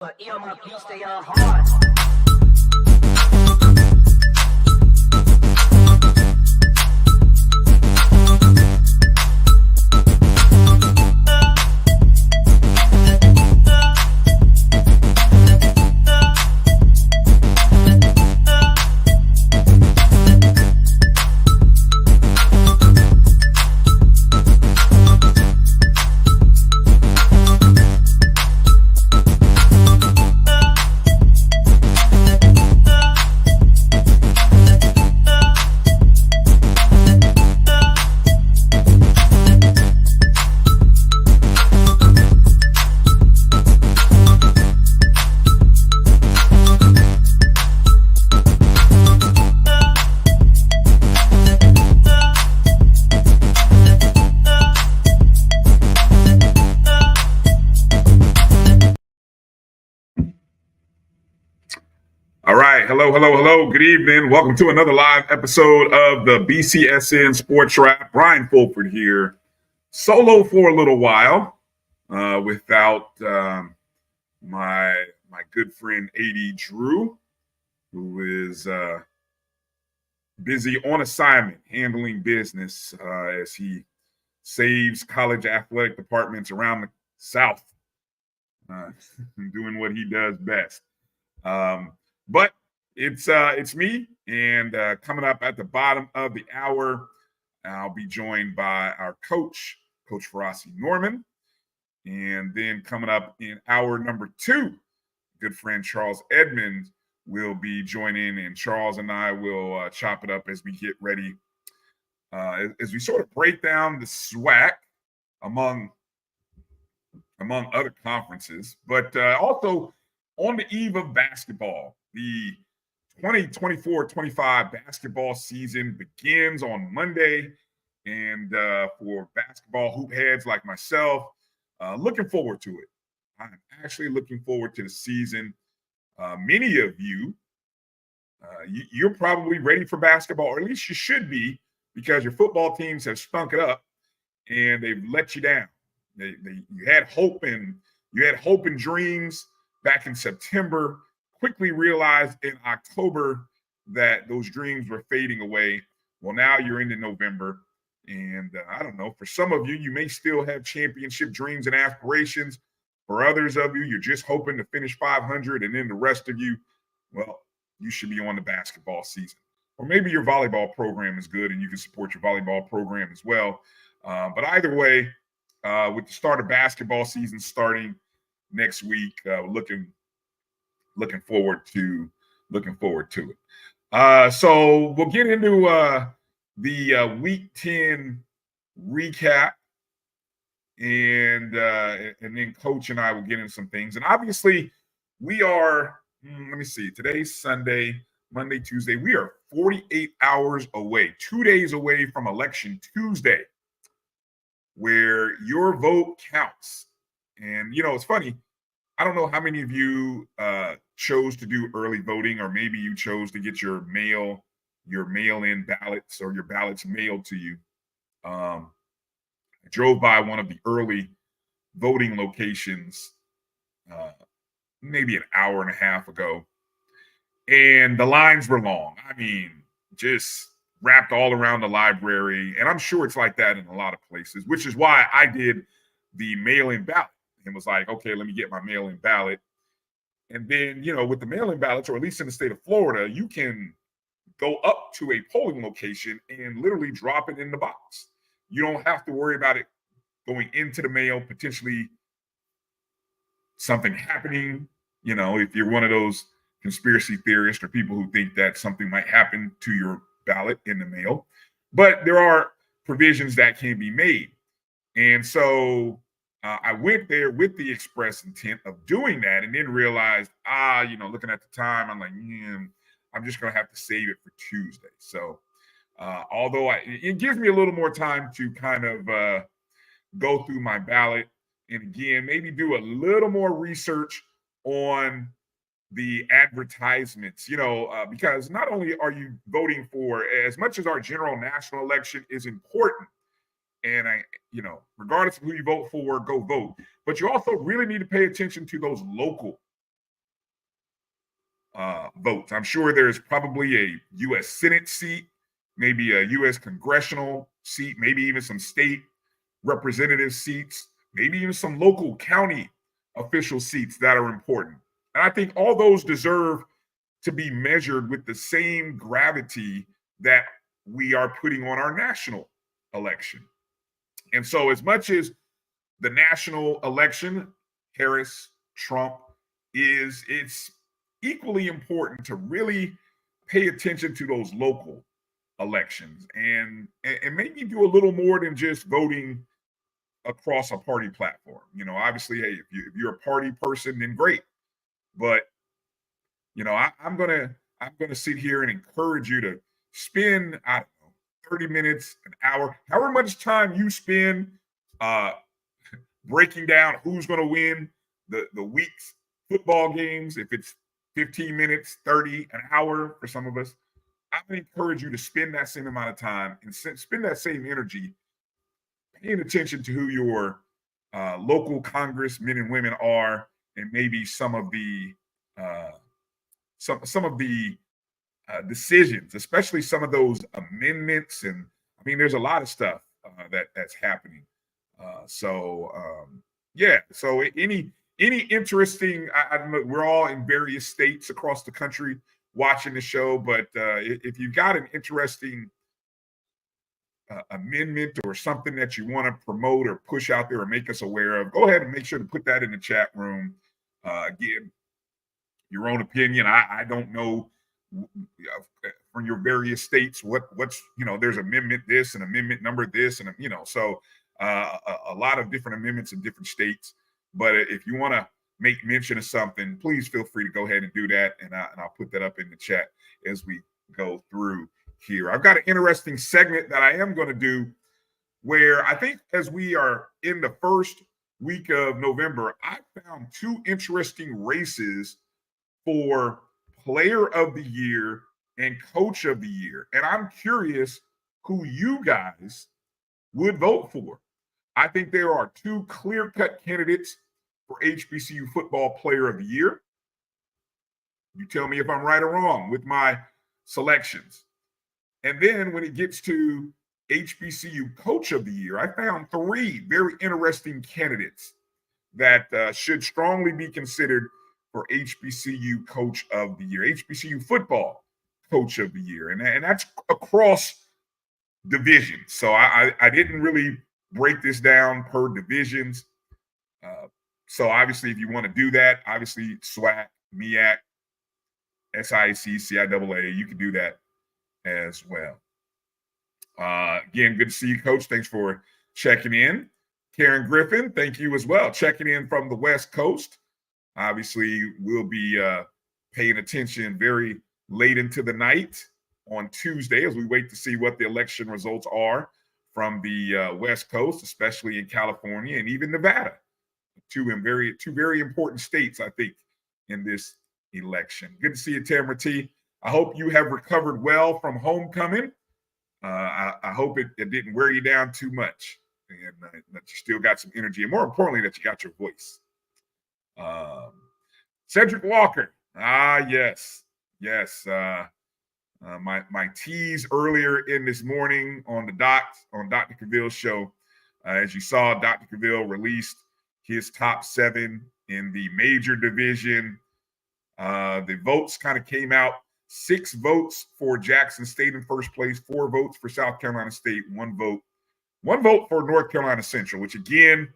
But my beats, they are hard. All right. Hello. Good evening. Welcome to another live episode of the BCSN SportsWrap. Bryan Fulford here, solo for a little while, without my good friend AD Drew, who is busy on assignment handling business as he saves college athletic departments around the South, doing what he does best. But it's me, and coming up at the bottom of the hour, I'll be joined by our coach, Coach Farasi Norman. And then coming up in hour number 2, good friend Charles Edmond will be joining, and Charles and I will chop it up as we get ready, as we sort of break down the SWAC among other conferences, but also on the eve of basketball. The 2024-25 basketball season begins on Monday, and for basketball hoop heads like myself, looking forward to it. I'm actually looking forward to the season. Many of you, you're probably ready for basketball, or at least you should be, because your football teams have stunk it up and they've let you down. You had hope and dreams back in September, quickly realized in October that those dreams were fading away. Well, now you're into November, and I don't know, for some of you, you may still have championship dreams and aspirations. For others of you, you're just hoping to finish 500, and then the rest of you, well, you should be on the basketball season. Or maybe your volleyball program is good and you can support your volleyball program as well. But either way, with the start of basketball season starting next week, looking forward to it. So we'll get into the Week 10 recap, and then Coach and I will get into some things. And obviously, we are. Let me see. Today's Sunday, Monday, Tuesday. We are 48 hours away, 2 days away from Election Tuesday, where your vote counts. And it's funny. I don't know how many of you chose to do early voting, or maybe you chose to get your mail-in ballots or your ballots mailed to you. I drove by one of the early voting locations maybe an hour and a half ago, and the lines were long. I mean, just wrapped all around the library, and I'm sure it's like that in a lot of places, which is why I did the mail-in ballot. And was like, okay, let me get my mail-in ballot. And then, with the mail-in ballots, or at least in the state of Florida, you can go up to a polling location and literally drop it in the box. You don't have to worry about it going into the mail, potentially something happening. If you're one of those conspiracy theorists or people who think that something might happen to your ballot in the mail. But there are provisions that can be made. And so I went there with the express intent of doing that, and then realized, looking at the time, I'm like, I'm just going to have to save it for Tuesday. So although it gives me a little more time to kind of go through my ballot, and again, maybe do a little more research on the advertisements, because not only are you voting for, as much as our general national election is important, and regardless of who you vote for, go vote. But you also really need to pay attention to those local votes. I'm sure there's probably a U.S. Senate seat, maybe a U.S. congressional seat, maybe even some state representative seats, maybe even some local county official seats that are important. And I think all those deserve to be measured with the same gravity that we are putting on our national election. And so, as much as the national election, Harris, Trump, it's equally important to really pay attention to those local elections and maybe do a little more than just voting across a party platform. Obviously, hey, if you're a party person, then great. But I'm gonna sit here and encourage you to spend, I don't know, 30 minutes, an hour, however much time you spend breaking down who's gonna win the week's football games. If it's 15 minutes, 30, an hour for some of us, I would encourage you to spend that same amount of time and spend that same energy paying attention to who your local congressmen and women are, and maybe some of the decisions, especially some of those amendments. And I mean, there's a lot of stuff that's happening. So any interesting, I don't know, we're all in various states across the country watching the show, but if you've got an interesting amendment or something that you want to promote or push out there or make us aware of, go ahead and make sure to put that in the chat room. Again, your own opinion. I don't know from your various states what's there's amendment this and amendment number this, and so a lot of different amendments in different states. But if you want to make mention of something, please feel free to go ahead and do that, and I'll put that up in the chat as we go through here. I've got an interesting segment that I am going to do where I think as we are in the first week of November, I found two interesting races for player of the year and coach of the year. And I'm curious who you guys would vote for. I think there are two clear-cut candidates for HBCU football player of the year. You tell me if I'm right or wrong with my selections. And then when it gets to HBCU coach of the year, I found three very interesting candidates that should strongly be considered for HBCU coach of the year, HBCU football coach of the year. And that's across divisions. So I didn't really break this down per divisions. So obviously, if you want to do that, obviously SWAC, MEAC, SIAC, CIAA, you can do that as well. Again, good to see you, Coach. Thanks for checking in. Karen Griffin, thank you as well. Checking in from the West Coast. Obviously, we'll be paying attention very late into the night on Tuesday as we wait to see what the election results are from the West Coast, especially in California and even Nevada. Two very important states, I think, in this election. Good to see you, Tamara T. I hope you have recovered well from homecoming. I hope it didn't wear you down too much, and that you still got some energy, and more importantly, that you got your voice. Cedric Walker. Yes. My tease earlier in this morning on Dr. Cavill's show. As you saw, Dr. Cavill released his top 7 in the major division. The votes kind of came out. 6 votes for Jackson State in first place, 4 votes for South Carolina State, 1 vote for North Carolina Central, which again,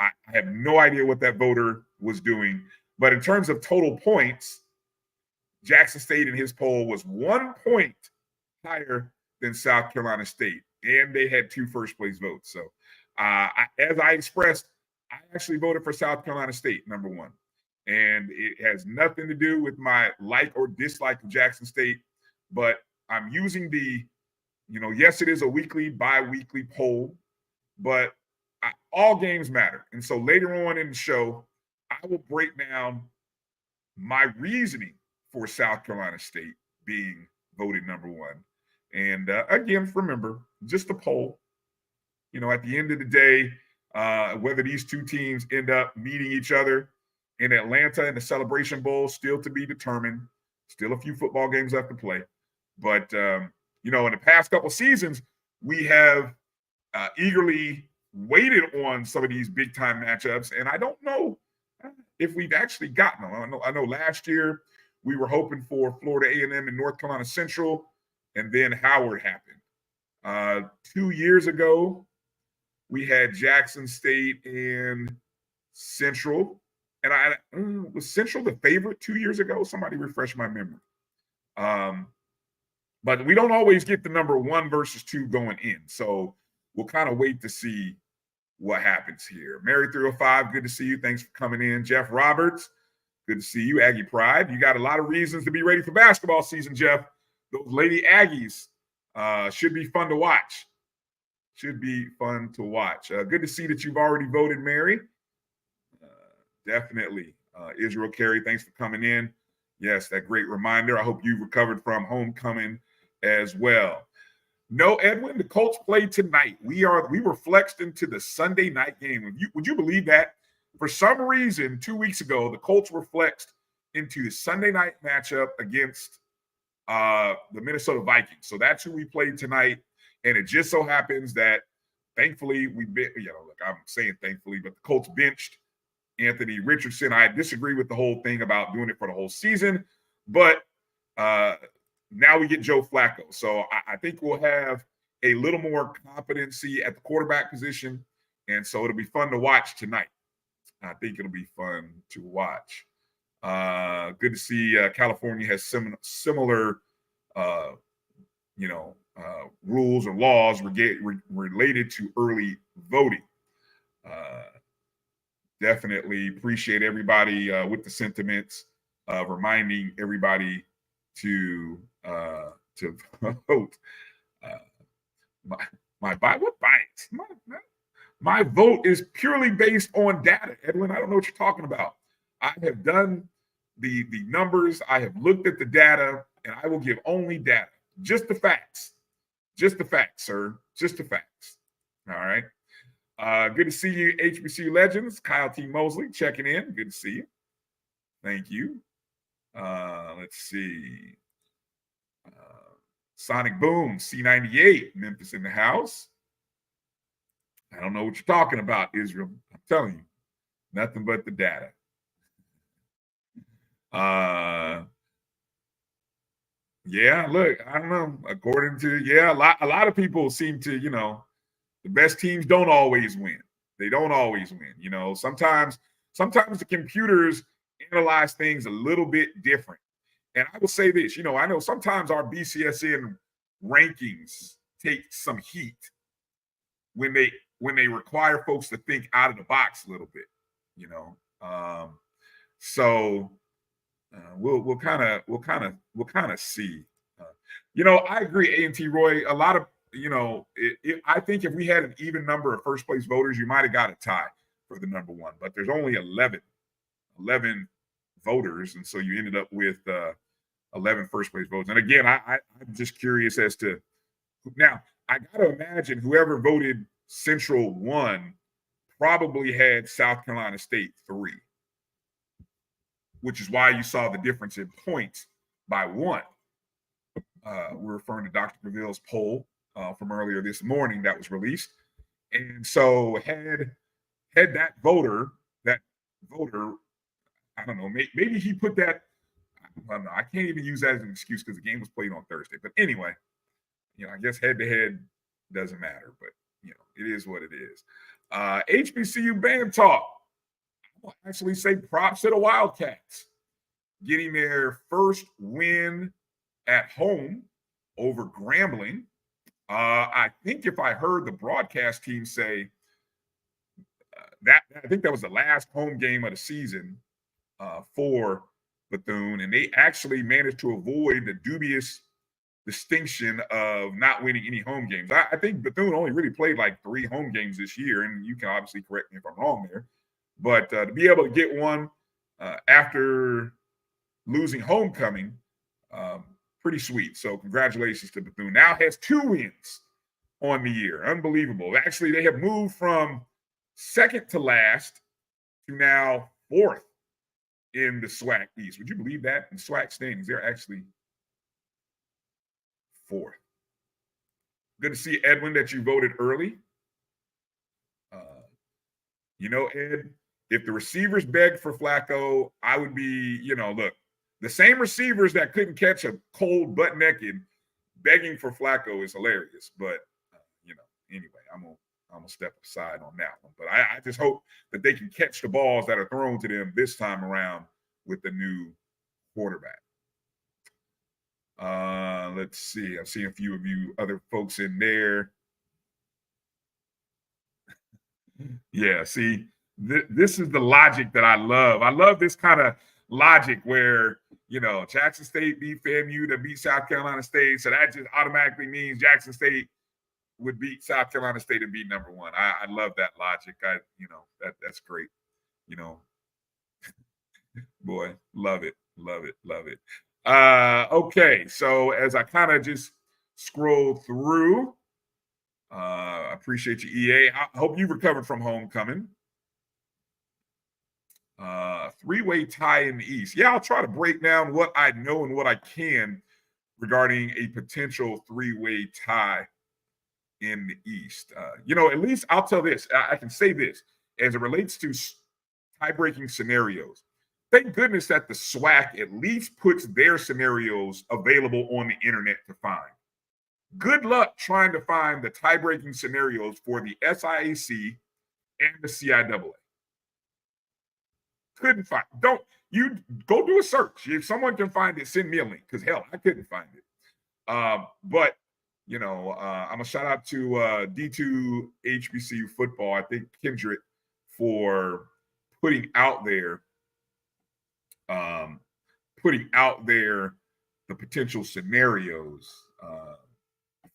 I have no idea what that voter was doing. But in terms of total points, Jackson State in his poll was 1 point higher than South Carolina State, and they had 2 first place votes. So as I expressed, I actually voted for South Carolina State, number 1. And it has nothing to do with my like or dislike of Jackson State, but I'm using the, yes, it is a weekly, bi-weekly poll, but all games matter. And so later on in the show, I will break down my reasoning for South Carolina State being voted number 1. And again, remember, just a poll. At the end of the day, whether these two teams end up meeting each other in Atlanta in the Celebration Bowl, still to be determined. Still a few football games left to play. But, you know, in the past couple seasons, we have eagerly waited on some of these big-time matchups, and I don't know if we've actually gotten them. I know last year we were hoping for Florida A&M and North Carolina Central, and then Howard happened. 2 years ago, we had Jackson State and Central. And was Central the favorite 2 years ago? Somebody refresh my memory. But we don't always get the number 1 versus 2 going in. So we'll kind of wait to see what happens here. Mary 305, good to see you. Thanks for coming in. Jeff Roberts, good to see you. Aggie Pride, you got a lot of reasons to be ready for basketball season, Jeff. Those Lady Aggies should be fun to watch. Should be fun to watch. Good to see that you've already voted, Mary. Definitely. Israel Carey, thanks for coming in. Yes, that great reminder. I hope you recovered from homecoming as well. No, Edwin, the Colts played tonight. We were flexed into the Sunday night game. Would you believe that? For some reason, 2 weeks ago, the Colts were flexed into the Sunday night matchup against the Minnesota Vikings. So that's who we played tonight. And it just so happens that, thankfully, I'm saying thankfully, but the Colts benched Anthony Richardson. I disagree with the whole thing about doing it for the whole season, but now we get Joe Flacco. So I think we'll have a little more competency at the quarterback position, and so it'll be fun to watch tonight. I think it'll be fun to watch. Good to see California has similar rules or laws related to early voting. Definitely appreciate everybody with the sentiments of reminding everybody to vote. What bias? My vote is purely based on data, Edwin. I don't know what you're talking about. I have done the numbers. I have looked at the data, and I will give only data. Just the facts. Just the facts, sir. Just the facts. All right. Good to see you, HBCU Legends. Kyle T. Mosley checking in. Good to see you. Thank you. Let's see. Sonic Boom, C98, Memphis in the house. I don't know what you're talking about, Israel. I'm telling you, nothing but the data. Yeah, look, I don't know. According to, a lot of people seem to, the best teams don't always win. They don't always win. Sometimes the computers analyze things a little bit different. And I will say this, I know sometimes our BCSN rankings take some heat when they require folks to think out of the box a little bit, So we'll kind of see. I agree, A&T Roy. A lot of I think if we had an even number of first place voters, you might have got a tie for the number 1. But there's only 11 voters, and so you ended up with 11 first place votes. And again, I'm just curious as to now. I got to imagine whoever voted Central 1 probably had South Carolina State 3, which is why you saw the difference in points by 1. We're referring to Dr. Breville's poll from earlier this morning that was released. And so had that voter, I don't know, maybe he put that, I don't know, I can't even use that as an excuse because the game was played on Thursday. But anyway, I guess head-to-head doesn't matter, but, it is what it is. HBCU Band Talk. I'll actually say props to the Wildcats getting their first win at home over Grambling. I think if I heard the broadcast team say I think that was the last home game of the season for Bethune, and they actually managed to avoid the dubious distinction of not winning any home games. I think Bethune only really played like 3 home games this year, and you can obviously correct me if I'm wrong there. But to be able to get one after losing homecoming, pretty sweet. So congratulations to Bethune. Now has 2 wins on the year. Unbelievable. Actually, they have moved from second to last to now 4th in the SWAC East. Would you believe that? In SWAC standings, they're actually 4th. Good to see, Edmond, that you voted early. Ed, if the receivers begged for Flacco, I would be, look, the same receivers that couldn't catch a cold butt naked begging for Flacco is hilarious. But, anyway, I'm gonna step aside on that one. But I just hope that they can catch the balls that are thrown to them this time around with the new quarterback. Let's see. I've seen a few of you other folks in there. Yeah, see, this is the logic that I love. I love this kind of logic where, Jackson State beat FAMU to beat South Carolina State. So that just automatically means Jackson State would beat South Carolina State and be number 1. I love that logic. That's great. Boy, love it. Okay, so as I kind of just scroll through, I appreciate you, EA. I hope you recovered from homecoming. 3-way tie in the East. Yeah, I'll try to break down what I know and what I can regarding a potential 3-way tie in the East. At least I'll tell this. I can say this as it relates to tie-breaking scenarios. Thank goodness that the SWAC at least puts their scenarios available on the internet to find. Good luck trying to find the tie-breaking scenarios for the SIAC and the CIAA. Couldn't find. Don't you go do a search. If someone can find it, send me a link. Because hell, I couldn't find it. But I'm a shout out to D2 HBCU Football. I think Kendrick for putting out there the potential scenarios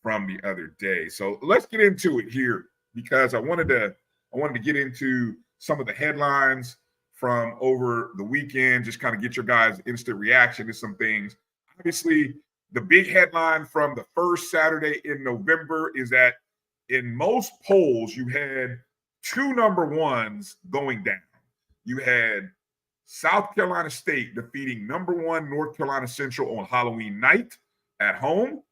from the other day. So let's get into it here because I wanted to get into some of the headlines from over the weekend, just kind of get your guys' instant reaction to some things. Obviously, the big headline from the first Saturday in November is that in most polls, you had 2 number 1s going down. You had South Carolina State defeating number 1 North Carolina Central on Halloween night at home.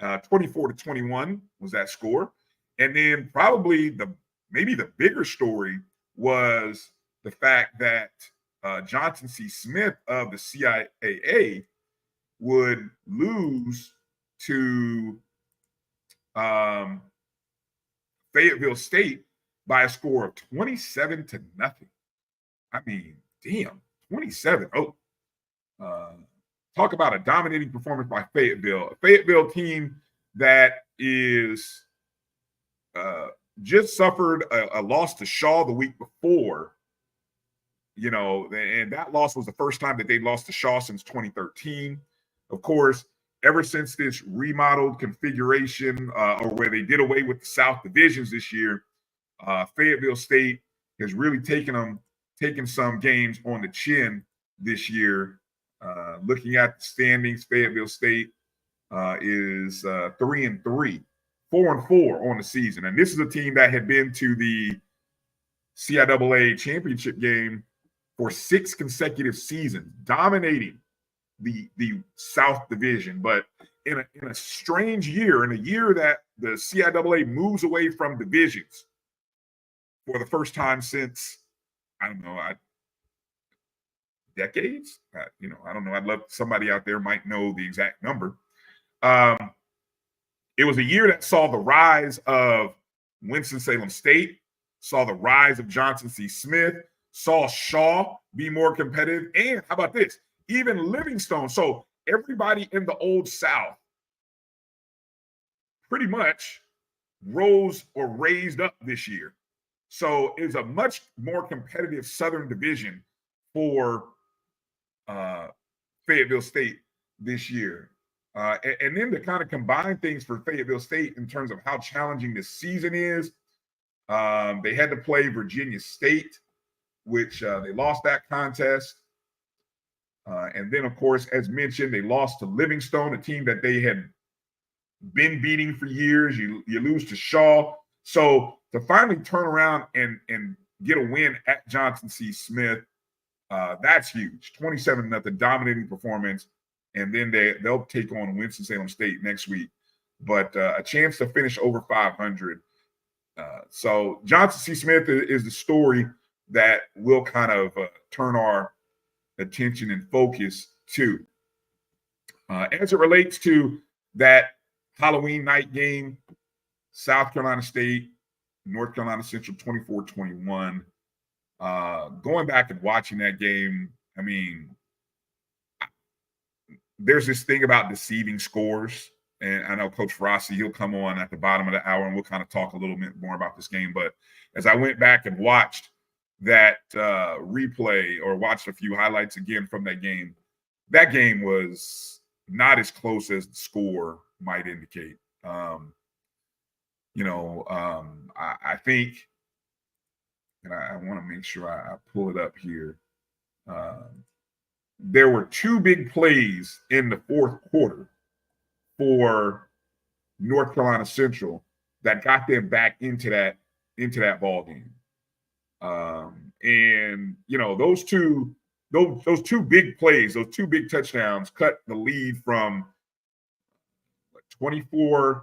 24-21 was that score. And then probably maybe the bigger story was the fact that Johnson C. Smith of the CIAA would lose to Fayetteville State by a score of 27-0. I mean, damn, 27-0. Talk about a dominating performance by Fayetteville. A Fayetteville team that is just suffered a loss to Shaw the week before. And that loss was the first time that they lost to Shaw since 2013. Of course, ever since this remodeled configuration or where they did away with the South divisions this year, Fayetteville State has really taken some games on the chin this year. Looking at the standings, Fayetteville State is 3-3, 4-4 on the season. And this is a team that had been to the CIAA championship game for 6 consecutive seasons, dominating the South Division. But in a strange year, in a year that the CIAA moves away from divisions for the first time since, decades. I don't know. I'd love somebody out there might know the exact number. It was a year that saw the rise of Winston-Salem State, saw the rise of Johnson C. Smith, saw Shaw be more competitive, and how about this? Even Livingstone. So everybody in the Old South pretty much rose or raised up this year. So it's a much more competitive Southern Division for Fayetteville State this year. And then to kind of combine things for Fayetteville State in terms of how challenging this season is, they had to play Virginia State, which they lost that contest. And then, of course, as mentioned, they lost to Livingstone, a team that they had been beating for years. You lose to Shaw. So to finally turn around and get a win at Johnson C. Smith That's huge. 27-0 dominating performance. And then they'll take on Winston-Salem State next week. But a chance to finish over 500. So Johnson C. Smith is the story that will kind of turn our attention and focus to. As it relates to that Halloween night game, South Carolina State, North Carolina Central 24-21. Going back and watching that game, I mean, there's this thing about deceiving scores. And I know Coach Farasi, he'll come on at the bottom of the hour and we'll kind of talk a little bit more about this game. But as I went back and watched that replay or watched a few highlights again from that game was not as close as the score might indicate. I think, and I want to make sure I pull it up here. There were two big plays in the fourth quarter for North Carolina Central that got them back into that ball game. And those two big plays, those two big touchdowns cut the lead from 24-3.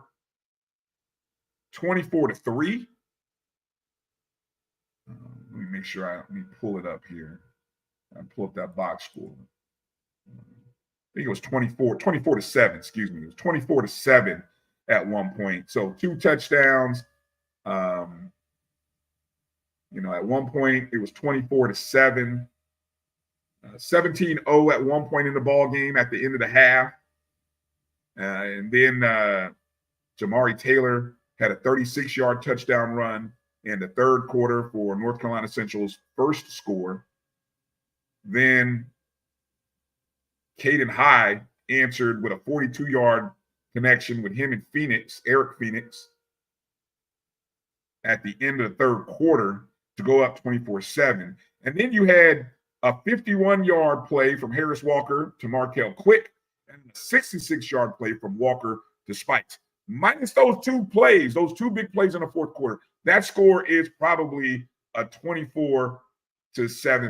Let me make sure let me pull it up here. I pull up that box score. I think it was 24-7, excuse me. It was 24-7 at one point. So two touchdowns. At one point it was 24-7. 17-0 at one point in the ball game at the end of the half. And then Jamari Taylor had a 36-yard touchdown run in the third quarter for North Carolina Central's first score. Then Caden High answered with a 42-yard connection with him and Eric Phoenix, at the end of the third quarter to go up 24-7. And then you had a 51-yard play from Harris Walker to Markel Quick and a 66-yard play from Walker to Spikes. Minus those two plays, those two big plays in the fourth quarter, that score is probably a 24-7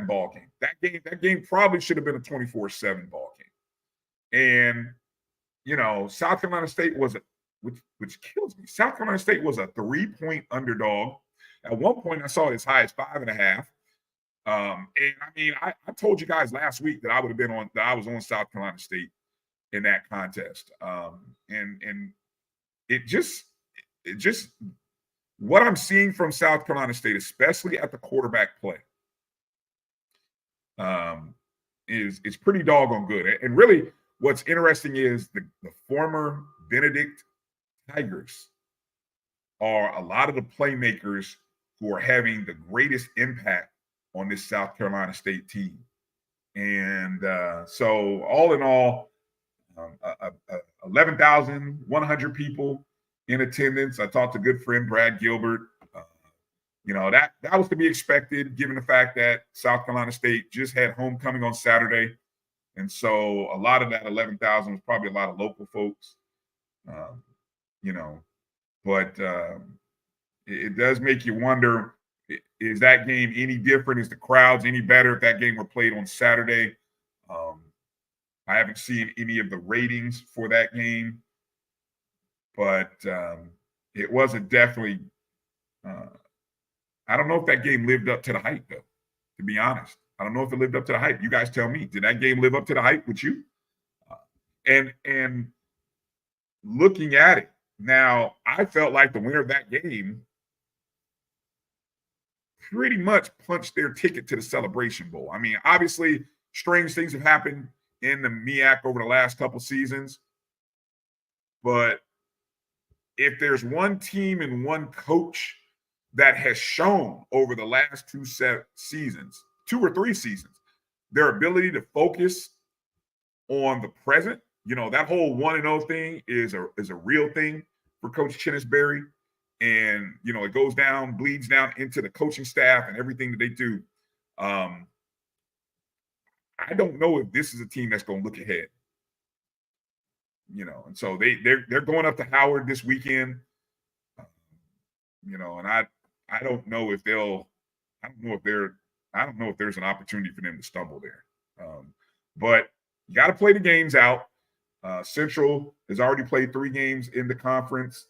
ball game. That game probably should have been a 24-7 ball game. And, South Carolina State was which kills me. South Carolina State was a 3-point underdog. At one point, I saw it as high as 5.5. And I mean, I told you guys last week that I was on South Carolina State in that contest. And it just what I'm seeing from South Carolina State, especially at the quarterback play, is pretty doggone good. And really, what's interesting is the former Benedict Tigers are a lot of the playmakers who are having the greatest impact on this South Carolina State team. And so all in all, 11,100 people in attendance. I talked to good friend Brad Gilbert. That was to be expected given the fact that South Carolina State just had homecoming on Saturday. And so a lot of that 11,000 was probably a lot of local folks, but it does make you wonder, is that game any different? Is the crowds any better if that game were played on Saturday? I haven't seen any of the ratings for that game, but it wasn't definitely I don't know if that game lived up to the hype, though, to be honest. I don't know if it lived up to the hype. You guys tell me. Did that game live up to the hype with you? And looking at it now, I felt like the winner of that game pretty much punched their ticket to the Celebration Bowl. I mean, obviously, strange things have happened in the MEAC over the last couple seasons. But if there's one team and one coach that has shown over the last two or three seasons, their ability to focus on the present, that whole 1-0 thing is a real thing for Coach Chinnisberry. And, it bleeds down into the coaching staff and everything that they do. I don't know if this is a team that's going to look ahead. And so they're going up to Howard this weekend. And I don't know if they're I don't know if there's an opportunity for them to stumble there. But you got to play the games out. Central has already played 3 games in the conference,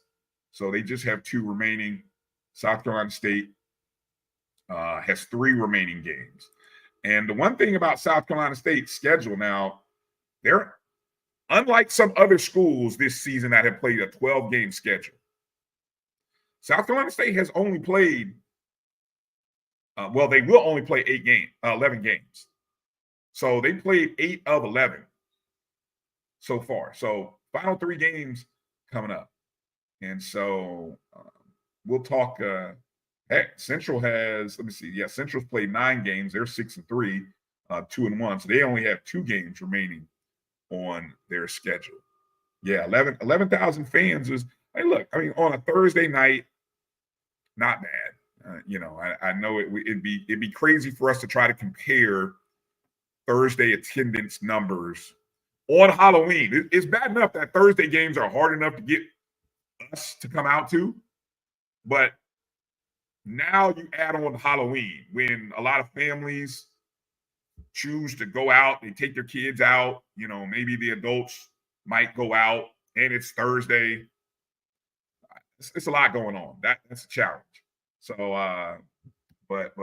so they just have 2 remaining. South Carolina State has 3 remaining games. And the one thing about South Carolina State's schedule now, they're unlike some other schools this season that have played a 12-game schedule. South Carolina State has only played, they will only play 11 games. So they played 8 of 11 so far. So final 3 games coming up. And so we'll talk. Central has, let me see. Yeah, Central's played 9 games. They're 6-3, 2-1. So they only have 2 games remaining on their schedule. Yeah, 11,000 fans is, hey, look, I mean, on a Thursday night, not bad. I know it'd be crazy for us to try to compare Thursday attendance numbers on Halloween. It's bad enough that Thursday games are hard enough to get us to come out to, but now you add on Halloween when a lot of families choose to go out, they take their kids out, maybe the adults might go out and it's Thursday. It's a lot going on. That's a challenge. So, but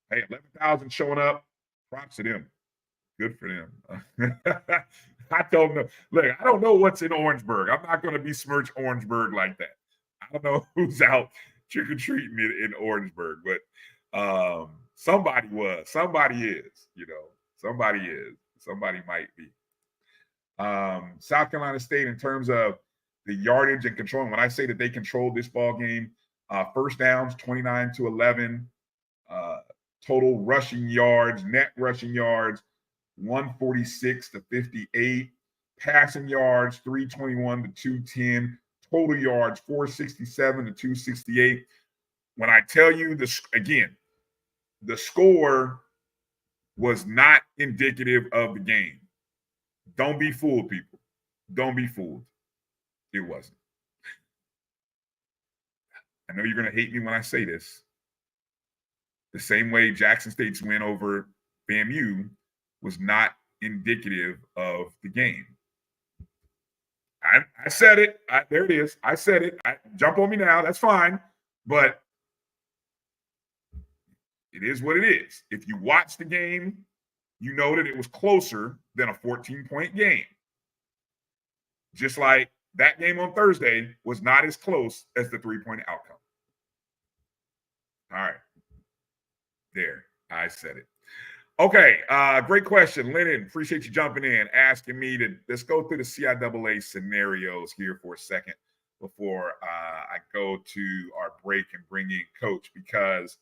hey, 11,000 showing up, props to them. Good for them. I don't know. Look, I don't know what's in Orangeburg. I'm not going to besmirch Orangeburg like that. I don't know who's out trick-or-treating in Orangeburg, but somebody was. Somebody is, Somebody is. Somebody might be. South Carolina State, in terms of the yardage and controlling, when I say that they controlled this ball game, first downs, 29-11. Total rushing yards, net rushing yards, 146-58. Passing yards, 321-210. Total yards, 467-268. When I tell you this again, the score was not indicative of the game. Don't be fooled, people. Don't be fooled. It wasn't. I know you're going to hate me when I say this. The same way Jackson State's win over FAMU was not indicative of the game. I said it. There it is. I said it. Jump on me now. That's fine. But it is what it is. If you watch the game, you know that it was closer than a 14-point game. Just like that game on Thursday was not as close as the 3-point outcome. All right. There. I said it. Okay, great question. Lennon, appreciate you jumping in, asking me to, let's go through the CIAA scenarios here for a second before I go to our break and bring in Coach, because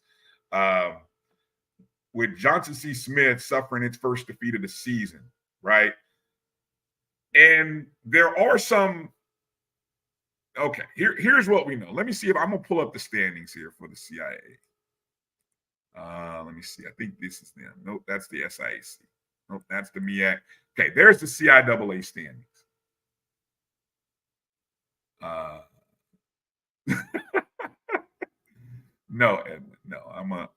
with Johnson C. Smith suffering its first defeat of the season, right? And there are some, okay, here's what we know. Let me see if I'm going to pull up the standings here for the CIAA. Let me see. I think this is them. Nope, that's the SIAC. Nope, that's the MEAC. Okay, there's the CIAA standings. No, Edmond. No,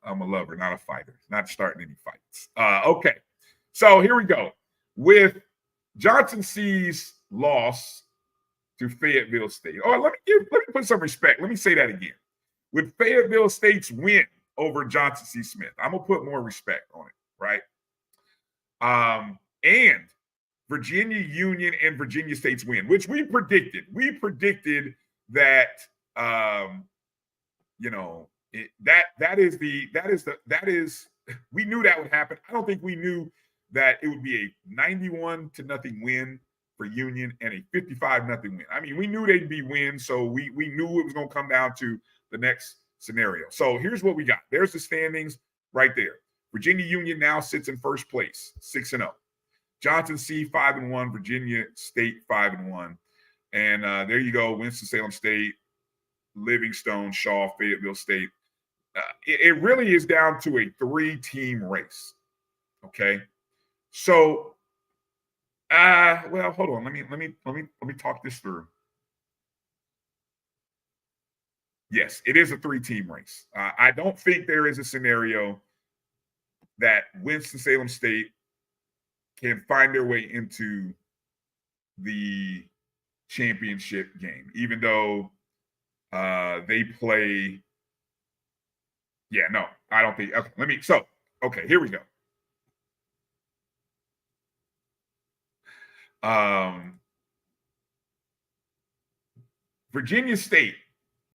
I'm a lover, not a fighter. Not starting any fights. Okay, so here we go. With Johnson C's loss to Fayetteville State. Oh, let me put some respect. Let me say that again. With Fayetteville State's win over Johnson C. Smith, I'm gonna put more respect on it, right? And Virginia Union and Virginia State's win, which we predicted. We predicted that we knew that would happen. I don't think we knew that it would be a 91-0 win for Union and a 55-0 win. I mean, we knew they'd be wins, so we knew it was going to come down to the next scenario. So here's what we got. There's the standings right there. Virginia Union now sits in first place, 6-0. Johnson C, 5-1. Virginia State, 5-1. And there you go. Winston-Salem State, Livingstone, Shaw, Fayetteville State. It really is down to a 3-team race. Okay. So, well, hold on. Let me talk this through. Yes, it is a 3-team race. I don't think there is a scenario that Winston-Salem State can find their way into the championship game, even though they play. Yeah, no, I don't think. Okay, here we go. Virginia State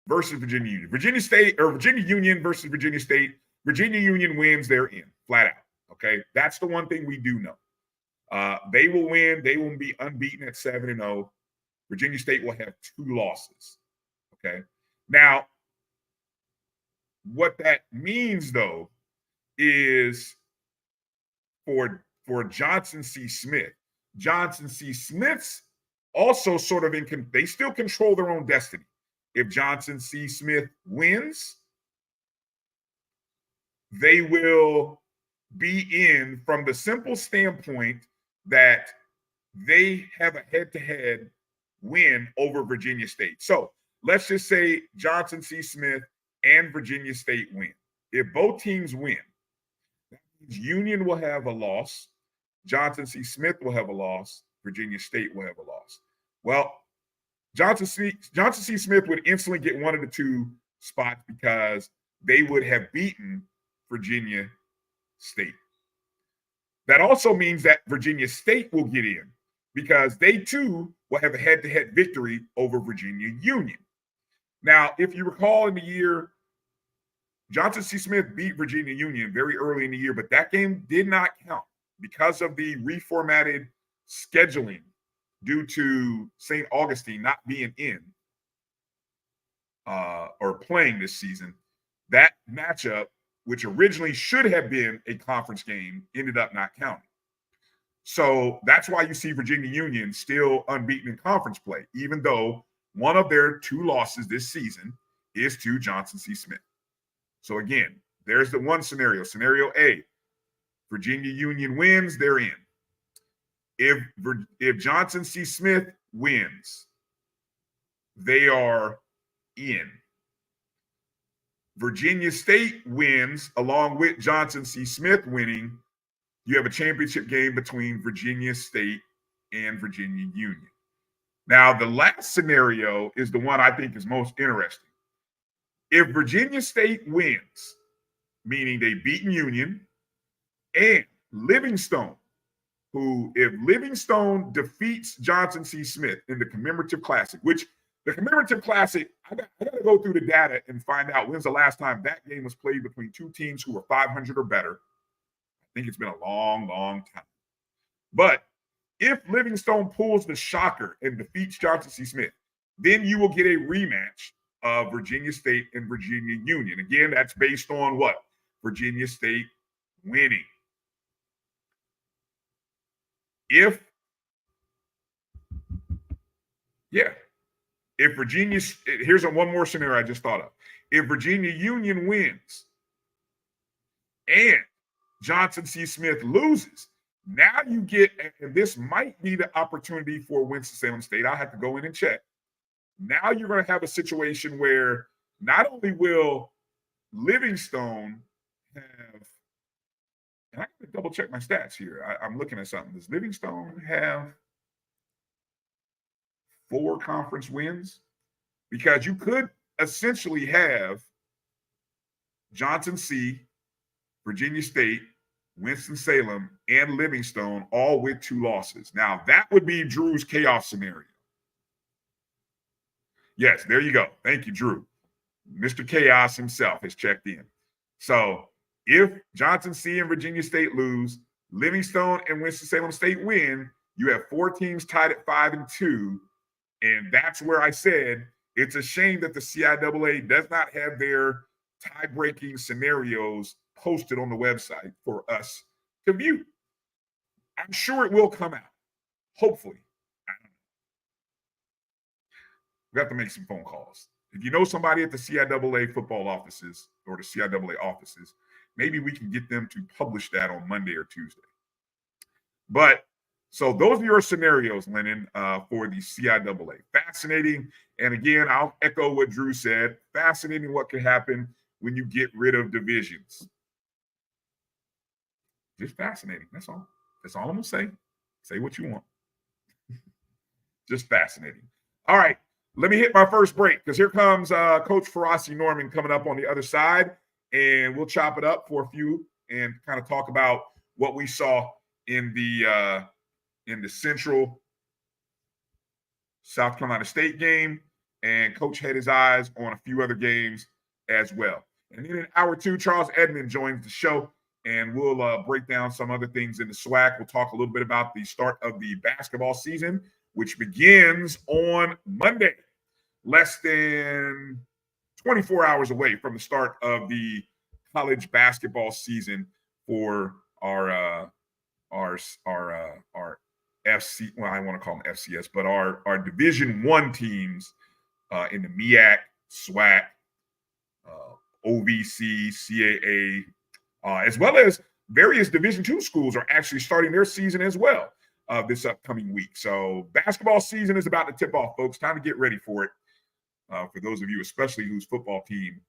versus Virginia Union. Virginia Union versus Virginia State. Virginia Union wins, they're in, flat out. Okay, that's the one thing we do know. They will win. They will be unbeaten at 7-0. Virginia State will have 2 losses. Okay. Now, what that means, though, is for Johnson C. Smith. Johnson C. Smith's also sort of they still control their own destiny. If Johnson C. Smith wins, they will be in from the simple standpoint that they have a head-to-head win over Virginia State. So let's just say Johnson C. Smith and Virginia State win. If both teams win, that means Union will have a loss, Johnson C. Smith will have a loss, Virginia State will have a loss. Well, Johnson C. Smith would instantly get one of the 2 spots because they would have beaten Virginia State. That also means that Virginia State will get in because they too will have a head-to-head victory over Virginia Union. Now, if you recall in the year, Johnson C. Smith beat Virginia Union very early in the year, but that game did not count because of the reformatted scheduling due to St. Augustine not being in or playing this season. That matchup, which originally should have been a conference game, ended up not counting. So that's why you see Virginia Union still unbeaten in conference play, even though one of their 2 losses this season is to Johnson C. Smith. So again, there's the one scenario. Scenario A, Virginia Union wins, they're in. If Johnson C. Smith wins, they are in. Virginia State wins along with Johnson C. Smith winning. You have a championship game between Virginia State and Virginia Union. Now, the last scenario is the one I think is most interesting. If Virginia State wins, meaning they beaten Union, and Livingstone, if Livingstone defeats Johnson C. Smith in the Commemorative Classic, which the Commemorative Classic, I got to go through the data and find out when's the last time that game was played between 2 teams who were 500 or better. I think it's been a long, long time. But if Livingstone pulls the shocker and defeats Johnson C. Smith, then you will get a rematch of Virginia State and Virginia Union. Again, that's based on what? Virginia State winning. If Virginia, here's one more scenario I just thought of. If Virginia Union wins and Johnson C. Smith loses, now you get, and this might be the opportunity for Winston-Salem State. I'll have to go in and check. Now you're going to have a situation where not only will Livingstone have, and I got to double check my stats here. I'm looking at something. Does Livingstone have 4 conference wins? Because you could essentially have Johnson C., Virginia State, Winston-Salem, and Livingstone all with 2 losses. Now, that would be Drew's chaos scenario. Yes, there you go. Thank you, Drew. Mr. Chaos himself has checked in. So if Johnson C. and Virginia State lose, Livingstone and Winston-Salem State win, you have 4 teams tied at 5-2. And that's where I said it's a shame that the CIAA does not have their tie-breaking scenarios posted on the website for us to view. I'm sure it will come out. Hopefully. I don't know. We have to make some phone calls. If you know somebody at the CIAA football offices or the CIAA offices, maybe we can get them to publish that on Monday or Tuesday. But so those are your scenarios, Lennon, for the CIAA. Fascinating. And again, I'll echo what Drew said. Fascinating what could happen when you get rid of divisions. Just fascinating. That's all. That's all I'm gonna say. Say what you want. Just fascinating. All right. Let me hit my first break because here comes Coach Farasi Norman coming up on the other side, and we'll chop it up for a few and kind of talk about what we saw in the Central South Carolina State game, and Coach had his eyes on a few other games as well. And then in hour 2, Charles Edmond joins the show, and we'll break down some other things in the SWAC. We'll talk a little bit about the start of the basketball season, which begins on Monday, less than 24 hours away from the start of the college basketball season for our FC. Well, I want to call them FCS, but our Division I teams in the MEAC, SWAC, OVC, CIAA, as well as various Division II schools are actually starting their season as well this upcoming week. So basketball season is about to tip off, folks. Time to get ready for it. For those of you, especially whose football team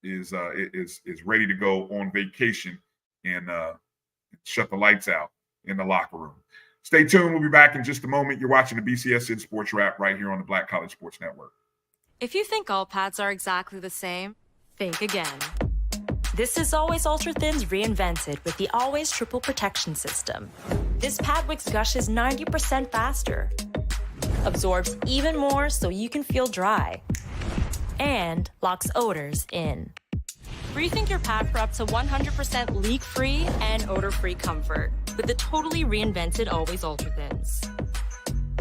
is ready to go on vacation and shut the lights out in the locker room. Stay tuned. We'll be back in just a moment. You're watching the BCSN Sports Wrap right here on the Black College Sports Network. If you think all pads are exactly the same, think again. This is Always Ultra Thins reinvented with the Always Triple Protection System. This pad wicks gushes 90% faster, absorbs even more so you can feel dry, and locks odors in. Rethink your pad for up to 100% leak-free and odor-free comfort with the totally reinvented Always Ultra Thins.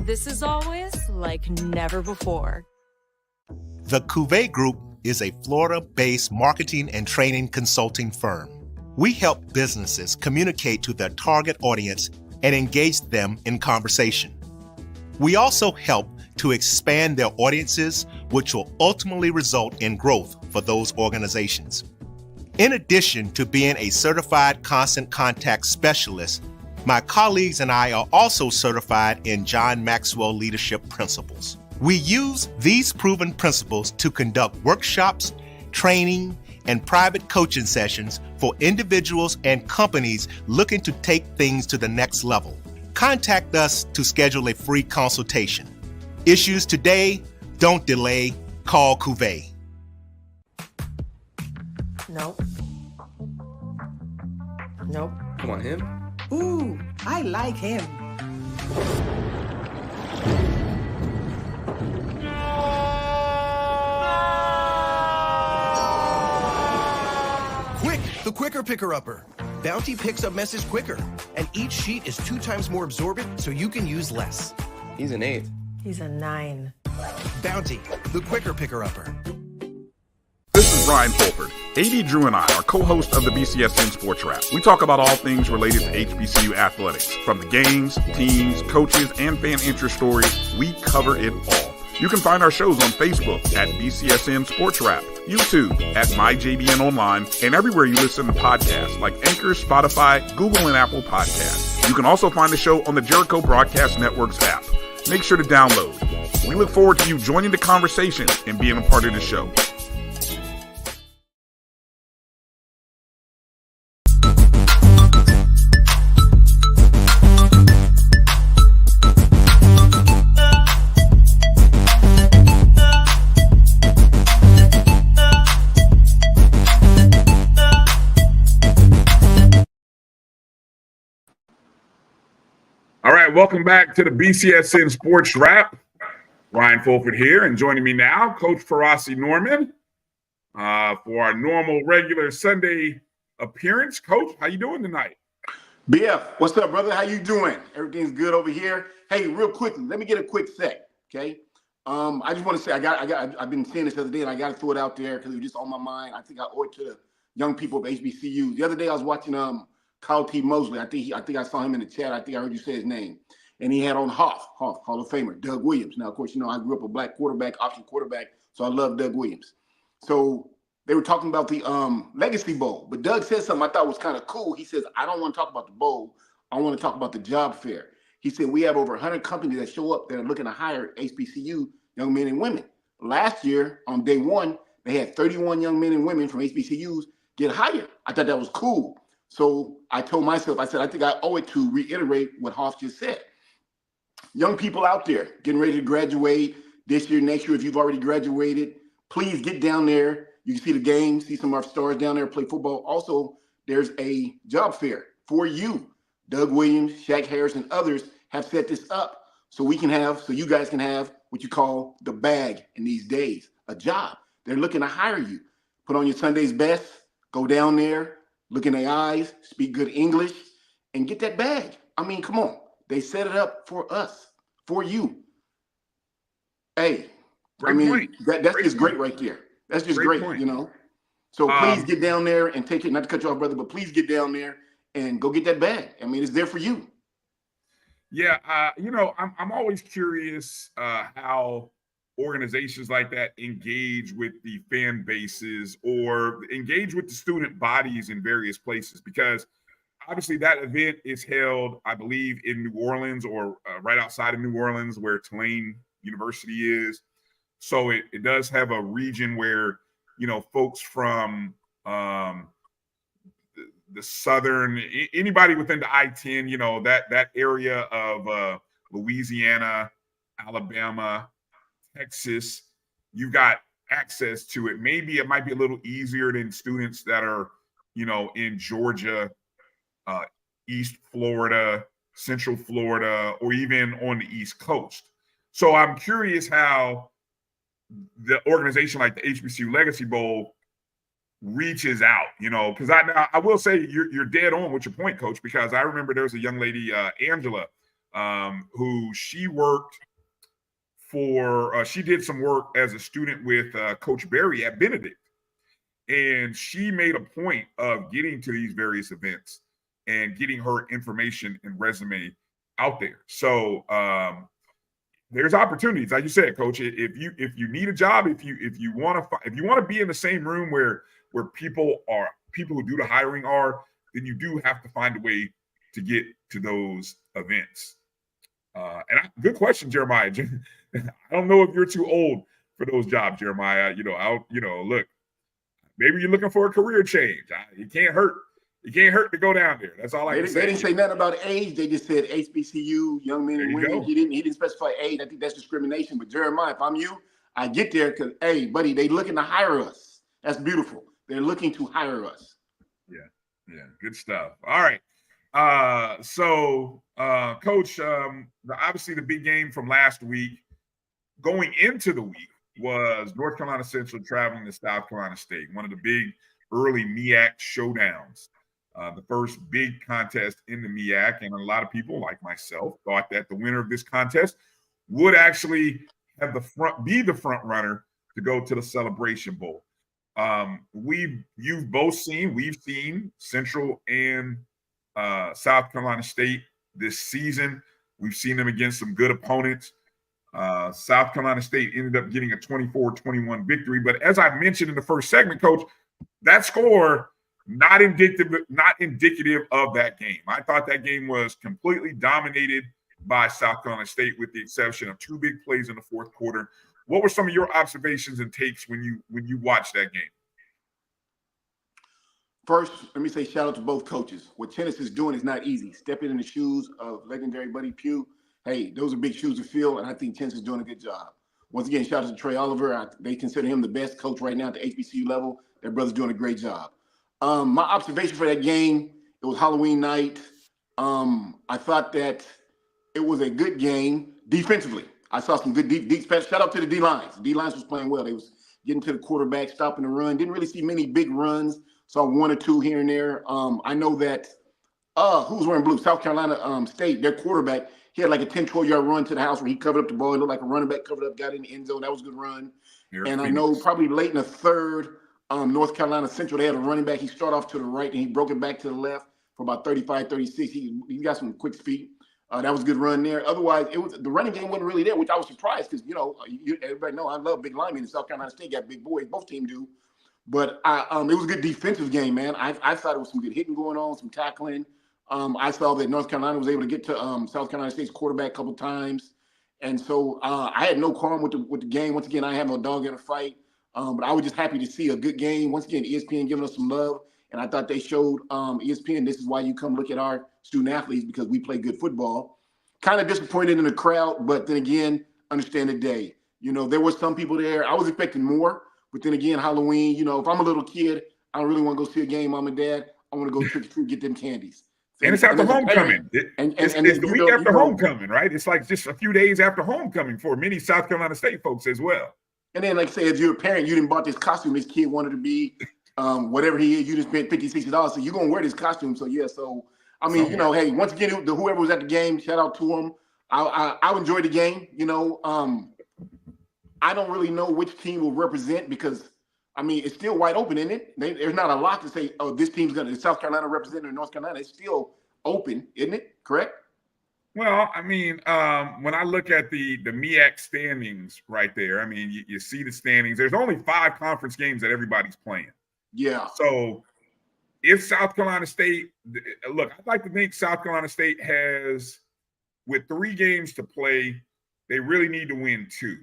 This is always like never before. The Cuvée Group is a Florida-based marketing and training consulting firm. We help businesses communicate to their target audience and engage them in conversation. We also help to expand their audiences, which will ultimately result in growth for those organizations. In addition to being a certified constant contact specialist, my colleagues and I are also certified in John Maxwell Leadership Principles. We use these proven principles to conduct workshops, training, and private coaching sessions for individuals and companies looking to take things to the next level. Contact us to schedule a free consultation. Issues today, don't delay, call Cuvée. Nope. Nope. Come on, him? Ooh, I like him. Quick, the quicker picker-upper. Bounty picks up messages quicker, and each sheet is 2 times more absorbent so you can use less. He's an 8. He's a 9. Bounty, the quicker picker-upper. This is Bryan Fulford. AD Drew and I are co-hosts of the BCSN Sports Wrap. We talk about all things related to HBCU athletics. From the games, teams, coaches, and fan interest stories, we cover it all. You can find our shows on Facebook at BCSN Sports Wrap, YouTube at MyJBN Online, and everywhere you listen to podcasts like Anchor, Spotify, Google, and Apple Podcasts. You can also find the show on the Jericho Broadcast Network's app. Make sure to download. We look forward to you joining the conversation and being a part of the show. All right, welcome back to the BCSN Sports Wrap. Bryan Fulford here, and joining me now, Coach Farasi Norman, for our normal, regular Sunday appearance. Coach, how you doing tonight? BF, what's up, brother? How you doing? Everything's good over here. Hey, real quickly, let me get a quick sec, okay? I just want to say I've been saying this the other day, and I got to throw it out there because it was just on my mind. I think I owe it to the young people of HBCU. The other day I was watching Kyle T. Mosley. I think I saw him in the chat. I think I heard you say his name. And he had on Hoff, Hall of Famer, Doug Williams. Now, of course, you know, I grew up a black quarterback, option quarterback, so I love Doug Williams. So they were talking about the Legacy Bowl. But Doug said something I thought was kind of cool. He says, I don't want to talk about the bowl. I want to talk about the job fair. He said, we have over 100 companies that show up that are looking to hire HBCU young men and women. Last year, on day one, they had 31 young men and women from HBCUs get hired. I thought that was cool. So I told myself, I said, I think I owe it to reiterate what Hoff just said. Young people out there getting ready to graduate this year, next year, if you've already graduated, please get down there. You can see the game, see some of our stars down there play football. Also, there's a job fair for you. Doug Williams, Shaq Harris, and others have set this up so you guys can have what you call the bag in these days, a job. They're looking to hire you. Put on your Sunday's best, go down there, look in their eyes, speak good English, and get that bag. I mean, come on. They set it up for us, for you. Hey, Great point. That's just great right there. That's just great, point. you know. So please get down there and take it, not to cut you off, brother, but please get down there and go get that bag. I mean, it's there for you. Yeah, I'm always curious how organizations like that engage with the fan bases or engage with the student bodies in various places, because obviously that event is held, I believe, in New Orleans or right outside of New Orleans where Tulane University is. So it does have a region where, folks from the southern, anybody within the I-10, that area of Louisiana, Alabama, Texas, you got access to it. Maybe it might be a little easier than students that are, in Georgia, East Florida, Central Florida, or even on the East Coast. So I'm curious how the organization like the HBCU Legacy Bowl reaches out, because I will say you're dead on with your point, Coach, because I remember there was a young lady, Angela, who she worked for, she did some work as a student with Coach Berry at Benedict. And she made a point of getting to these various events and getting her information and resume out there. So there's opportunities, like you said, Coach. If you need a job, if you want to be in the same room where people who do the hiring are, then you do have to find a way to get to those events. Good question, Jeremiah. I don't know if you're too old for those jobs, Jeremiah. Look, maybe you're looking for a career change. It can't hurt. It can't hurt to go down there. That's all I can say. They didn't say nothing about age. They just said HBCU, young men and women. He didn't specify age. I think that's discrimination. But Jeremiah, if I'm you, I get there because, hey, buddy, they looking to hire us. That's beautiful. They're looking to hire us. Yeah, good stuff. All right. Coach, obviously the big game from last week, going into the week, was North Carolina Central traveling to South Carolina State, one of the big early MEAC showdowns. The first big contest in the MEAC, and a lot of people, like myself, thought that the winner of this contest would actually have be the front runner to go to the Celebration Bowl. We've seen Central and South Carolina State this season. We've seen them against some good opponents. South Carolina State ended up getting a 24-21 victory. But as I mentioned in the first segment, Coach, that score not indicative of that game. I thought that game was completely dominated by South Carolina State, with the exception of two big plays in the fourth quarter. What were some of your observations and takes when you watched that game? First, let me say shout out to both coaches. What Tennis is doing is not easy. Stepping in the shoes of legendary Buddy Pugh. Hey, those are big shoes to fill, and I think Tennis is doing a good job. Once again, shout out to Trey Oliver. They consider him the best coach right now at the HBCU level. That brother's doing a great job. My observation for that game, it was Halloween night. I thought that it was a good game defensively. I saw some good deep shout out to the D-lines. The D-lines was playing well. They was getting to the quarterback, stopping the run. Didn't really see many big runs. Saw one or two here and there. I know that who was wearing blue? South Carolina State, their quarterback, he had like a 10, 12-yard run to the house where he covered up the ball. It looked like a running back covered up, got in the end zone. That was a good run. And I know probably late in the third, North Carolina Central, they had a running back. He started off to the right, and he broke it back to the left for about 35, 36. He got some quick feet. That was a good run there. Otherwise, the running game wasn't really there, which I was surprised because, everybody know I love big linemen. South Carolina State got big boys. Both teams do. But it was a good defensive game, man. I thought it was some good hitting going on, some tackling. I saw that North Carolina was able to get to South Carolina State's quarterback a couple times. And so I had no qualm with the game. Once again, I have no dog in a fight. But I was just happy to see a good game. Once again, ESPN giving us some love. And I thought they showed ESPN, this is why you come look at our student athletes, because we play good football. Kind of disappointed in the crowd, but then again, understand the day. You know, there were some people there. I was expecting more, but then again, Halloween, you know, if I'm a little kid, I don't really want to go see a game, mom and dad. I want to go trick or treat, get them candies. And it's after homecoming. It's the week after homecoming, right? It's like just a few days after homecoming for many South Carolina State folks as well. And then, like I say, if you're a parent, you didn't bought this costume. This kid wanted to be whatever he is. You just spent $50, $60, so you're gonna wear this costume. So yeah, so I mean, you know, hey, once again, whoever was at the game, shout out to them. I enjoyed the game. You know, I don't really know which team will represent because I mean it's still wide open, isn't it? There's not a lot to say. Oh, this team's gonna South Carolina represent or North Carolina. It's still open, isn't it? Correct? Well, I mean, when I look at the MEAC standings right there, I mean, you see the standings. There's only 5 conference games that everybody's playing. Yeah. So if South Carolina State, look, I'd like to think South Carolina State has, with 3 games to play, they really need to win 2.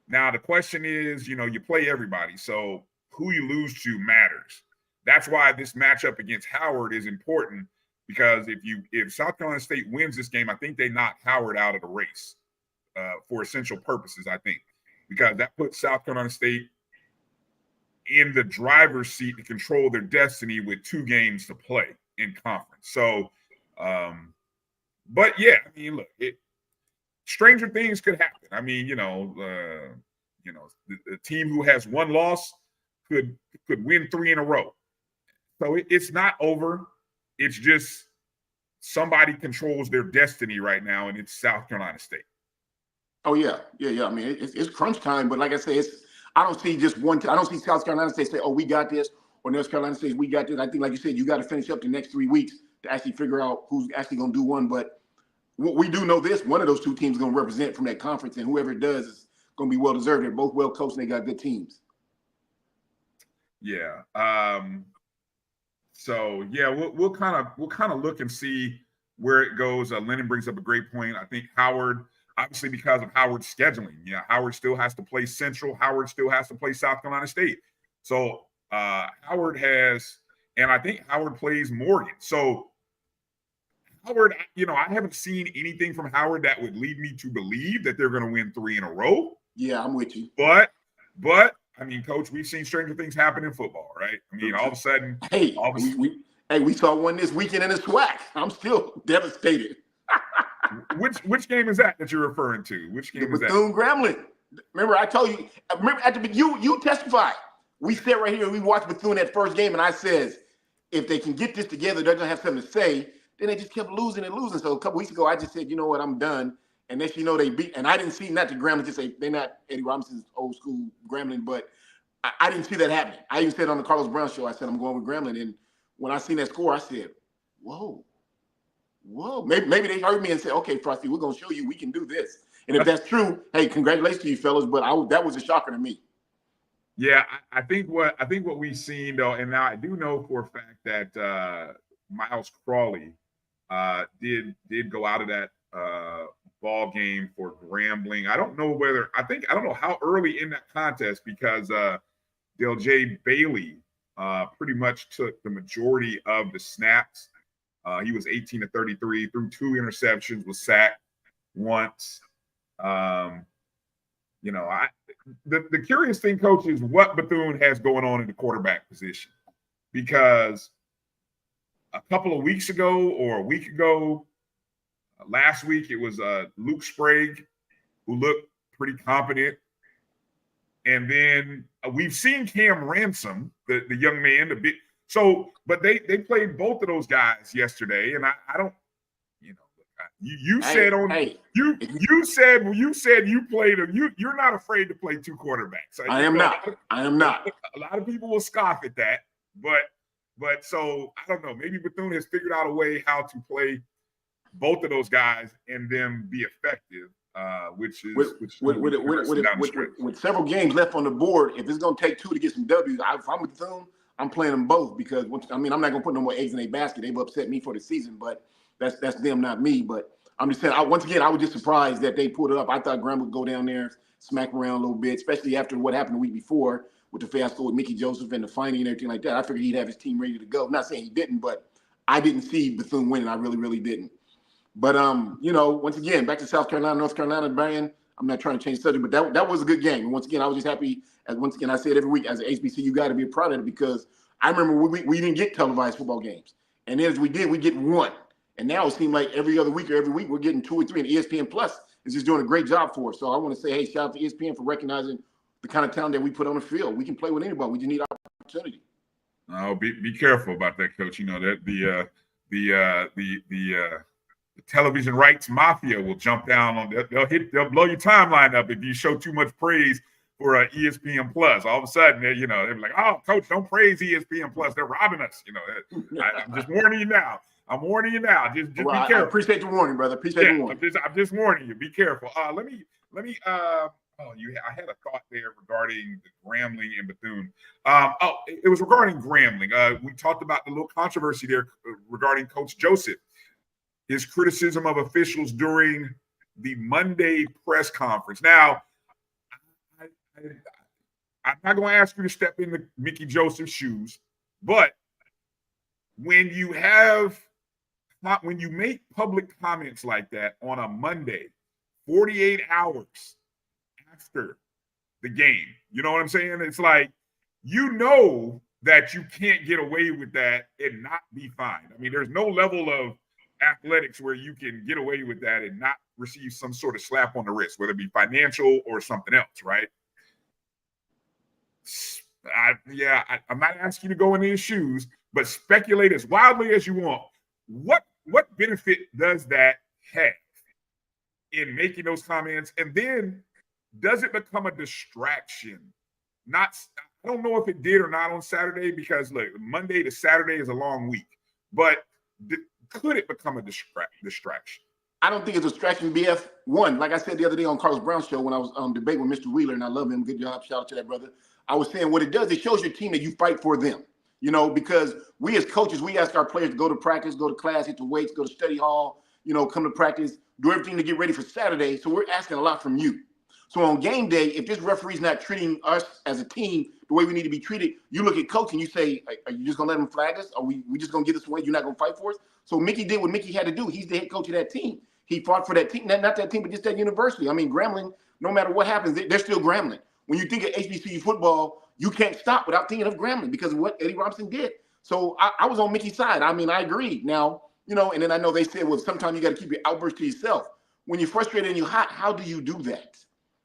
Now, the question is, you know, you play everybody. So who you lose to matters. That's why this matchup against Howard is important. Because if South Carolina State wins this game, I think they knock Howard out of the race for essential purposes, I think. Because that puts South Carolina State in the driver's seat to control their destiny with 2 games to play in conference. So, but yeah, I mean, look, stranger things could happen. I mean, the team who has 1 loss could win 3 in a row. So it's not over. It's just somebody controls their destiny right now, and it's South Carolina State. Oh yeah. I mean, it's crunch time, but like I say, I don't see just one. I don't see South Carolina State say, "Oh, we got this," or North Carolina State, "We got this." I think, like you said, you got to finish up the next 3 weeks to actually figure out who's actually going to do one. But we do know this: one of those 2 teams is going to represent from that conference, and whoever it does is going to be well deserved. They're both well coached, and they got good teams. Yeah. So yeah, we'll kind of look and see where it goes. Lennon brings up a great point. I think Howard, obviously because of Howard's scheduling, Howard still has to play Central. Howard still has to play South Carolina State. So Howard has, and I think Howard plays Morgan. So Howard, I haven't seen anything from Howard that would lead me to believe that they're going to win 3 in a row. Yeah, I'm with you. But I mean, Coach, we've seen stranger things happen in football, right? I mean, all of a sudden, we saw one this weekend in the SWAC. I'm still devastated. Which game is that you're referring to? Which game is that? Bethune-Grambling. Remember, I told you. Remember at the you testified. We sat right here and we watched Bethune that first game, and I says, if they can get this together, they're gonna have something to say. Then they just kept losing and losing. So a couple weeks ago, I just said, you know what, I'm done. And next, they beat. And I didn't see not the Grambling just say they're not Eddie Robinson's old school Grambling, but I didn't see that happening. I even said on the Carlos Brown show, I said I'm going with Grambling. And when I seen that score, I said, whoa. Maybe they heard me and said, okay, Frosty, we're gonna show you we can do this. And if that's true, hey, congratulations to you fellas. But that was a shocker to me. Yeah, I think what we've seen though, and now I do know for a fact that Miles Crawley did go out of that ball game for Grambling. I don't know how early in that contest because Del J. Bailey pretty much took the majority of the snaps. He was 18 to 33, threw 2 interceptions, was sacked once. The curious thing, Coach, is what Bethune has going on in the quarterback position, because a couple of weeks ago or a week ago, last week, it was Luke Sprague, who looked pretty competent. And then we've seen Cam Ransom, the young man, a bit. So, but they played both of those guys yesterday, and I don't, you said you played them. You're not afraid to play 2 quarterbacks. I am not. A lot of people will scoff at that, but so I don't know. Maybe Bethune has figured out a way how to play both of those guys and them be effective, with several games left on the board. If it's going to take 2 to get some W's, if I'm with Bethune, I'm playing them both because I'm not going to put no more eggs in their basket. They've upset me for the season, but that's them, not me. But I'm just saying, I was just surprised that they pulled it up. I thought Graham would go down there, smack around a little bit, especially after what happened the week before with the fiasco with Mickey Joseph and the finding and everything like that. I figured he'd have his team ready to go. I'm not saying he didn't, but I didn't see Bethune winning. I really, really didn't. But you know, once again, back to South Carolina, North Carolina, Bryan. I'm not trying to change the subject, but that was a good game. And once again, I was just happy. As once again, I say it every week, as an HBCU, you got to be proud of it, because I remember we didn't get televised football games, and then as we did, we get one. And now it seems like every other week or every week we're getting 2 or 3, and ESPN Plus is just doing a great job for us. So I want to say, hey, shout out to ESPN for recognizing the kind of talent that we put on the field. We can play with anybody. We just need opportunity. Oh, be careful about that, Coach. You know that the television rights mafia will jump down on. They'll blow your timeline up if you show too much praise for ESPN Plus. All of a sudden, they're like, "Oh, Coach, don't praise ESPN Plus. They're robbing us." You know, I'm just warning you now. I'm warning you now. Just be careful. I appreciate the warning, brother. Appreciate the warning. I'm just warning you. Be careful. Let me. I had a thought there regarding the Grambling and Bethune. It was regarding Grambling. We talked about the little controversy there regarding Coach Joseph, his criticism of officials during the Monday press conference. Now, I'm not going to ask you to step into Mickey Joseph's shoes, but when you make public comments like that on a Monday, 48 hours after the game, you know what I'm saying? It's like, you know that you can't get away with that and not be fined. I mean, there's no level of athletics where you can get away with that and not receive some sort of slap on the wrist, whether it be financial or something else, right? I'm not asking you to go in his shoes, but speculate as wildly as you want. What benefit does that have in making those comments? And then does it become a distraction? I don't know if it did or not on Saturday, because look, Monday to Saturday is a long week, but could it become a distraction? I don't think it's a distraction, BF. One, like I said the other day on Carlos Brown's show when I was debating with Mr. Wheeler, and I love him. Good job. Shout out to that brother. I was saying what it does, it shows your team that you fight for them. You know, because we as coaches, we ask our players to go to practice, go to class, hit the weights, go to study hall, come to practice, do everything to get ready for Saturday. So we're asking a lot from you. So on game day, if this referee's not treating us as a team the way we need to be treated, you look at coach and you say, are you just going to let him flag us? Are we just going to give this away? You're not going to fight for us? So Mickey did what Mickey had to do. He's the head coach of that team. He fought for that team, not that team, but just that university. I mean, Grambling, no matter what happens, they're still Grambling. When you think of HBCU football, you can't stop without thinking of Grambling because of what Eddie Robinson did. So I was on Mickey's side. I mean, I agreed. Now, and then I know they said, well, sometimes you got to keep your outburst to yourself. When you're frustrated and you're hot, how do you do that?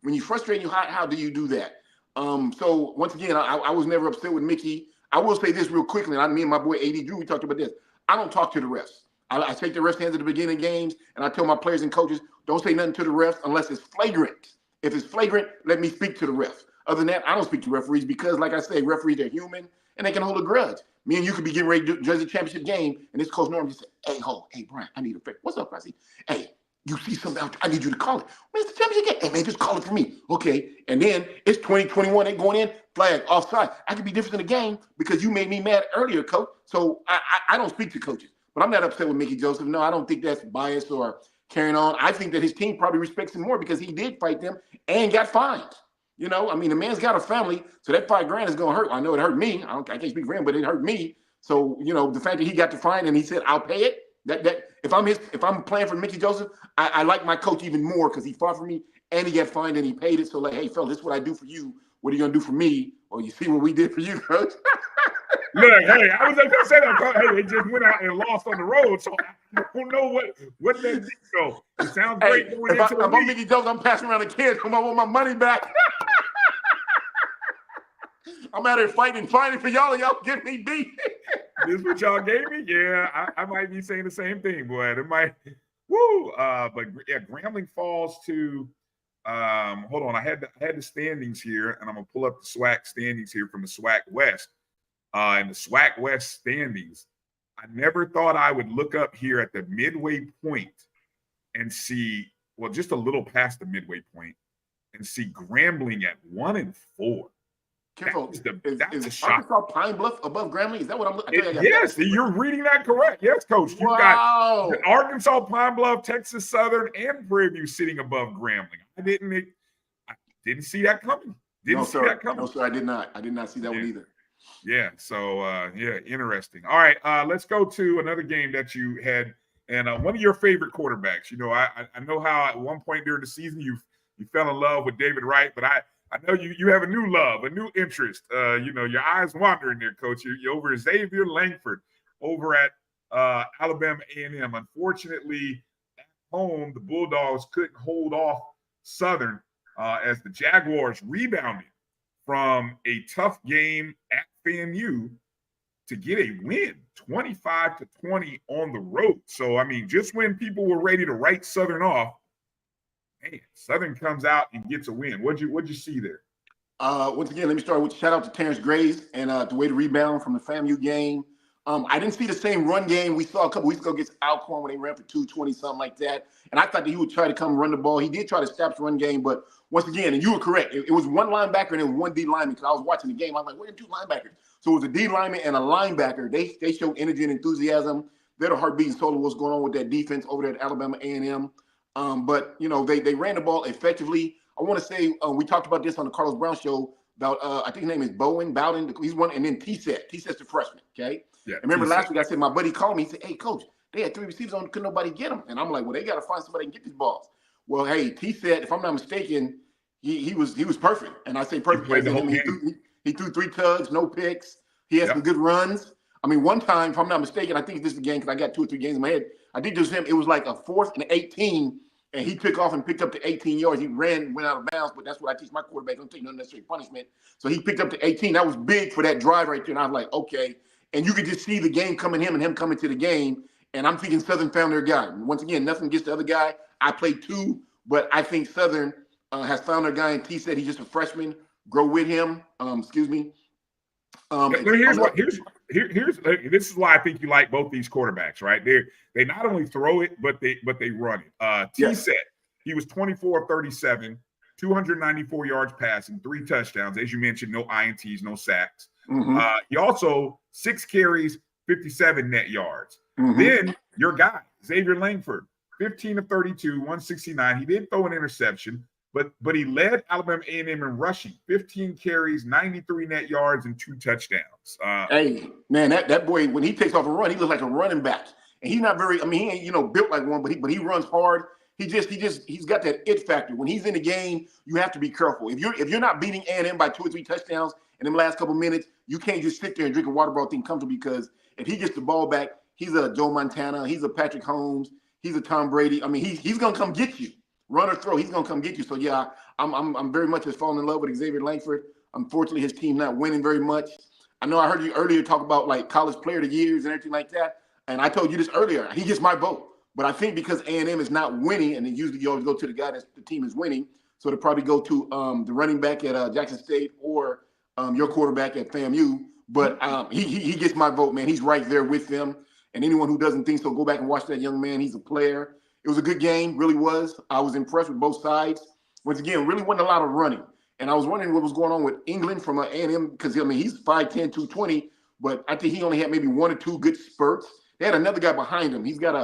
When you're frustrated and you're hot, how do you do that? So once again, I was never upset with Mickey. I will say this real quickly, and me and my boy AD Drew, we talked about this. I don't talk to the refs. I take the refs' hands at the beginning of games, and I tell my players and coaches, don't say nothing to the refs unless it's flagrant. If it's flagrant, let me speak to the refs. Other than that, I don't speak to referees because, like I say, referees are human, and they can hold a grudge. Me and you could be getting ready to judge the championship game, and this Coach Norman just said, hey, Bryan, I need a favor. What's up, Farasi? Hey, you see something out there, I need you to call it. Where's the championship game? Hey, man, just call it for me. Okay. And then it's 2021, they going in, flag, offside. I could be different in the game because you made me mad earlier, coach. So I don't speak to coaches. But I'm not upset with Mickey Joseph. No, I don't think that's bias or carrying on. I think that his team probably respects him more because he did fight them and got fined. I mean, the man's got a family, so that $5,000 is going to hurt. I know it hurt me. I can't speak for him, but it hurt me. So, the fact that he got the fine and he said, I'll pay it. That if I'm playing for Mickey Joseph, I like my coach even more because he fought for me and he got fined and he paid it. So like, hey, fella, this is what I do for you. What are you gonna do for me? Or you see what we did for you, coach? Look, hey, I was just gonna say that. Hey, they just went out and lost on the road, so I don't know what they did. So it sounds great. Hey, if I'm Mickey Joseph, I'm passing around the kids. I want my money back. I'm out here fighting for y'all, and y'all get me beat. This is what y'all gave me? Yeah, I might be saying the same thing, boy. It might, woo. But yeah, Grambling falls to, hold on. I had the standings here, and I'm going to pull up the SWAC standings here from the SWAC West. In the SWAC West standings, I never thought I would look up here at the midway point and see, well, just a little past the midway point, and see Grambling at 1-4. Careful. Is Arkansas Pine Bluff above Grambling? Is that what I'm looking at? Yes, you're reading that correct. Yes, Coach. You've got Arkansas, Pine Bluff, Texas Southern, and Prairie View sitting above Grambling. I didn't see that coming. Didn't No, see sir. that coming. No, sir. I did not. I did not see that one Yeah. either. Yeah. So, interesting. All right. Let's go to another game that you had, and one of your favorite quarterbacks. You know, I know how at one point during the season you fell in love with David Wright, but I know you have a new love, a new interest. You know, your eyes wandering there, Coach. You're over Xavier Langford over at Alabama A&M. Unfortunately, at home, the Bulldogs couldn't hold off Southern as the Jaguars rebounded from a tough game at FAMU to get a win, 25-20 on the road. So, I mean, just when people were ready to write Southern off, man, Southern comes out and gets a win. What'd you see there? Once again, let me start with shout out to Terrence Graves and the way to rebound from the FAMU game. I didn't see the same run game we saw a couple weeks ago against Alcorn when they ran for 220, something like that. And I thought that he would try to come run the ball. He did try to stop the run game, but once again, and you were correct, it was one linebacker and it was one D lineman because I was watching the game. I was like, where are two linebackers? So it was a D lineman and a linebacker. They showed energy and enthusiasm. They're the heartbeat and soul of what's going on with that defense over there at Alabama A&M. But, you know, they ran the ball effectively. I want to say we talked about this on the Carlos Brown show about, I think his name is Bowden. He's one, and then T-Set. T-Set's the freshman, okay? Yeah, and remember last week I said my buddy called me. He said, hey, Coach, they had 3 receivers on, couldn't nobody get them. And I'm like, well, they got to find somebody to get these balls. Well, hey, T-Set, if I'm not mistaken, he was perfect. And I say perfect. He threw 3 tugs, no picks. He had some good runs. I mean, one time, if I'm not mistaken, I think this is the game because I got 2 or 3 games in my head. I think this was him. It was like a 4th and 18, and he took off and picked up the 18 yards. He went out of bounds, but that's what I teach my quarterback. Don't take no necessary punishment. So he picked up the 18. That was big for that drive right there. And I was like, okay. And you could just see the game coming him and him coming to the game. And I'm thinking Southern found their guy. Once again, nothing against the other guy. I played 2, but I think Southern has found their guy. And T said he's just a freshman. Grow with him. This is why I think you like both these quarterbacks, right? They not only throw it, but they run it. T said he was 24 of 37, 294 yards passing, 3 touchdowns. As you mentioned, no INTs, no sacks. Mm-hmm. He also 6 carries, 57 net yards. Mm-hmm. Then your guy, Xavier Langford, 15 of 32, 169. He did throw an interception, but he led Alabama A&M in rushing, 15 carries, 93 net yards, and 2 touchdowns. Hey, man, that boy, when he takes off a run, he looks like a running back. And he's not very, I mean, he ain't, built like one, but he runs hard. He's got that it factor. When he's in the game, you have to be careful. If you're not beating A&M by 2 or 3 touchdowns in them last couple minutes, you can't just sit there and drink a water bottle thing comfortably because if he gets the ball back, he's a Joe Montana, he's a Patrick Holmes, he's a Tom Brady. I mean, he's gonna come get you. Run or throw, he's gonna come get you. So yeah, I'm very much just falling in love with Xavier Langford. Unfortunately, his team not winning very much. I know I heard you earlier talk about like college player of the years and everything like that. And I told you this earlier. He gets my vote. But I think because A&M is not winning, and usually you always go to the guy that the team is winning, so they'll probably go to the running back at Jackson State or your quarterback at FAMU. But he gets my vote, man. He's right there with them. And anyone who doesn't think so, go back and watch that young man. He's a player. It was a good game, really was. I was impressed with both sides. Once again, really wasn't a lot of running. And I was wondering what was going on with England from A&M because, I mean, he's 5'10", 220, but I think he only had maybe 1 or 2 good spurts. They had another guy behind him. He's got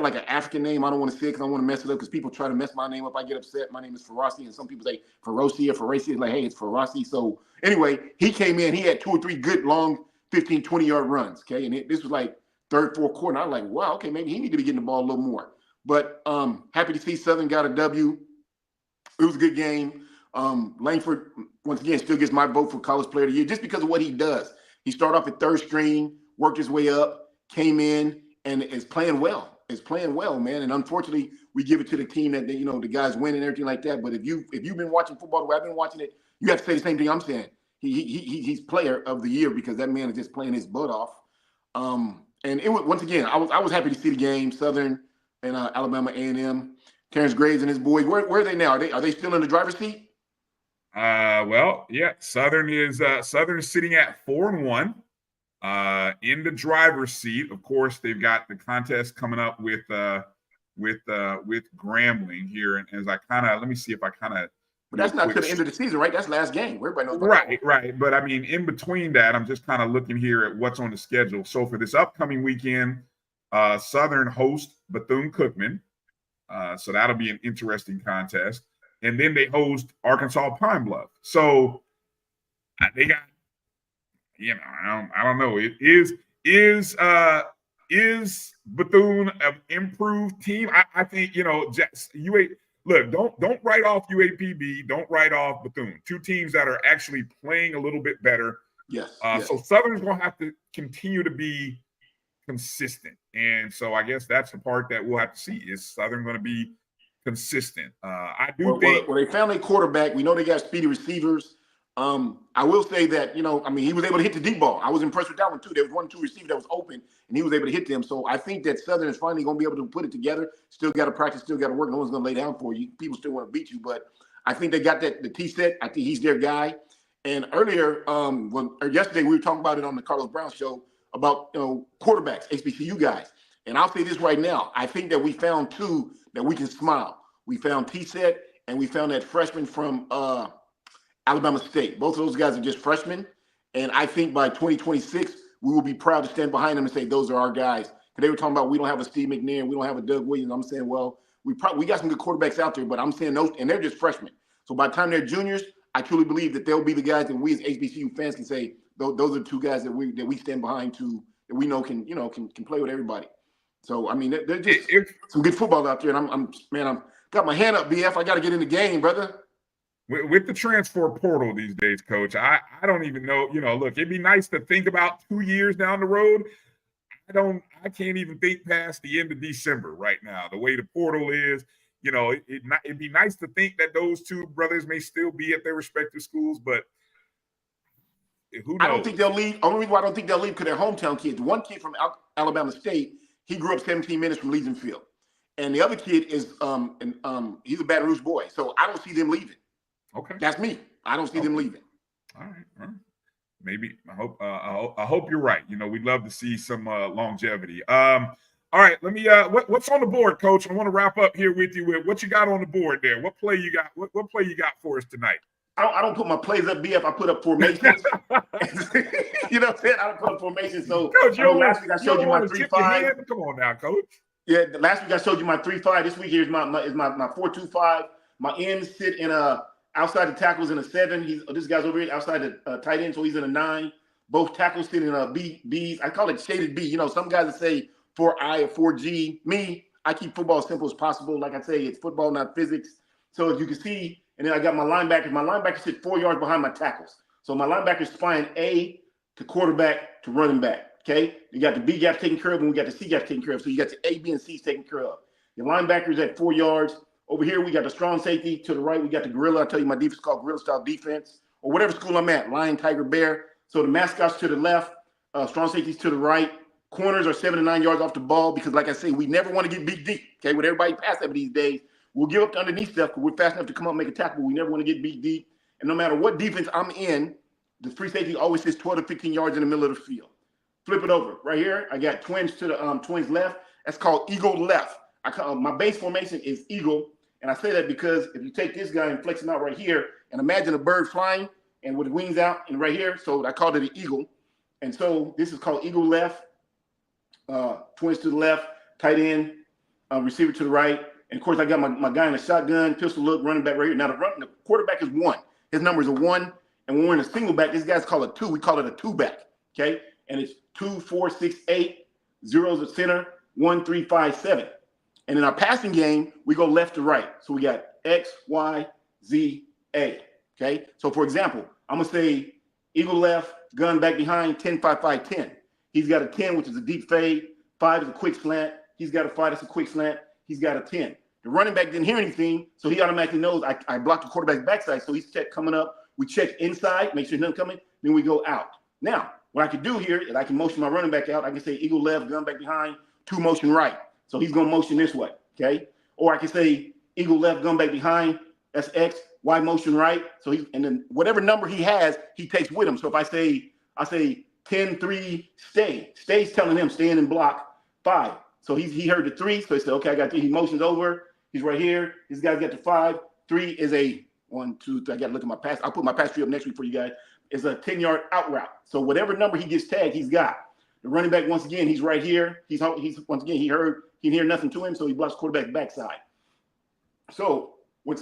like an African name. I don't want to say it because I don't want to mess it up because people try to mess my name up. I get upset. My name is Farasi, and some people say Farasi or Farasi. It's like, hey, it's Farasi. So anyway, he came in. He had 2 or 3 good, long 15, 20-yard runs, okay? And this was like third, fourth quarter. And I was like, wow, okay, maybe he need to be getting the ball a little more. But happy to see Southern got a W. It was a good game. Langford, once again, still gets my vote for College Player of the Year just because of what he does. He started off at 3rd string, worked his way up, came in, and is playing well. Is playing well, man. And unfortunately, we give it to the team that the guys win and everything like that. But if you've been watching football the way I've been watching it, you have to say the same thing I'm saying. He's Player of the Year because that man is just playing his butt off. And it was, once again, I was happy to see the game. Southern and Alabama A&M. Terrence Graves and his boys. Where are they now? Are they still in the driver's seat? Well, yeah. Southern is sitting at 4-1. In the driver's seat. Of course, they've got the contest coming up with Grambling here. And as I let me see if I but that's not to the end of the season, right? That's last game. Everybody knows about right. But I mean, in between that, I'm just kind of looking here at what's on the schedule. So for this upcoming weekend, Southern hosts Bethune-Cookman. So that'll be an interesting contest. and then they host Arkansas Pine Bluff. So they got, I don't know. It is Bethune an improved team? I think just look, don't write off UAPB, don't write off Bethune. Two teams that are actually playing a little bit better. Yes. So Southern's gonna have to continue to be consistent, and so I guess that's the part that we'll have to see. Is Southern going to be consistent? I do think. Well, they found a quarterback. We know they got speedy receivers. I will say that, he was able to hit the deep ball. I was impressed with that one too. There was 1-2 receiver that was open, and he was able to hit them. So I think that Southern is finally going to be able to put it together. Still got to practice, still got to work. No one's going to lay down for you. People still want to beat you, but I think they got the T set. I think he's their guy. And earlier, yesterday, we were talking about it on the Carlos Brown show about quarterbacks, HBCU guys. And I'll say this right now: I think that we found two that we can smile. We found T set, and we found that freshman from Alabama State. Both of those guys are just freshmen. And I think by 2026, we will be proud to stand behind them and say, those are our guys. They were talking about, we don't have a Steve McNair, we don't have a Doug Williams. I'm saying, well, we got some good quarterbacks out there, but I'm saying those, and they're just freshmen. So by the time they're juniors, I truly believe that they'll be the guys that we as HBCU fans can say, those are two guys that we stand behind that we know can play with everybody. So, I mean, they're just some good football out there. And I'm got my hand up, BF. I got to get in the game, brother. With the transfer portal these days, Coach, I don't even know. Look, it'd be nice to think about 2 years down the road. I can't even think past the end of December right now. The way the portal is, it'd be nice to think that those two brothers may still be at their respective schools, but who knows? I don't think they'll leave. Only reason why I don't think they'll leave because they're hometown kids. One kid from Alabama State, he grew up 17 minutes from Legion Field, and the other kid is he's a Baton Rouge boy. So I don't see them leaving. Okay, that's me. I don't see them leaving. All right. Maybe I hope you're right. We'd love to see some longevity. All right, let me. What's on the board, Coach? I want to wrap up here with you with what you got on the board there. What play you got? What play you got for us tonight? I don't put my plays up, BF. I put up formations. You know what I'm saying? I don't put up formations. So Coach, last week I showed you my 3-5. Come on now, Coach. Yeah, last week I showed you my 3-5. This week here's my 4-2-5. My ends sit in outside the tackles in a 7. This guy's over here outside the tight end, so he's in a 9. Both tackles sit in a B's. I call it shaded B. Some guys that say 4I or 4G. Me, I keep football as simple as possible. Like I say, it's football, not physics. So as you can see, and then I got my linebackers. My linebackers sit 4 yards behind my tackles. So my linebackers spine A to quarterback to running back. Okay, you got the B gap taken care of, and we got the C gap taken care of. So you got the A, B, and C's taken care of. Your linebackers at 4 yards. Over here, we got the strong safety. To the right, we got the gorilla. I tell you, my defense is called gorilla style defense, or whatever school I'm at, lion, tiger, bear. So the mascots to the left, strong safeties to the right. Corners are 7 to 9 yards off the ball because, like I say, we never want to get beat deep. Okay, with everybody pass up these days, we'll give up the underneath stuff because we're fast enough to come up and make a tackle, but we never want to get beat deep. And no matter what defense I'm in, the free safety always sits 12 to 15 yards in the middle of the field. Flip it over. Right here, I got twins to the twins left. That's called eagle left. My base formation is eagle. And I say that because if you take this guy and flex him out right here, and imagine a bird flying and with the wings out and right here, so I called it an eagle. And so this is called eagle left, twins to the left, tight end, receiver to the right. And of course, I got my guy in a shotgun, pistol look, running back right here. Now the quarterback is 1. His number is a 1. And when we're in a single back, this guy's called a 2. We call it a 2-back. Okay, and it's 2, 4, 6, 8. 0's the center. 1, 3, 5, 7. And in our passing game, we go left to right. So we got X, Y, Z, A. Okay? So, for example, I'm going to say eagle left, gun back behind, 10, 5, 5, 10. He's got a 10, which is a deep fade. 5 is a quick slant. He's got a 5, that's a quick slant. He's got a 10. The running back didn't hear anything, so he automatically knows I blocked the quarterback's backside. So he's coming up. We check inside, make sure nothing coming. Then we go out. Now, what I can do here is I can motion my running back out. I can say eagle left, gun back behind, 2 motion right. So he's going to motion this way, okay? Or I can say eagle left, gun back behind. That's X, Y motion right. So and then whatever number he has, he takes with him. So if I say 10, 3, stay. Stay's telling him stay in and block 5. So he heard the 3. So he said, okay, I got 3. He motions over. He's right here. This guy's got the 5. 3 is a 1, 2, 3. I got to look at my pass. I'll put my pass tree up next week for you guys. It's a 10-yard out route. So whatever number he gets tagged, he's got. The running back, once again, he's right here. He's once again, he didn't hear nothing to him, so he blocks quarterback's backside. So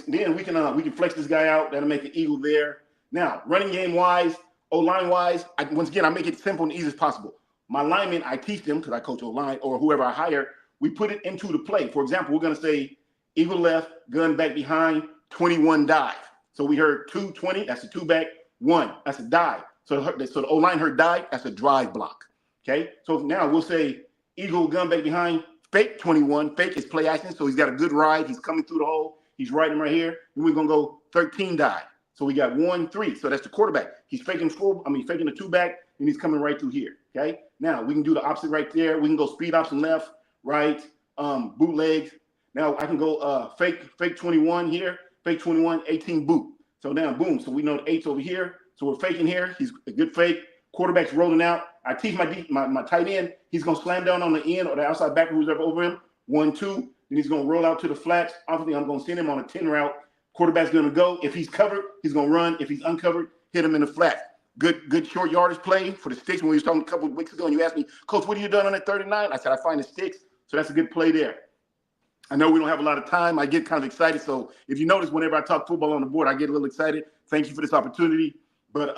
Then we can flex this guy out. That'll make an eagle there. Now, running game wise, O-line wise, once again, I make it simple and easy as possible. My linemen, I teach them because I coach O-line or whoever I hire. We put it into the play. For example, we're going to say eagle left, gun back behind, 21 dive. So we heard 220, that's a two back, 1, that's a dive. So the O-line heard dive, that's a drive block. Okay, so now we'll say eagle gun back behind, fake 21. Fake is play action, so he's got a good ride. He's coming through the hole. He's riding right here. And we're gonna go 13 dive. So we got 1, 3. So that's the quarterback. He's faking faking the two back, and he's coming right through here. Okay. Now we can do the opposite right there. We can go speed option left, right, bootlegs. Now I can go fake 21 here, fake 21, 18 boot. So now boom. So we know the 8's over here. So we're faking here. He's a good fake. Quarterback's rolling out. I teach my tight end. He's gonna slam down on the end or the outside backer who's over him. 1, 2. Then he's gonna roll out to the flats. Obviously, I'm gonna send him on a 10 route. Quarterback's gonna go. If he's covered, he's gonna run. If he's uncovered, hit him in the flat. Good short yardage play for the sticks. When we was talking a couple of weeks ago, and you asked me, Coach, what have you done on that 39? I said I find the sticks. So that's a good play there. I know we don't have a lot of time. I get kind of excited. So if you notice, whenever I talk football on the board, I get a little excited. Thank you for this opportunity. But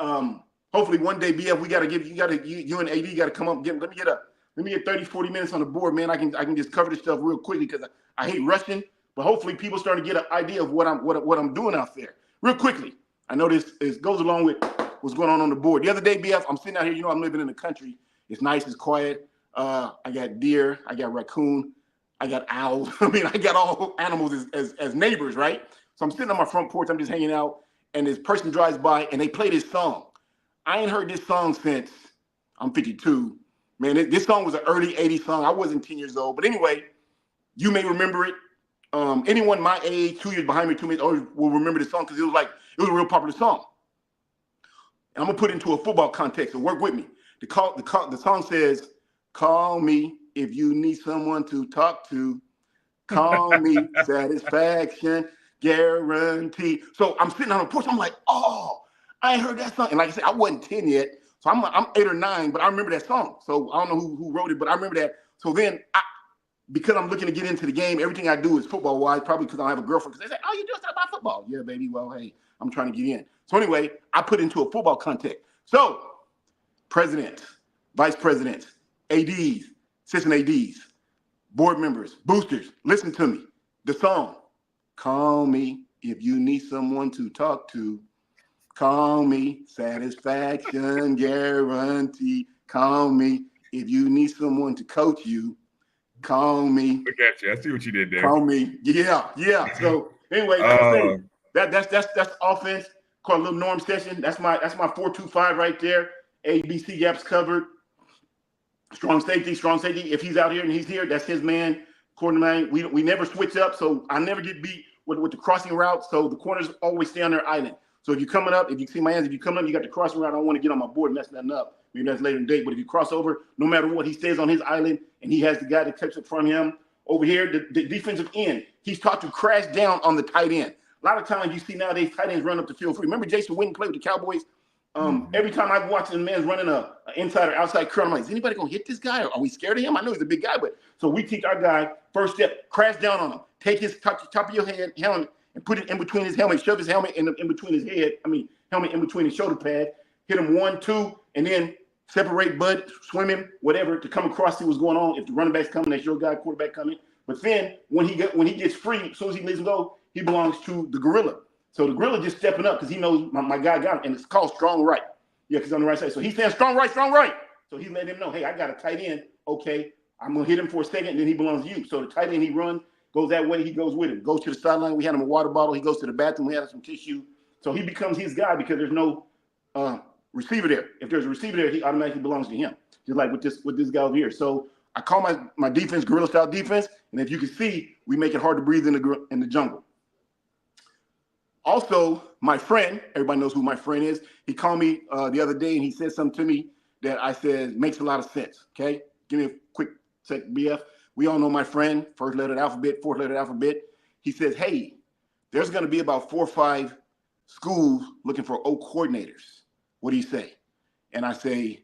hopefully one day, BF, you and AD got to come up. Let me get 30, 40 minutes on the board, man. I can just cover this stuff real quickly because I hate rushing. But hopefully people starting to get an idea of what I'm doing out there. Real quickly, I know this goes along with what's going on the board. The other day, BF, I'm sitting out here. You know, I'm living in the country. It's nice. It's quiet. I got deer. I got raccoon. I got owls. I mean, I got all animals as neighbors, right? So I'm sitting on my front porch. I'm just hanging out. And this person drives by, and they play this song. I ain't heard this song since I'm 52. Man, this song was an early 80s song. I wasn't 10 years old. But anyway, you may remember it. Anyone my age, 2 years behind me, 2 years older, will remember this song because it was a real popular song. And I'm going to put it into a football context and work with me. The song says, call me if you need someone to talk to. Call me, satisfaction, guarantee. So I'm sitting on the porch. I'm like, oh, I ain't heard that song. And like I said, I wasn't 10 yet. So I'm 8 or 9, but I remember that song. So I don't know who wrote it, but I remember that. So then because I'm looking to get into the game, everything I do is football-wise, probably because I don't have a girlfriend. Because they say, oh, you do stuff about football. Yeah, baby. Well, hey, I'm trying to get in. So anyway, I put it into a football context. So presidents, vice presidents, ADs, assistant ADs, board members, boosters, listen to me. The song, call me if you need someone to talk to. Call me, satisfaction guarantee. Call me if you need someone to coach you. Call me. Look at you. I see what you did there. Call me. Yeah. So anyway, that's offense. Called a little Norm session. That's my 4-2-5 right there. ABC gaps covered. Strong safety. If he's out here and he's here, that's his man. Corner man. We never switch up, so I never get beat with the crossing route. So the corners always stay on their island. So if you're coming up, if you see my hands, if you come up, you got the crossing route. I don't want to get on my board and mess nothing up. Maybe that's later in the day. But if you cross over, no matter what, he stays on his island, and he has the guy that catches it from him. Over here, the defensive end, he's taught to crash down on the tight end. A lot of times you see nowadays tight ends run up the field free. Remember Jason Witten played with the Cowboys? Every time I watch a man's running an inside or outside curl, I'm like, is anybody going to hit this guy? Or are we scared of him? I know he's a big guy, but so we teach our guy, first step, crash down on him. Take his top of your head, helmet, and put it in between his helmet. Shove his helmet in between his head. Helmet in between his shoulder pad. Hit him 1, 2, and then separate Bud, swim him, whatever, to come across, see what's going on. If the running back's coming, that's your guy, quarterback coming. But then when he gets free, as soon as he lets him go, he belongs to the gorilla. So the gorilla just stepping up because he knows my guy got him, and it's called strong right. Yeah, because on the right side. So he's saying strong right. So he let him know, hey, I got a tight end. Okay, I'm going to hit him for a second, and then he belongs to you. So the tight end, he runs, goes that way, he goes with him. Goes to the sideline, we had him a water bottle. He goes to the bathroom, we had him some tissue. So he becomes his guy because there's no receiver there. If there's a receiver there, he automatically belongs to him. Just like with this guy over here. So I call my defense gorilla style defense, and if you can see, we make it hard to breathe in the jungle. Also, my friend, everybody knows who my friend is. He called me the other day and he said something to me that I said makes a lot of sense. Okay, give me a quick sec, BF. We all know my friend, first letter of the alphabet, fourth letter of the alphabet. He says, hey, there's going to be about 4 or 5 schools looking for O coordinators. What do you say? And I say,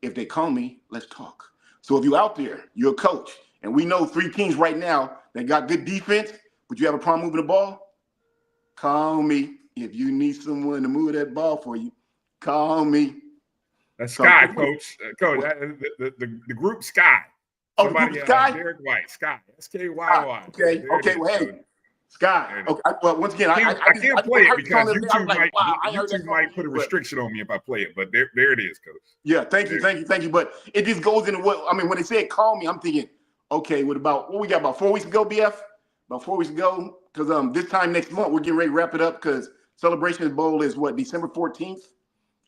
if they call me, let's talk. So if you're out there, you're a coach, and we know 3 teams right now that got good defense, but you have a problem moving the ball, call me. If you need someone to move that ball for you, call me. That's Sky, Coach. Coach, the group Sky. Oh, the group Sky? Derek White, Sky. S-K-Y-Y. Okay, well, hey, Sky. Okay, well, once again, I can't play it because YouTube might put a restriction on me if I play it, but there it is, Coach. Yeah, thank you. But it just goes into when they said call me, I'm thinking, okay, what we got about 4 weeks ago, BF? About 4 weeks ago, because this time next month, we're getting ready to wrap it up because Celebration Bowl is December 14th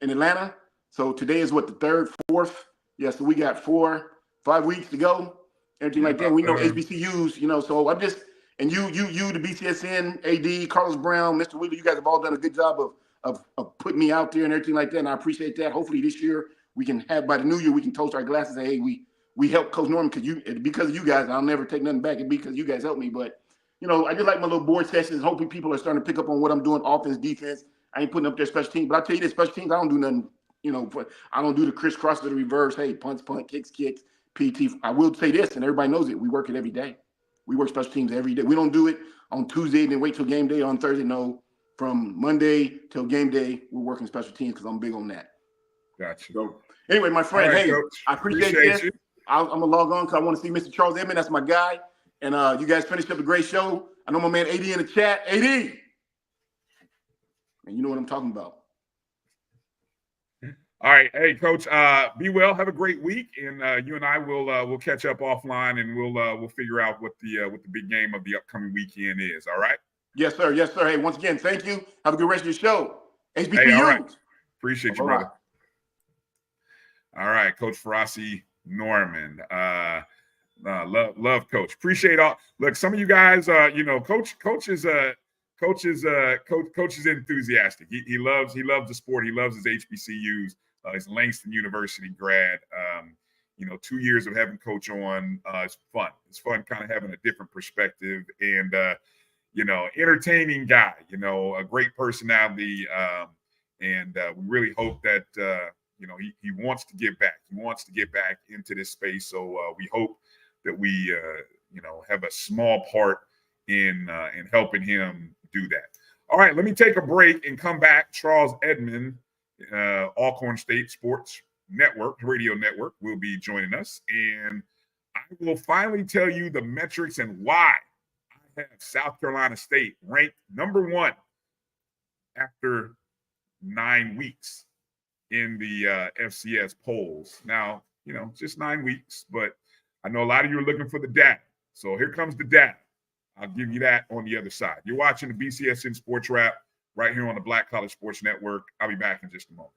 in Atlanta. So today is the 3rd, 4th. Yeah, so we got 5 weeks to go. Everything like that. We know HBCUs, so I'm just, and you, the BCSN, AD, Carlos Brown, Mr. Wheeler, you guys have all done a good job of putting me out there and everything like that. And I appreciate that. Hopefully this year we can have, by the new year, we can toast our glasses and say, hey, we helped Coach Norman because of you guys. I'll never take nothing back. It's because you guys helped me. But, I just like my little board sessions. Hopefully people are starting to pick up on what I'm doing, offense, defense. I ain't putting up their special teams. But I tell you this, special teams, I don't do nothing, I don't do the crisscross or the reverse. Hey, punts, kicks, PT. I will say this, and everybody knows it. We work it every day. We work special teams every day. We don't do it on Tuesday and then wait till game day on Thursday. No, from Monday till game day, we're working special teams because I'm big on that. Gotcha. So anyway, my friend, right, hey, Coach. I appreciate this. I'm going to log on because I want to see Mr. Charles Edmond. That's my guy. And you guys finished up a great show. I know my man AD in the chat. AD. And you know what I'm talking about. All right, hey Coach, be well. Have a great week, and you and I will catch up offline, and we'll figure out what the big game of the upcoming weekend is. All right. Yes, sir. Yes, sir. Hey, once again, thank you. Have a good rest of your show. HBCU. Hey, all right. Appreciate you, brother. All right, Coach Farasi Norman. Love Coach. Appreciate all. Look, some of you guys, Coach is enthusiastic. He loves the sport. He loves his HBCUs. He's a Langston University grad. 2 years of having Coach on, it's fun. It's fun kind of having a different perspective and, entertaining guy, a great personality. And we really hope that, he wants to give back. He wants to get back into this space. So we hope that we, have a small part in helping him do that. All right, let me take a break and come back. Charles Edmond, Alcorn State Sports Network, Radio Network, will be joining us. And I will finally tell you the metrics and why I have South Carolina State ranked number 1 after 9 weeks in the FCS polls. Now, just 9 weeks, but I know a lot of you are looking for the data. So here comes the data. I'll give you that on the other side. You're watching the BCSN Sports Wrap right here on the Black College Sports Network. I'll be back in just a moment.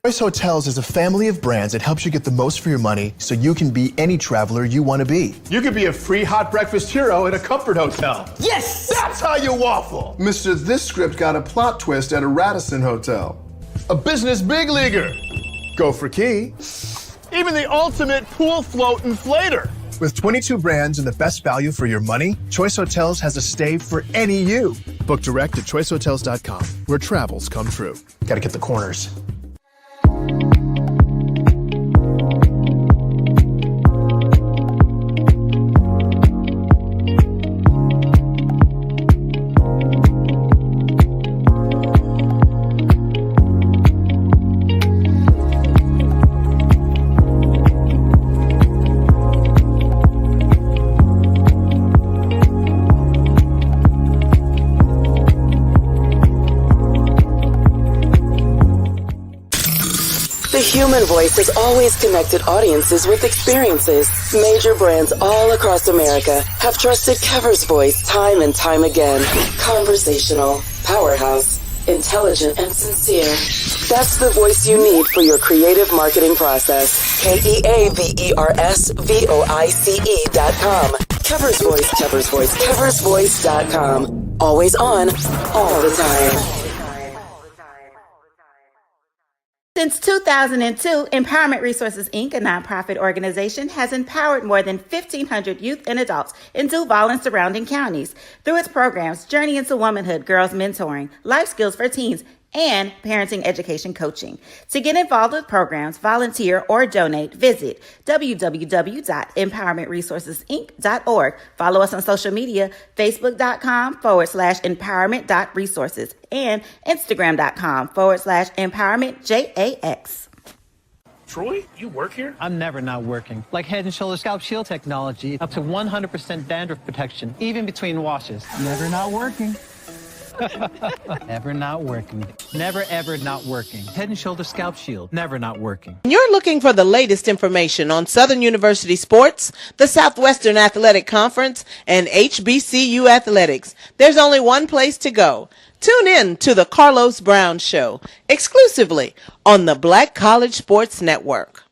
Choice Hotels is a family of brands that helps you get the most for your money so you can be any traveler you want to be. You could be a free hot breakfast hero at a comfort hotel. Yes! That's how you waffle. Mr. This script got a plot twist at a Radisson hotel. A business big leaguer. Go for key. Even the ultimate pool float inflator. With 22 brands and the best value for your money, Choice Hotels has a stay for any you. Book direct at choicehotels.com, where travels come true. Gotta get the corners. The human voice has always connected audiences with experiences. Major brands all across America have trusted Kever's voice time and time again. Conversational, powerhouse, intelligent, and sincere. That's the voice you need for your creative marketing process. KEAVERSVOICE.com. Kever's Voice, Kever's Voice, KeversVoice.com. Always on, all the time. Since 2002, Empowerment Resources, Inc., a nonprofit organization, has empowered more than 1,500 youth and adults in Duval and surrounding counties. Through its programs, Journey into Womanhood, Girls Mentoring, Life Skills for Teens, and parenting education coaching. To get involved with programs, volunteer, or donate, visit www.empowermentresourcesinc.org. Follow us on social media, facebook.com/empowerment.resources and instagram.com/empowermentJAX. Troy, you work here? I'm never not working. Like Head and Shoulder Scalp Shield technology, up to 100% dandruff protection, even between washes. Never not working. Never not working. Never ever not working. Head and Shoulder Scalp Shield, never not working. You're looking for the latest information on Southern University sports, the Southwestern Athletic Conference, and HBCU athletics. There's only one place to go. Tune in to the Carlos Brown Show, exclusively on the Black College Sports Network.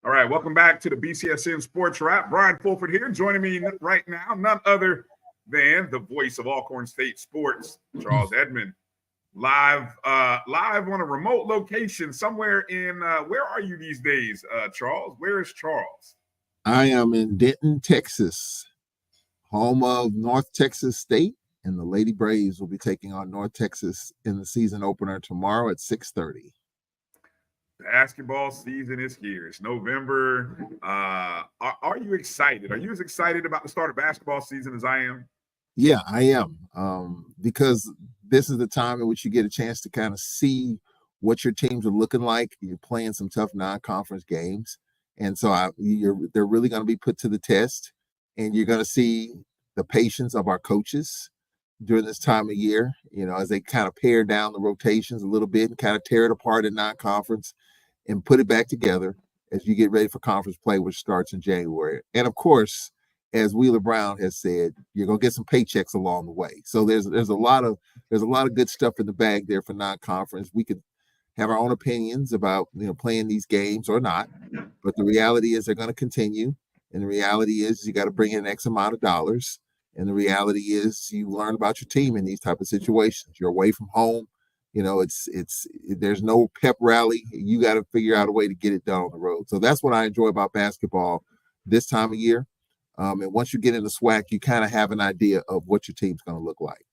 All right, welcome back to the BCSN Sports Wrap. Bryan Fulford here. Joining me right now, none other than the voice of Alcorn State Sports, Charles Edmond, live on a remote location somewhere in, where are you these days, Charles? Where is Charles? I am in Denton, Texas, home of North Texas State, and the Lady Braves will be taking on North Texas in the season opener tomorrow at 6:30. Basketball season is here. It's November. Are you excited? Are you as excited about the start of basketball season as I am? Yeah, I am, because this is the time in which you get a chance to kind of see what your teams are looking like. You're playing some tough non-conference games, and so they're really going to be put to the test, and you're going to see the patience of our coaches during this time of year, as they kind of pare down the rotations a little bit and kind of tear it apart in non-conference and put it back together as you get ready for conference play, which starts in January. And of course, as Wheeler Brown has said, you're gonna get some paychecks along the way. So there's a lot of good stuff in the bag there for non-conference. We could have our own opinions about playing these games or not, but the reality is they're going to continue, and the reality is you got to bring in X amount of dollars, and the reality is you learn about your team in these type of situations. You're away from home, there's no pep rally. You got to figure out a way to get it done on the road. So that's what I enjoy about basketball this time of year. And once you get in the SWAC, you kind of have an idea of what your team's going to look like.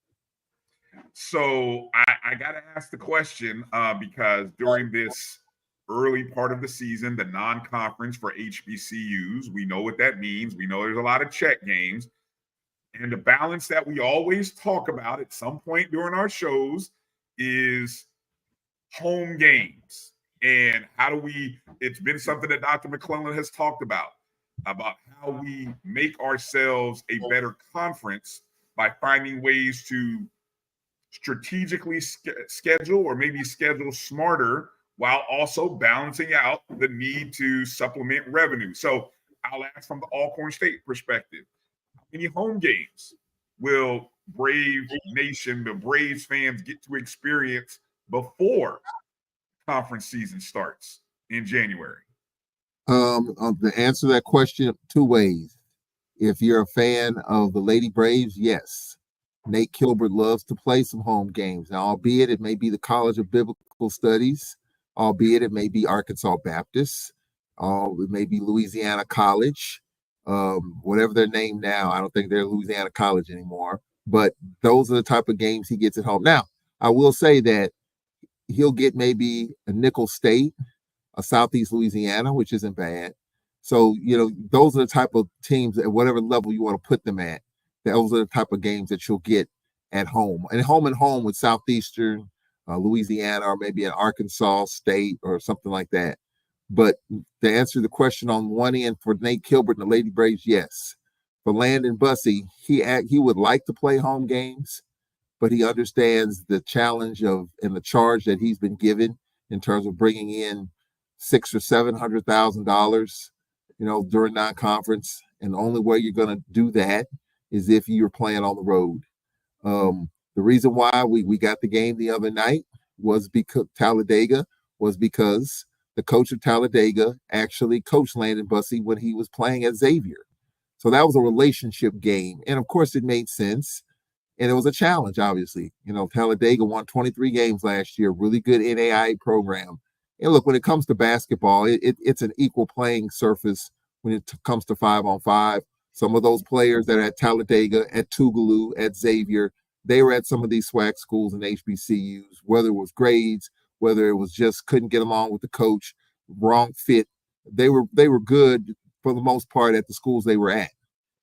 So I got to ask the question because during this early part of the season, the non-conference for HBCUs, we know what that means. We know there's a lot of check games. And the balance that we always talk about at some point during our shows is home games. And it's been something that Dr. McClellan has talked about how we make ourselves a better conference by finding ways to strategically schedule or maybe schedule smarter while also balancing out the need to supplement revenue. So I'll ask from the Alcorn State perspective, how many home games will Brave Nation, the Braves fans get to experience before conference season starts in January? The answer to that question, two ways. If you're a fan of the Lady Braves, yes. Nate Kilbert loves to play some home games. Now, albeit it may be the College of Biblical Studies, albeit it may be Arkansas Baptist, it may be Louisiana College, whatever they're named now. I don't think they're Louisiana College anymore. But those are the type of games he gets at home. Now, I will say that he'll get maybe a Nickel State, a Southeast Louisiana, which isn't bad. So, those are the type of teams at whatever level you want to put them at. Those are the type of games that you'll get at home. And home with Southeastern Louisiana, or maybe an Arkansas State or something like that. But to answer the question on one end, for Nate Kilbert and the Lady Braves, yes. For Landon Bussey, he would like to play home games, but he understands the challenge and the charge that he's been given in terms of bringing in $600,000 or $700,000, during non-conference. And the only way you're going to do that is if you're playing on the road. The reason why we got the game the other night was because the coach of Talladega actually coached Landon Bussey when he was playing at Xavier. So that was a relationship game. And of course it made sense And it was a challenge, obviously. You know, Talladega won 23 games last year, really good NAIA program. And look, when it comes to basketball, it's an equal playing surface when it comes to 5-on-5. Some of those players that are at Talladega, at Tougaloo, at Xavier, they were at some of these SWAC schools and HBCUs, whether it was grades, whether it was just couldn't get along with the coach, wrong fit. They were good for the most part at the schools they were at.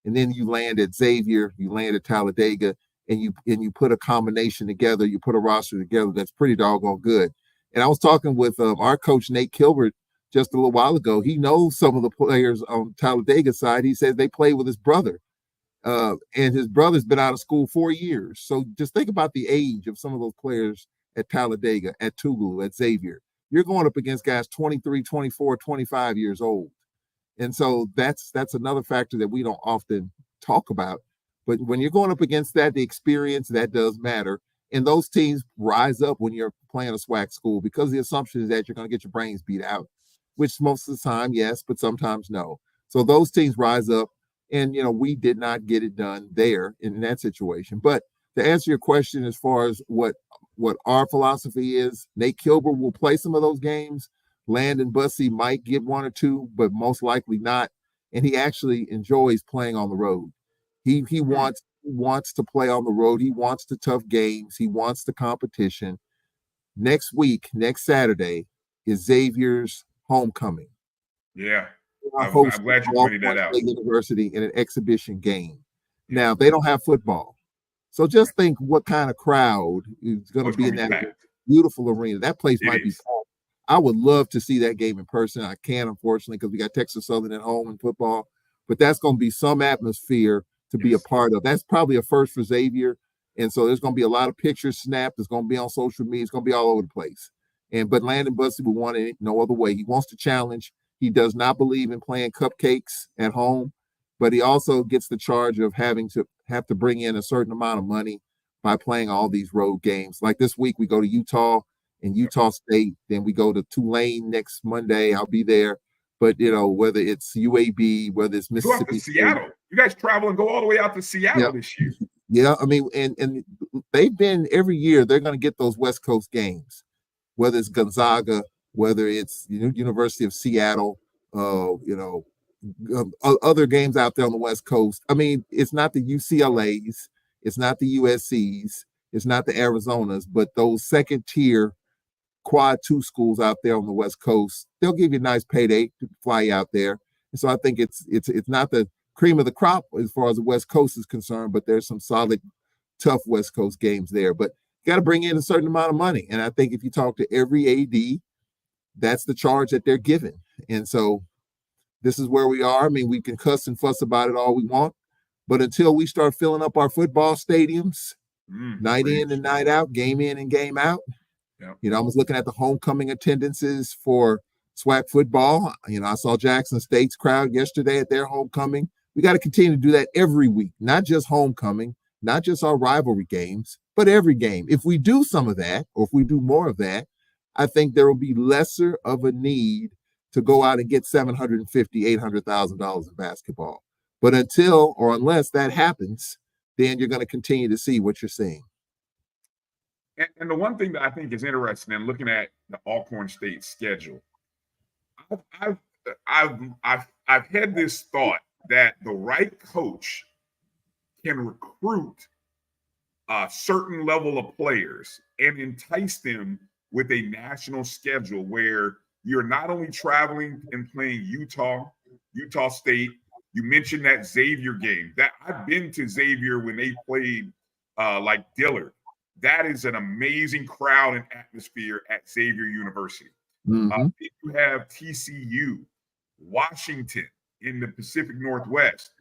And then you land at Xavier, you land at Talladega, and you put a combination together, you put a roster together that's pretty doggone good. And I was talking with our coach, Nate Kilbert, just a little while ago. He knows some of the players on Talladega side. He says they play with his brother. And his brother's been out of school 4 years. So just think about the age of some of those players at Talladega, at Tougaloo, at Xavier. You're going up against guys 23, 24, 25 years old. And so that's another factor that we don't often talk about. But when you're going up against that, the experience, that does matter. And those teams rise up when you're playing a SWAC school because the assumption is that you're going to get your brains beat out, which most of the time, yes, but sometimes no. So those teams rise up. And, you know, we did not get it done there in that situation. But to answer your question, as far as what our philosophy is, Nate Kilbert will play some of those games. Landon Bussey might get one or two, but most likely not. And he actually enjoys playing on the road. He wants to play on the road. He wants the tough games. He wants the competition. Next week, next Saturday, is Xavier's homecoming. Yeah. I'm glad you pointed that out. University in an exhibition game. Now, they don't have football. So just think what kind of crowd is going to be in that beautiful arena. That place might be packed. I would love to see that game in person. I can't, unfortunately, because we got Texas Southern at home in football. But that's going to be some atmosphere to be a part of. That's probably a first for Xavier. And so there's going to be a lot of pictures snapped. It's going to be on social media. It's going to be all over the place. But Landon Bussey would want it no other way. He wants to challenge. He does not believe in playing cupcakes at home, but he also gets the charge of having to bring in a certain amount of money by playing all these road games. Like this week, we go to Utah and Utah State. Then we go to Tulane next Monday. I'll be there. But, you know, whether it's UAB, whether it's Mississippi State. Seattle. You guys travel and go all the way out to Seattle this year. Yeah, I mean, and they've been every year, they're going to get those West Coast games, whether it's Gonzaga, whether it's University of Seattle, other games out there on the West Coast. I mean, it's not the UCLAs, it's not the USCs, it's not the Arizonas, but those second tier quad 2 schools out there on the West Coast, they'll give you a nice payday to fly you out there. And so I think it's not the cream of the crop as far as the West Coast is concerned, but there's some solid, tough West Coast games there. But you got to bring in a certain amount of money. And I think if you talk to every AD, that's the charge that they're given. And so this is where we are. I mean, we can cuss and fuss about it all we want, but until we start filling up our football stadiums, night in and night out, game in and game out, you know, I was looking at the homecoming attendances for SWAC football. You know, I saw Jackson State's crowd yesterday at their homecoming. We got to continue to do that every week, not just homecoming, not just our rivalry games, but every game. If we do some of that, or if we do more of that, I think there will be lesser of a need to go out and get $750,000, $800,000 in basketball. But until or unless that happens, then you're going to continue to see what you're seeing. And the one thing that I think is interesting in looking at the Alcorn State schedule, I've had this thought that the right coach can recruit a certain level of players and entice them with a national schedule where you're not only traveling and playing Utah State. You mentioned that Xavier game. That I've been to Xavier when they played like Dillard. That is an amazing crowd and atmosphere at Xavier University. You have TCU, Washington in the Pacific Northwest.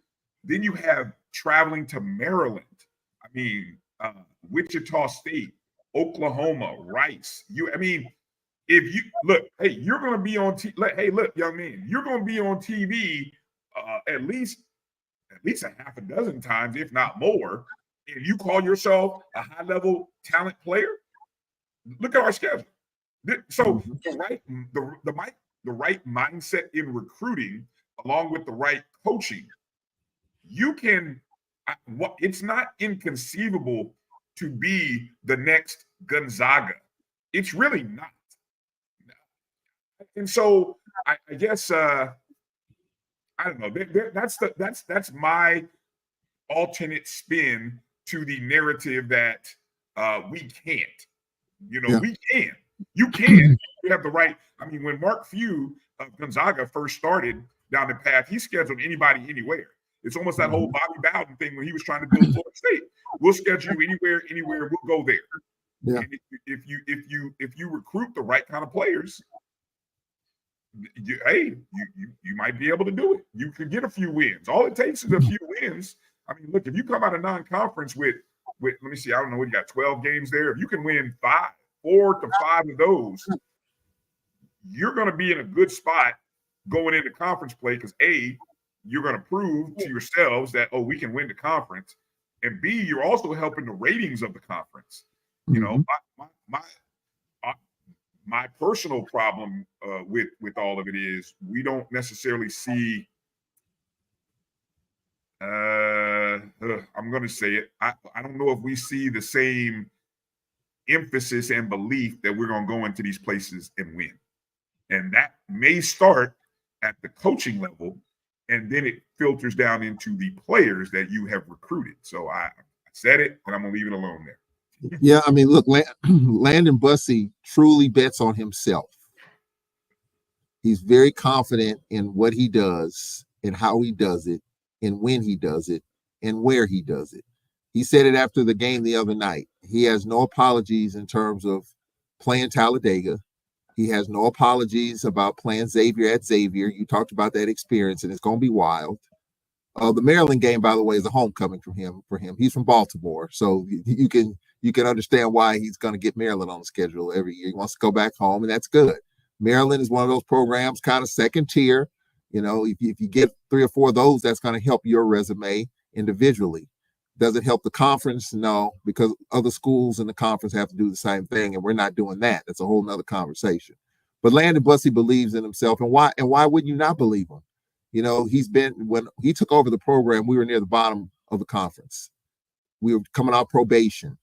Then you have traveling to Maryland. I mean, Wichita State, Oklahoma, Rice. If you look, hey, you're going to be on. Hey, look, young man, you're going to be on TV at least a half a dozen times, if not more. If you call yourself a high-level talent player, look at our schedule. So the right mindset in recruiting, along with the right coaching, you can. It's not inconceivable to be the next Gonzaga. It's really not. And so I guess I don't know. That's my alternate spin to the narrative that we can't. We can. You can. You have the right. I mean, when Mark Few of Gonzaga first started down the path, he scheduled anybody anywhere. It's almost that whole Bobby Bowden thing when he was trying to build Florida State. We'll schedule you anywhere. We'll go there. Yeah. And if you recruit the right kind of players, you might be able to do it. You can get a few wins. All it takes is a few wins. I mean, look, if you come out of non-conference with let me see, I don't know what you got, 12 games there. If you can win 4 to 5 of those, you're going to be in a good spot going into conference play because you're going to prove to yourselves that, we can win the conference. And B, you're also helping the ratings of the conference. My personal problem with all of it is we don't necessarily see I'm going to say it. I don't know if we see the same emphasis and belief that we're going to go into these places and win. And that may start at the coaching level, and then it filters down into the players that you have recruited. So I said it, and I'm going to leave it alone there. Yeah, I mean, look, Landon Bussey truly bets on himself. He's very confident in what he does and how he does it and when he does it and where he does it. He said it after the game the other night. He has no apologies in terms of playing Talladega. He has no apologies about playing Xavier at Xavier. You talked about that experience, and it's going to be wild. The Maryland game, by the way, is a homecoming for him. He's from Baltimore, so you can understand why he's going to get Maryland on the schedule every year. He wants to go back home, and that's good. Maryland is one of those programs, kind of second tier. If you get 3 or 4 of those, that's going to help your resume individually. Does it help the conference? No, because other schools in the conference have to do the same thing, and we're not doing that. That's a whole nother conversation. But Landon Bussey believes in himself, and why would you not believe him? When he took over the program, we were near the bottom of the conference. We were coming out probation.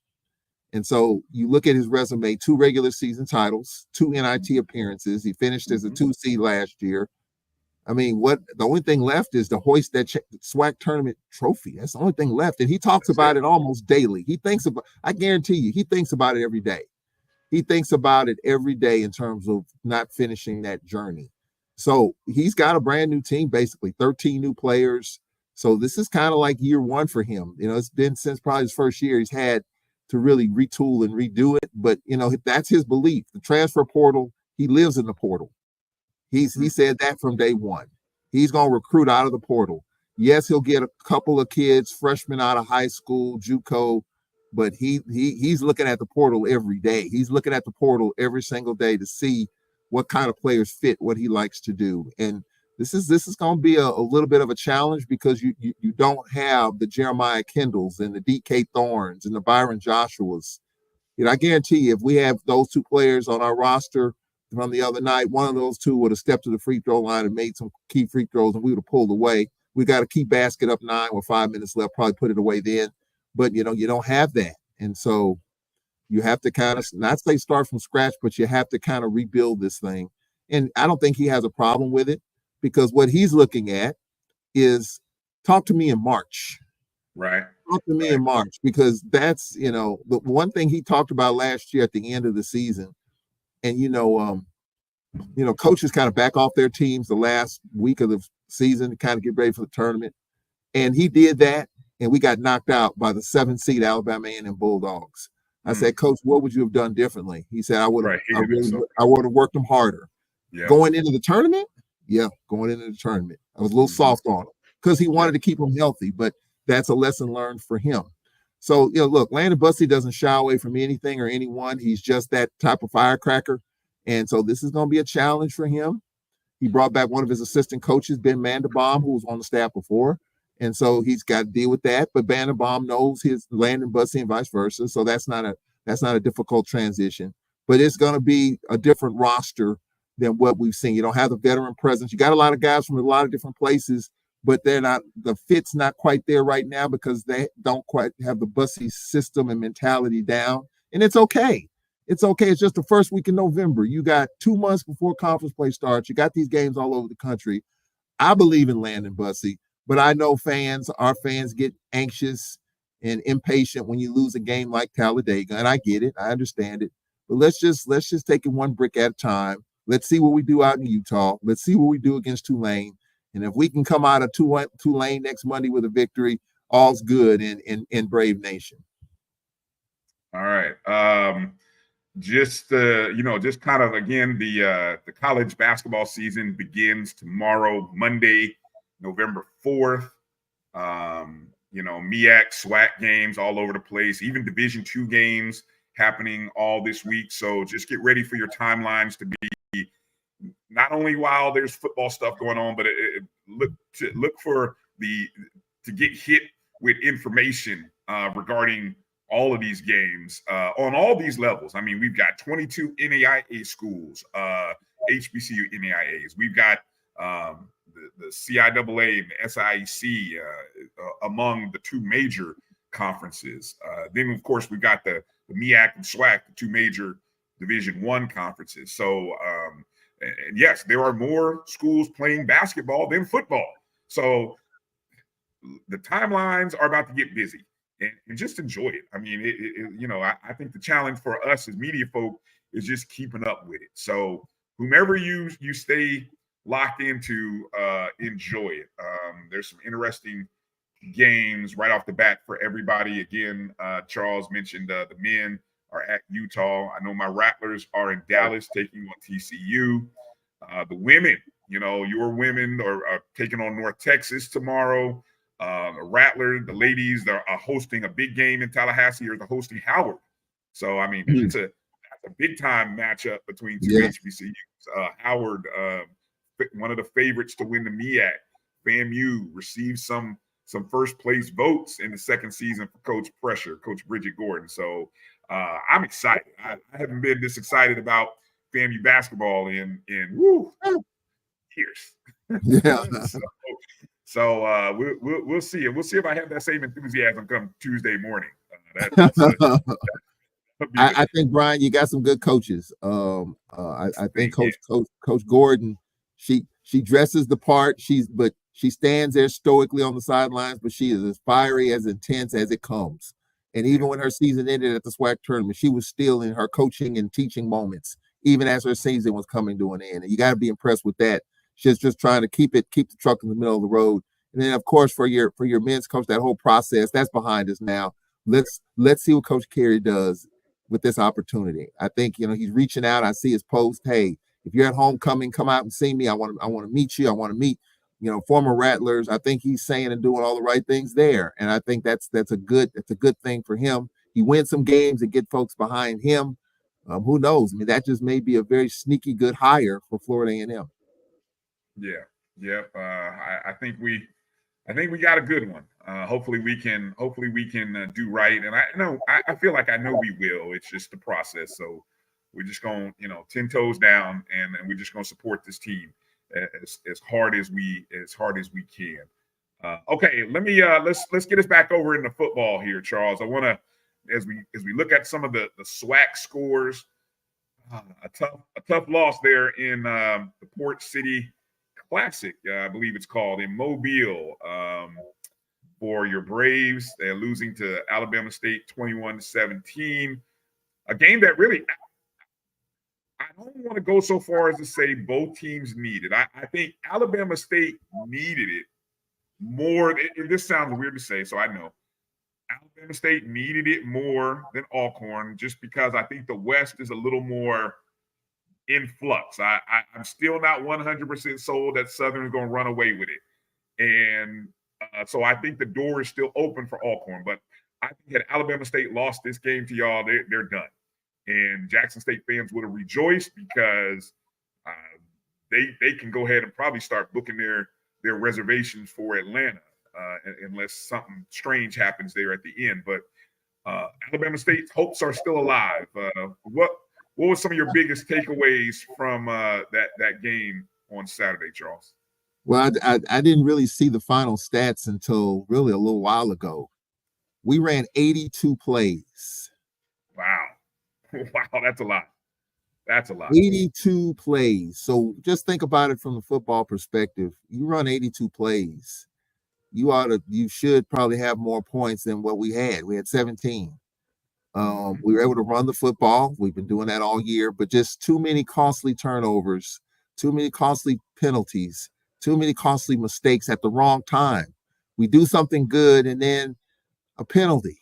And so you look at his resume, 2 regular season titles, 2 NIT appearances. He finished as a 2 seed last year. I mean, the only thing left is to hoist that SWAC tournament trophy. That's the only thing left. And he talks about it almost daily. I guarantee you, he thinks about it every day. He thinks about it every day in terms of not finishing that journey. So he's got a brand new team, basically 13 new players. So this is kind of like year 1 for him. It's been since probably his first year he's had to really retool and redo it. But, that's his belief. The transfer portal, he lives in the portal. He said that from day one. He's going to recruit out of the portal. Yes, he'll get a couple of kids, freshmen out of high school, JUCO, but he's looking at the portal every day. He's looking at the portal every single day to see what kind of players fit what he likes to do. And this is going to be a little bit of a challenge because you don't have the Jeremiah Kendalls and the DK Thorns and the Byron Joshuas. I guarantee you, if we have those 2 players on our roster from the other night, one of those 2 would have stepped to the free throw line and made some key free throws, and we would have pulled away. We got a key basket up 9 with 5 minutes left, probably put it away then. But, you don't have that. And so you have to kind of, not say start from scratch, but you have to kind of rebuild this thing. And I don't think he has a problem with it because what he's looking at is talk to me in March. Right. Talk to me in March because that's, the one thing he talked about last year at the end of the season. And, coaches kind of back off their teams the last week of the season to kind of get ready for the tournament. And he did that, and we got knocked out by the 7th seed Alabama A&M Bulldogs. I said, Coach, what would you have done differently? He said, I would have worked them harder. Yeah. Going into the tournament? Yeah, going into the tournament. I was a little soft on him because he wanted to keep him healthy, but that's a lesson learned for him. So, look, Landon Bussey doesn't shy away from anything or anyone. He's just that type of firecracker. And so this is going to be a challenge for him. He brought back one of his assistant coaches, Ben Mandelbaum, who was on the staff before. And so he's got to deal with that. But Mandelbaum knows his Landon Bussey and vice versa. So that's not a difficult transition. But it's going to be a different roster than what we've seen. You don't have the veteran presence. You got a lot of guys from a lot of different places, but the fit's not quite there right now because they don't quite have the Bussy system and mentality down. And it's okay. It's okay. It's just the first week in November. You got 2 months before conference play starts. You got these games all over the country. I believe in Landon Bussy, but I know our fans get anxious and impatient when you lose a game like Talladega, and I get it. I understand it. But let's just take it one brick at a time. Let's see what we do out in Utah. Let's see what we do against Tulane. And if we can come out of Tulane next Monday with a victory, all's good in Brave Nation. All right. Just kind of again, the college basketball season begins tomorrow, Monday, November 4th. MEAC, SWAC games all over the place, even Division II games happening all this week. So just get ready for your timelines to be not only while there's football stuff going on, but look for to get hit with information regarding all of these games on all these levels. I mean, we've got 22 NAIA schools, HBCU NAIAs. We've got the CIAA and the SIAC among the 2 major conferences. Then, of course, we've got the MEAC and SWAC, the 2 major Division I conferences. So, and yes, there are more schools playing basketball than football. So the timelines are about to get busy. And just enjoy it. I mean, I think the challenge for us as media folk is just keeping up with it. So whomever you stay locked into, enjoy it. There's some interesting games right off the bat for everybody. Again, Charles mentioned the men are at Utah. I know my Rattlers are in Dallas taking on TCU. The women, your women are taking on North Texas tomorrow. Rattler, the ladies are hosting a big game in Tallahassee, or they're hosting Howard. So, I mean, that's a big time matchup between 2 HBCUs. Howard, one of the favorites to win the MEAC. FAMU received some first place votes in the second season for Coach Bridget Gordon. So I'm excited. I haven't been this excited about FAMU basketball in years. Yeah. So we'll see. And we'll see if I have that same enthusiasm come Tuesday morning. I think, Bryan, you got some good coaches. I think Coach Gordon, she dresses the part. But she stands there stoically on the sidelines, but she is as fiery, as intense as it comes. And even when her season ended at the SWAC tournament, she was still in her coaching and teaching moments, even as her season was coming to an end. And you got to be impressed with that. She's just trying to keep the truck in the middle of the road. And then, of course, for your men's coach, that whole process, that's behind us now. Let's see what Coach Carey does with this opportunity. I think, he's reaching out. I see his post. Hey, if you're at homecoming, come out and see me. I want to meet you. I want to meet, former Rattlers. I think he's saying and doing all the right things there. And I think that's a good thing for him. He wins some games and get folks behind him. Who knows? I mean, that just may be a very sneaky good hire for Florida A&M. Yeah. I think we got a good one. Hopefully we can do right. And I feel like I know we will. It's just the process. So we're just going, 10 toes down, and we're just going to support this team as hard as we can. Okay, let's get us back over into football here, Charles. I want to, as we look at some of the SWAC scores, a tough loss there in the Port City Classic, I believe it's called, in Mobile, for your Braves. They're losing to Alabama State 21-17. A game that really, I don't want to go so far as to say both teams needed. I think Alabama State needed it more. This sounds weird to say, so I know. Alabama State needed it more than Alcorn, just because I think the West is a little more in flux. I'm still not 100% sold that Southern is going to run away with it. And so I think the door is still open for Alcorn. But I think that Alabama State lost this game to y'all, they're done. And Jackson State fans would have rejoiced, because they can go ahead and probably start booking their reservations for Atlanta, unless something strange happens there at the end. But Alabama State's hopes are still alive. What were some of your biggest takeaways from that game on Saturday, Charles? Well, I didn't really see the final stats until really a little while ago. We ran 82 plays. Wow. Wow, that's a lot. That's a lot. 82 plays. So just think about it from the football perspective. You run 82 plays. You should probably have more points than what we had. We had 17. We were able to run the football. We've been doing that all year, but just too many costly turnovers, too many costly penalties, too many costly mistakes at the wrong time. We do something good and then a penalty,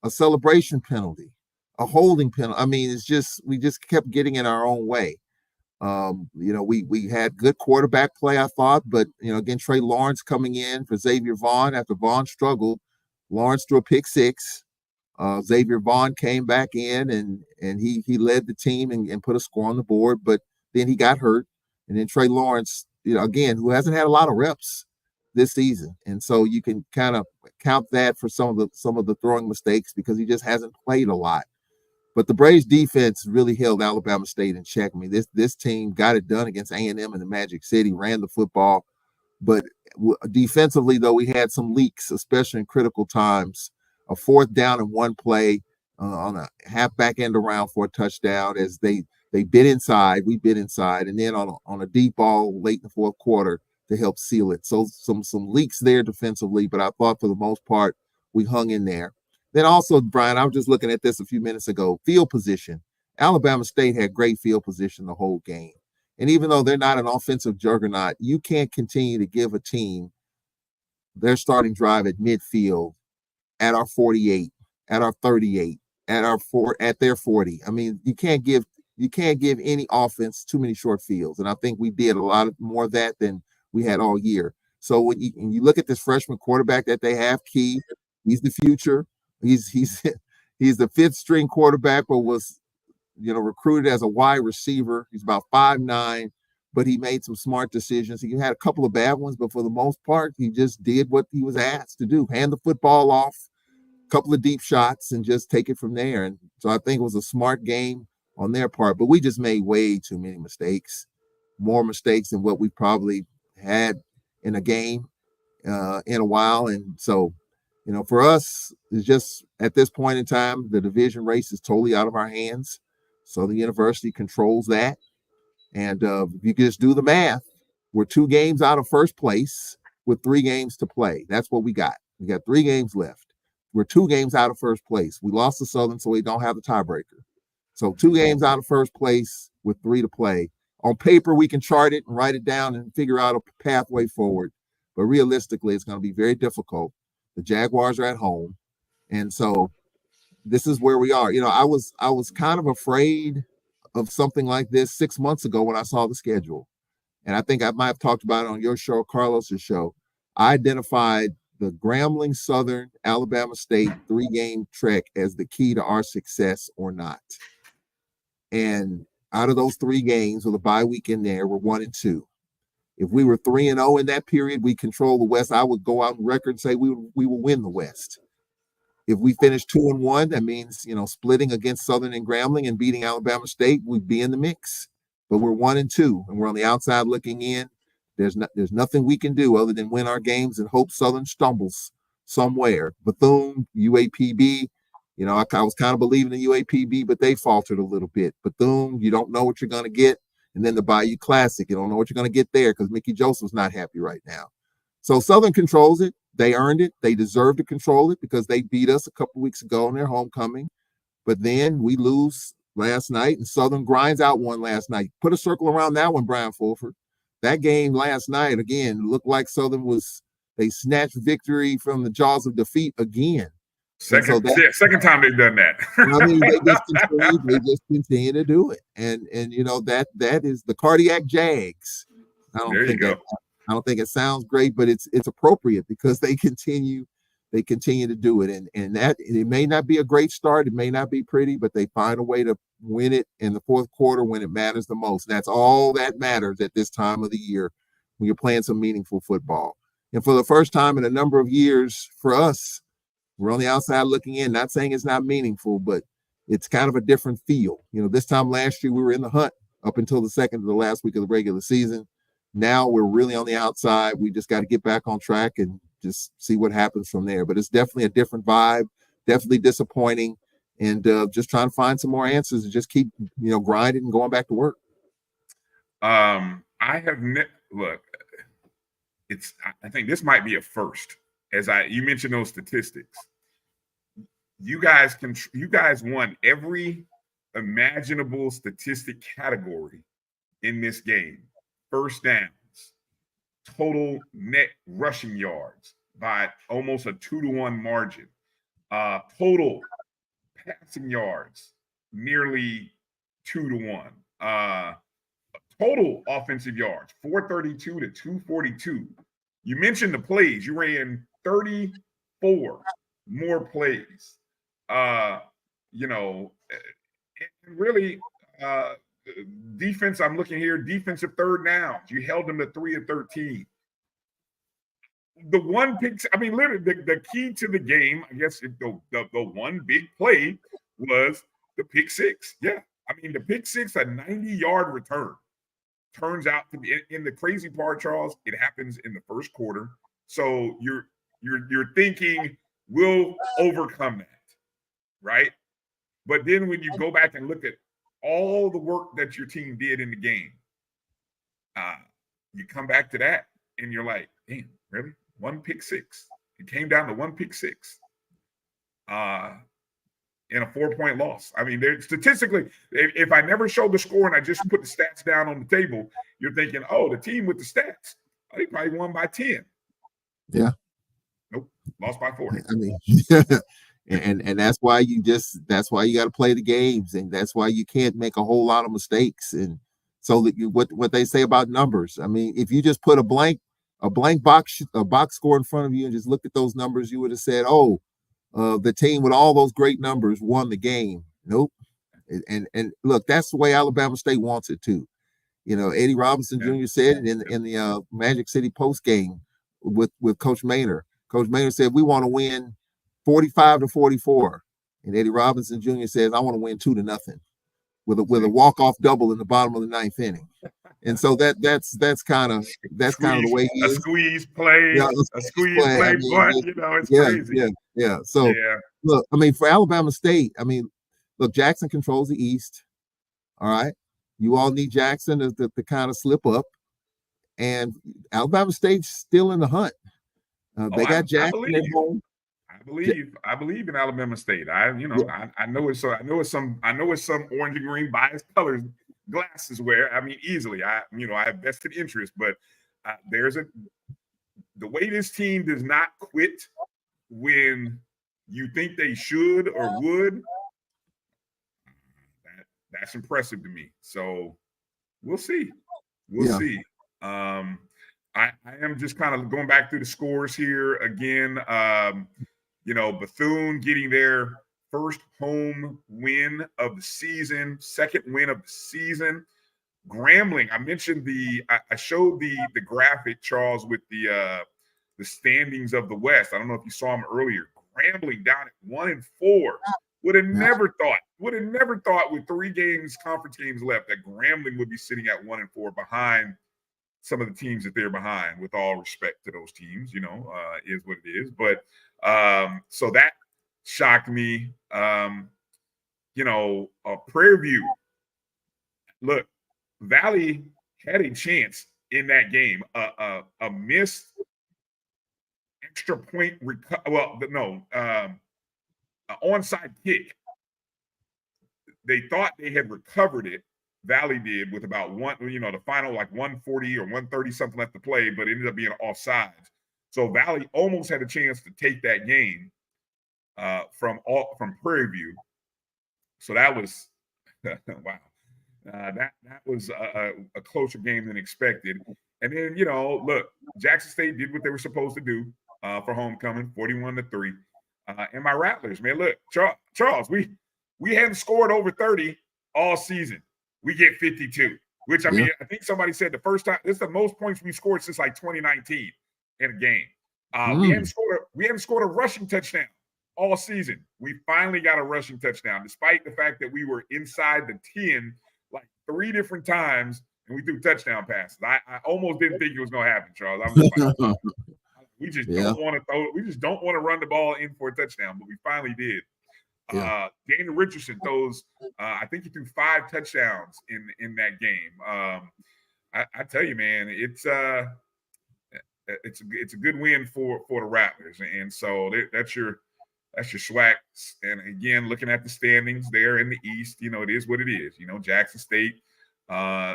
a celebration penalty, a holding penalty. I mean, we just kept getting in our own way. We had good quarterback play, I thought, but again, Trey Lawrence coming in for Xavier Vaughn after Vaughn struggled. Lawrence threw a pick six. Xavier Vaughn came back in and he led the team and put a score on the board, but then he got hurt. And then Trey Lawrence, again, who hasn't had a lot of reps this season. And so you can kind of count that for some of the throwing mistakes because he just hasn't played a lot. But the Braves defense really held Alabama State in check. I mean, this team got it done against A&M in the Magic City, ran the football. But defensively, though, we had some leaks, especially in critical times. A fourth down and one play on a half back end around for a touchdown as they bit inside. We bit inside. And then on a deep ball late in the fourth quarter to help seal it. So some leaks there defensively, but I thought for the most part, we hung in there. Then also, Bryan, I was just looking at this a few minutes ago, field position. Alabama State had great field position the whole game. And even though they're not an offensive juggernaut, you can't continue to give a team their starting drive at midfield at our 48, at our 38, at their 40. I mean, you can't give any offense too many short fields. And I think we did a lot more of that than we had all year. So when you look at this freshman quarterback that they have, Key, he's the future. He's the fifth string quarterback, but was recruited as a wide receiver. He's about 5'9", but he made some smart decisions. He had a couple of bad ones, but for the most part, he just did what he was asked to do: hand the football off, a couple of deep shots, and just take it from there. And so I think it was a smart game on their part, but we just made way too many mistakes, more mistakes than what we probably had in a game in a while. And so, for us, it's just at this point in time, the division race is totally out of our hands. So the university controls that. And if you just do the math, we're 2 games out of first place with 3 games to play. That's what we got. We got 3 games left. We're 2 games out of first place. We lost to Southern, so we don't have the tiebreaker. So 2 games out of first place with 3 to play. On paper, we can chart it and write it down and figure out a pathway forward. But realistically, it's going to be very difficult. The Jaguars are at home. And so this is where we are. I was kind of afraid of something like this 6 months ago when I saw the schedule. And I think I might have talked about it on your show, Carlos's show. I identified the Grambling, Southern, Alabama State 3-game trek as the key to our success or not. And out of those 3 games with a bye week in there, we're 1-2. If we were 3-0 in that period, we control the West. I would go out on record and say we will win the West. If we finish 2-1, that means, splitting against Southern and Grambling and beating Alabama State, we'd be in the mix. But we're 1-2, and we're on the outside looking in. There's nothing we can do other than win our games and hope Southern stumbles somewhere. Bethune, UAPB, I was kind of believing in UAPB, but they faltered a little bit. Bethune, you don't know what you're going to get. And then the Bayou Classic, you don't know what you're going to get there because Mickey Joseph's not happy right now. So Southern controls it. They earned it. They deserve to control it because they beat us a couple weeks ago in their homecoming. But then we lose last night, and Southern grinds out one last night. Put a circle around that one, Brian Fulford. That game last night, again, looked like Southern they snatched victory from the jaws of defeat again. Second time they've done that. I mean, they just continue to do it. And that is the cardiac Jags. I don't think it sounds great, but it's appropriate because they continue to do it. And that it may not be a great start, it may not be pretty, but they find a way to win it in the fourth quarter when it matters the most. That's all that matters at this time of the year when you're playing some meaningful football. And for the first time in a number of years for us, we're on the outside looking in, not saying it's not meaningful, but it's kind of a different feel. This time last year, we were in the hunt up until the last week of the regular season. Now we're really on the outside. We just got to get back on track and just see what happens from there. But it's definitely a different vibe, definitely disappointing, and just trying to find some more answers and just keep, grinding and going back to work. I think this might be a first. You mentioned those statistics. You guys won every imaginable statistic category in this game. First downs, total net rushing yards by almost a 2-to-1 margin. Total passing yards, nearly 2-to-1. Total offensive yards, 432 to 242. You mentioned the plays. You ran 34 more plays. Really, defense, I'm looking here, defensive third downs. You held them to 3 of 13. The one pick, literally, the key to the game, I guess, the one big play was the pick six. Yeah. The pick six, a 90-yard return. Turns out to be, in the crazy part, Charles, it happens in the first quarter. So you're thinking we'll overcome that, right? But then when you go back and look at all the work that your team did in the game, you come back to that and you're like, damn, really? One pick six. It came down to one pick six. In a 4-point loss. Statistically, if I never showed the score and I just put the stats down on the table, you're thinking, oh, the team with the stats, they probably won by 10. Yeah. Nope, lost by 4. And that's why you got to play the games, and that's why you can't make a whole lot of mistakes. And so that what they say about numbers. If you just put a blank box score in front of you and just looked at those numbers, you would have said, oh, the team with all those great numbers won the game. Nope. And look, that's the way Alabama State wants it too. Eddie Robinson Jr. said in the Magic City post game with Coach Maynard. Coach Maynard said, we want to win 45-44. And Eddie Robinson Jr. says, I want to win 2-0 with a walk-off double in the bottom of the 9th inning. And so that's kind of the way he is. A squeeze play, a squeeze play, but it's crazy. Yeah. So look, for Alabama State, look, Jackson controls the East. All right. You all need Jackson to kind of slip up. And Alabama State's still in the hunt. They got Jackson at home. I believe in Alabama State. I know it's some orange and green biased colors glasses wear. Easily. I have vested interest, but the way this team does not quit when you think they should or would. That's impressive to me. So we'll see. We'll see. I am just kind of going back through the scores here again. Bethune getting their first home win of the season, second win of the season. Grambling, I mentioned I showed the graphic, Charles, with the standings of the West. I don't know if you saw them earlier. Grambling down at 1-4. Would have never thought with 3 conference games left, that Grambling would be sitting at 1-4 behind some of the teams that they're behind. With all respect to those teams, is what it is. But so that shocked me. Prairie View. Look, Valley had a chance in that game. A missed extra point. An onside kick. They thought they had recovered it. Valley did, with about the final 140 or 130 something left to play, but it ended up being offsides. So Valley almost had a chance to take that game from Prairie View. So that was wow. That was a closer game than expected. And then look, Jackson State did what they were supposed to do for homecoming, 41-3. And my Rattlers, man, look, Charles, we hadn't scored over 30 all season. We get 52, which I think somebody said the first time, this is the most points we scored since 2019 in a game. We hadn't scored a rushing touchdown all season. We finally got a rushing touchdown, despite the fact that we were inside the 10 3 different times and we threw touchdown passes. I almost didn't think it was going to happen, Charles. I was just like, we just don't want to throw. We just don't want to run the ball in for a touchdown, but we finally did. Daniel Richardson throws. I think he threw 5 touchdowns in that game. I tell you, man, it's a good win for the Raptors, and so that's your SWAC. And again, looking at the standings there in the East, it is what it is. Jackson State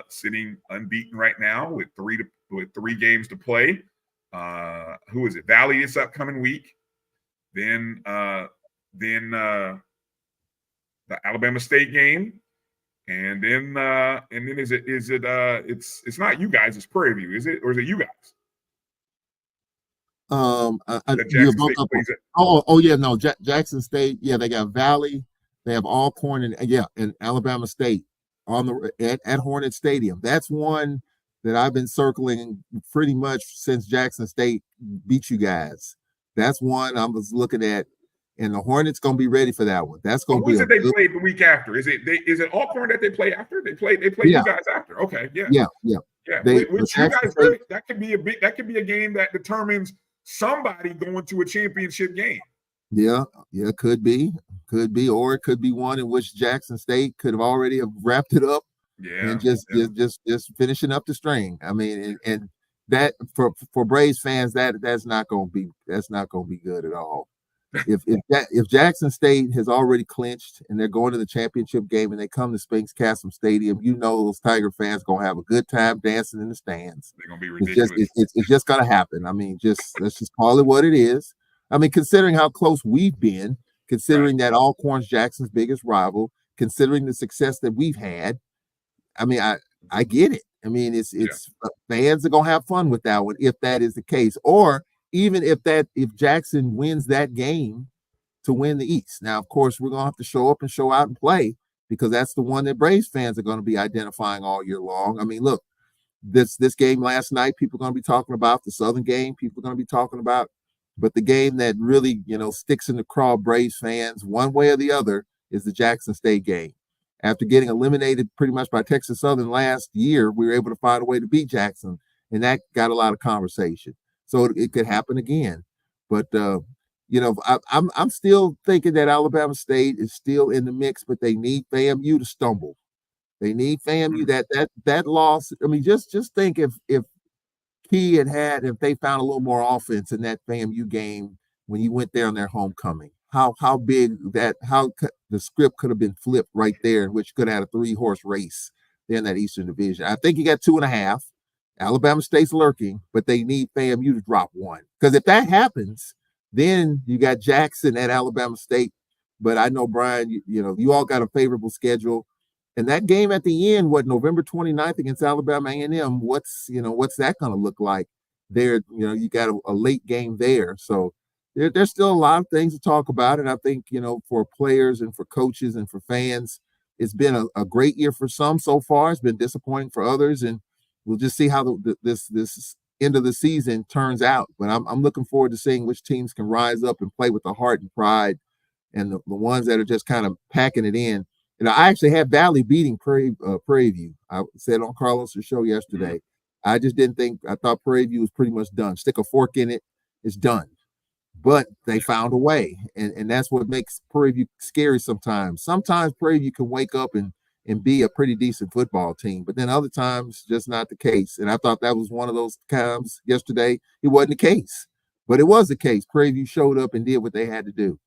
sitting unbeaten right now with 3 games to play. Who is it? Valley this upcoming week. Then the Alabama State game, and then it's not you guys, it's Prairie View, is it, or is it you guys? You broke up. No, Jackson State. Yeah, they got Valley. They have Alcorn and Alabama State at Hornet Stadium. That's one that I've been circling pretty much since Jackson State beat you guys. That's one I was looking at, and the Hornets gonna be ready for that one. That's gonna be. Who is it they played the week after? Is it Alcorn that they play after? They play you guys after. Okay, yeah. Which you guys really, that could be a game that determines somebody going to a championship game. Yeah, could be, or it could be one in which Jackson State could have already wrapped it up. Yeah, and just finishing up the string. I mean, and that for Braves fans, that's not going to be good at all. If Jackson State has already clinched and they're going to the championship game and they come to Spinks Chasm Stadium, those Tiger fans going to have a good time dancing in the stands. They're going to be ridiculous. It's just going to happen. I mean, let's just call it what it is. I mean, considering how close we've been, considering that Alcorn's Jackson's biggest rival, considering the success that we've had, I mean, I get it. I mean, it's fans are going to have fun with that one if that is the case, or even if Jackson wins that game to win the East. Now, of course, we're going to have to show up and show out and play, because that's the one that Braves fans are going to be identifying all year long. I mean, look, this game last night, people are going to be talking about. The Southern game, people are going to be talking about. But the game that really, sticks in the craw Braves fans one way or the other is the Jackson State game. After getting eliminated pretty much by Texas Southern last year, we were able to find a way to beat Jackson, and that got a lot of conversation. So it could happen again. But, I'm still thinking that Alabama State is still in the mix, but they need FAMU to stumble. They need FAMU that loss. I mean, just think if Key if they found a little more offense in that FAMU game when you went there on their homecoming, how big the script could have been flipped right there, in which could have had a 3-horse race there in that Eastern Division. I think you got 2.5. Alabama State's lurking, but they need FAMU to drop 1. Because if that happens, then you got Jackson at Alabama State. But I know, Bryan, you all got a favorable schedule. And that game at the end, November 29th against Alabama A&M, what's that going to look like there? You got a late game there. So there's still a lot of things to talk about. And I think, for players and for coaches and for fans, it's been a great year for some so far. It's been disappointing for others. And we'll just see how this end of the season turns out. But I'm looking forward to seeing which teams can rise up and play with the heart and pride, and the ones that are just kind of packing it in. I actually had Valley beating Prairie View. I said on Carlos's show yesterday. I just didn't think. I thought Prairie View was pretty much done. Stick a fork in it, it's done. But they found a way, and that's what makes Prairie View scary sometimes. Sometimes Prairie View can wake up and be a pretty decent football team, but then other times just not the case. And I thought that was one of those times yesterday. It wasn't the case, but it was the case. Prairie View showed up and did what they had to do.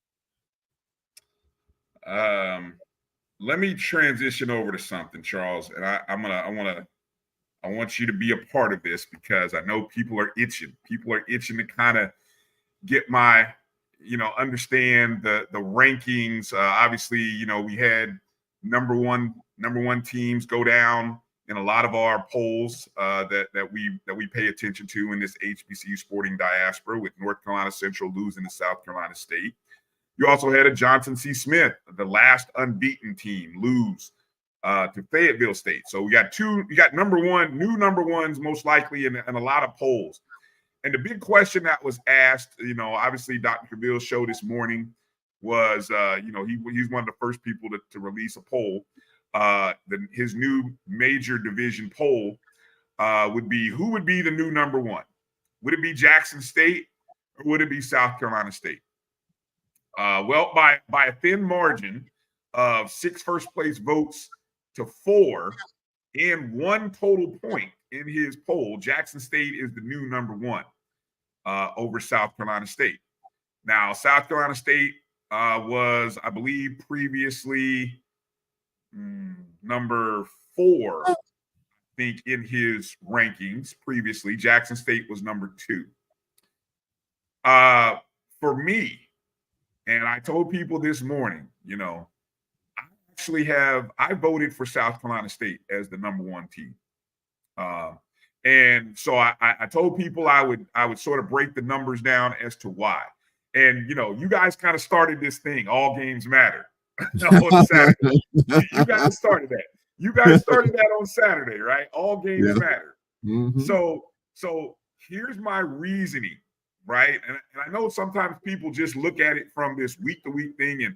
Let me transition over to something, Charles, and I want you to be a part of this, because I know people are itching. People are itching to kind of get my, understand the rankings. Obviously, we had number one teams go down in a lot of our polls that we pay attention to in this HBCU sporting diaspora, with North Carolina Central losing to South Carolina State. You also had a Johnson C. Smith, the last unbeaten team, lose to Fayetteville State. So you got new number ones most likely in a lot of polls. And the big question that was asked, obviously Dr. Cabill's show this morning was, he's one of the first people to release a poll. his new major division poll would be, who would be the new number one? Would it be Jackson State or would it be South Carolina State? Well, by a thin margin of 6 first-place votes to 4 and 1 total point in his poll, Jackson State is the new number one over South Carolina State. Now, South Carolina State was, I believe, previously number 4, I think, in his rankings previously. Jackson State was number 2. For me, and I told people this morning, I voted for South Carolina State as the number 1 team. And so I told people I would sort of break the numbers down as to why. And, you guys kind of started this thing, all games matter, on Saturday. You guys started that. You guys started that on Saturday, right? All games matter. Mm-hmm. So here's my reasoning, right? And I know sometimes people just look at it from this week-to-week thing and,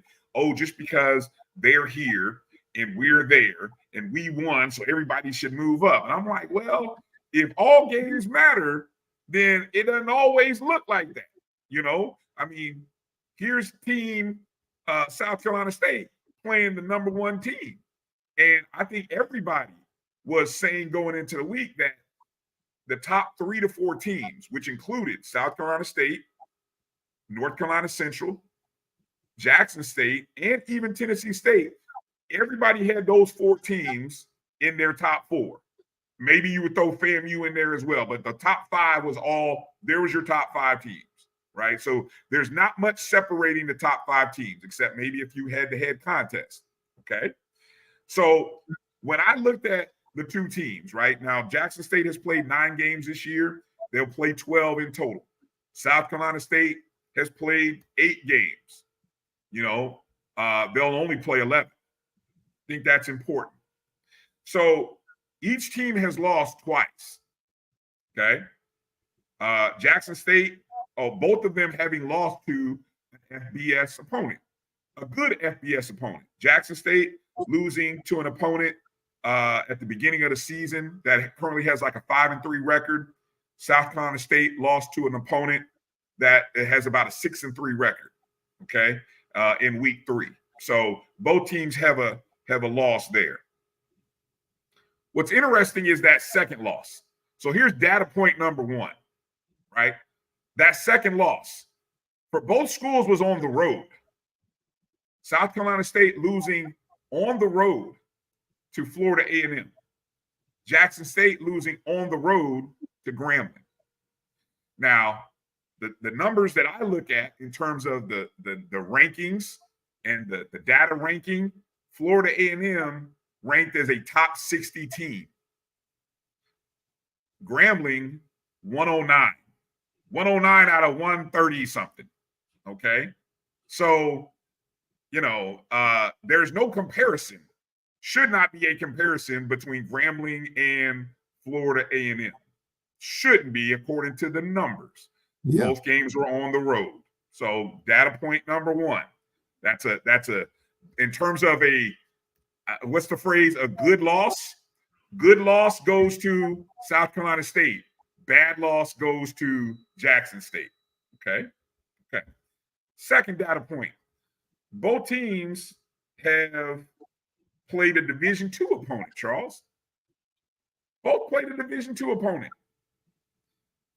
just because they're here and we're there and we won, so everybody should move up. And I'm like, well, if all games matter, then it doesn't always look like that. I mean, here's team South Carolina State playing the number 1 team. And I think everybody was saying going into the week that the top 3 to 4 teams, which included South Carolina State, North Carolina Central, Jackson State, and even Tennessee State, everybody had those 4 teams in their top 4. Maybe you would throw FAMU in there as well, but the top 5 was there was your top 5 teams, right? So there's not much separating the top 5 teams, except maybe a few head-to-head contests, okay? So when I looked at the 2 teams, right, now Jackson State has played 9 games this year. They'll play 12 in total. South Carolina State has played 8 games. They'll only play 11. I think that's important. So each team has lost twice, okay? Jackson State, both of them having lost to an FBS opponent, a good FBS opponent. Jackson State losing to an opponent at the beginning of the season that currently has like a 5-3 record. South Carolina State lost to an opponent that has about a 6-3 record, okay, in week 3. So both teams have a loss there. What's interesting is that second loss. So here's data point number 1, right? That second loss for both schools was on the road. South Carolina State losing on the road to Florida A&M. Jackson State losing on the road to Grambling. Now, the numbers that I look at in terms of the rankings and the data ranking, Florida A&M ranked as a top 60 team. Grambling, 109. 109 out of 130 something, okay? So, there's no comparison. Should not be a comparison between Grambling and Florida A&M. Shouldn't be, according to the numbers. Yeah. Both games were on the road. So data point number 1. That's a in terms of what's the phrase? A good loss. Good loss goes to South Carolina State. Bad loss goes to Jackson State. Okay. Second data point. Both teams have played a Division II opponent, Charles. Both played a Division II opponent.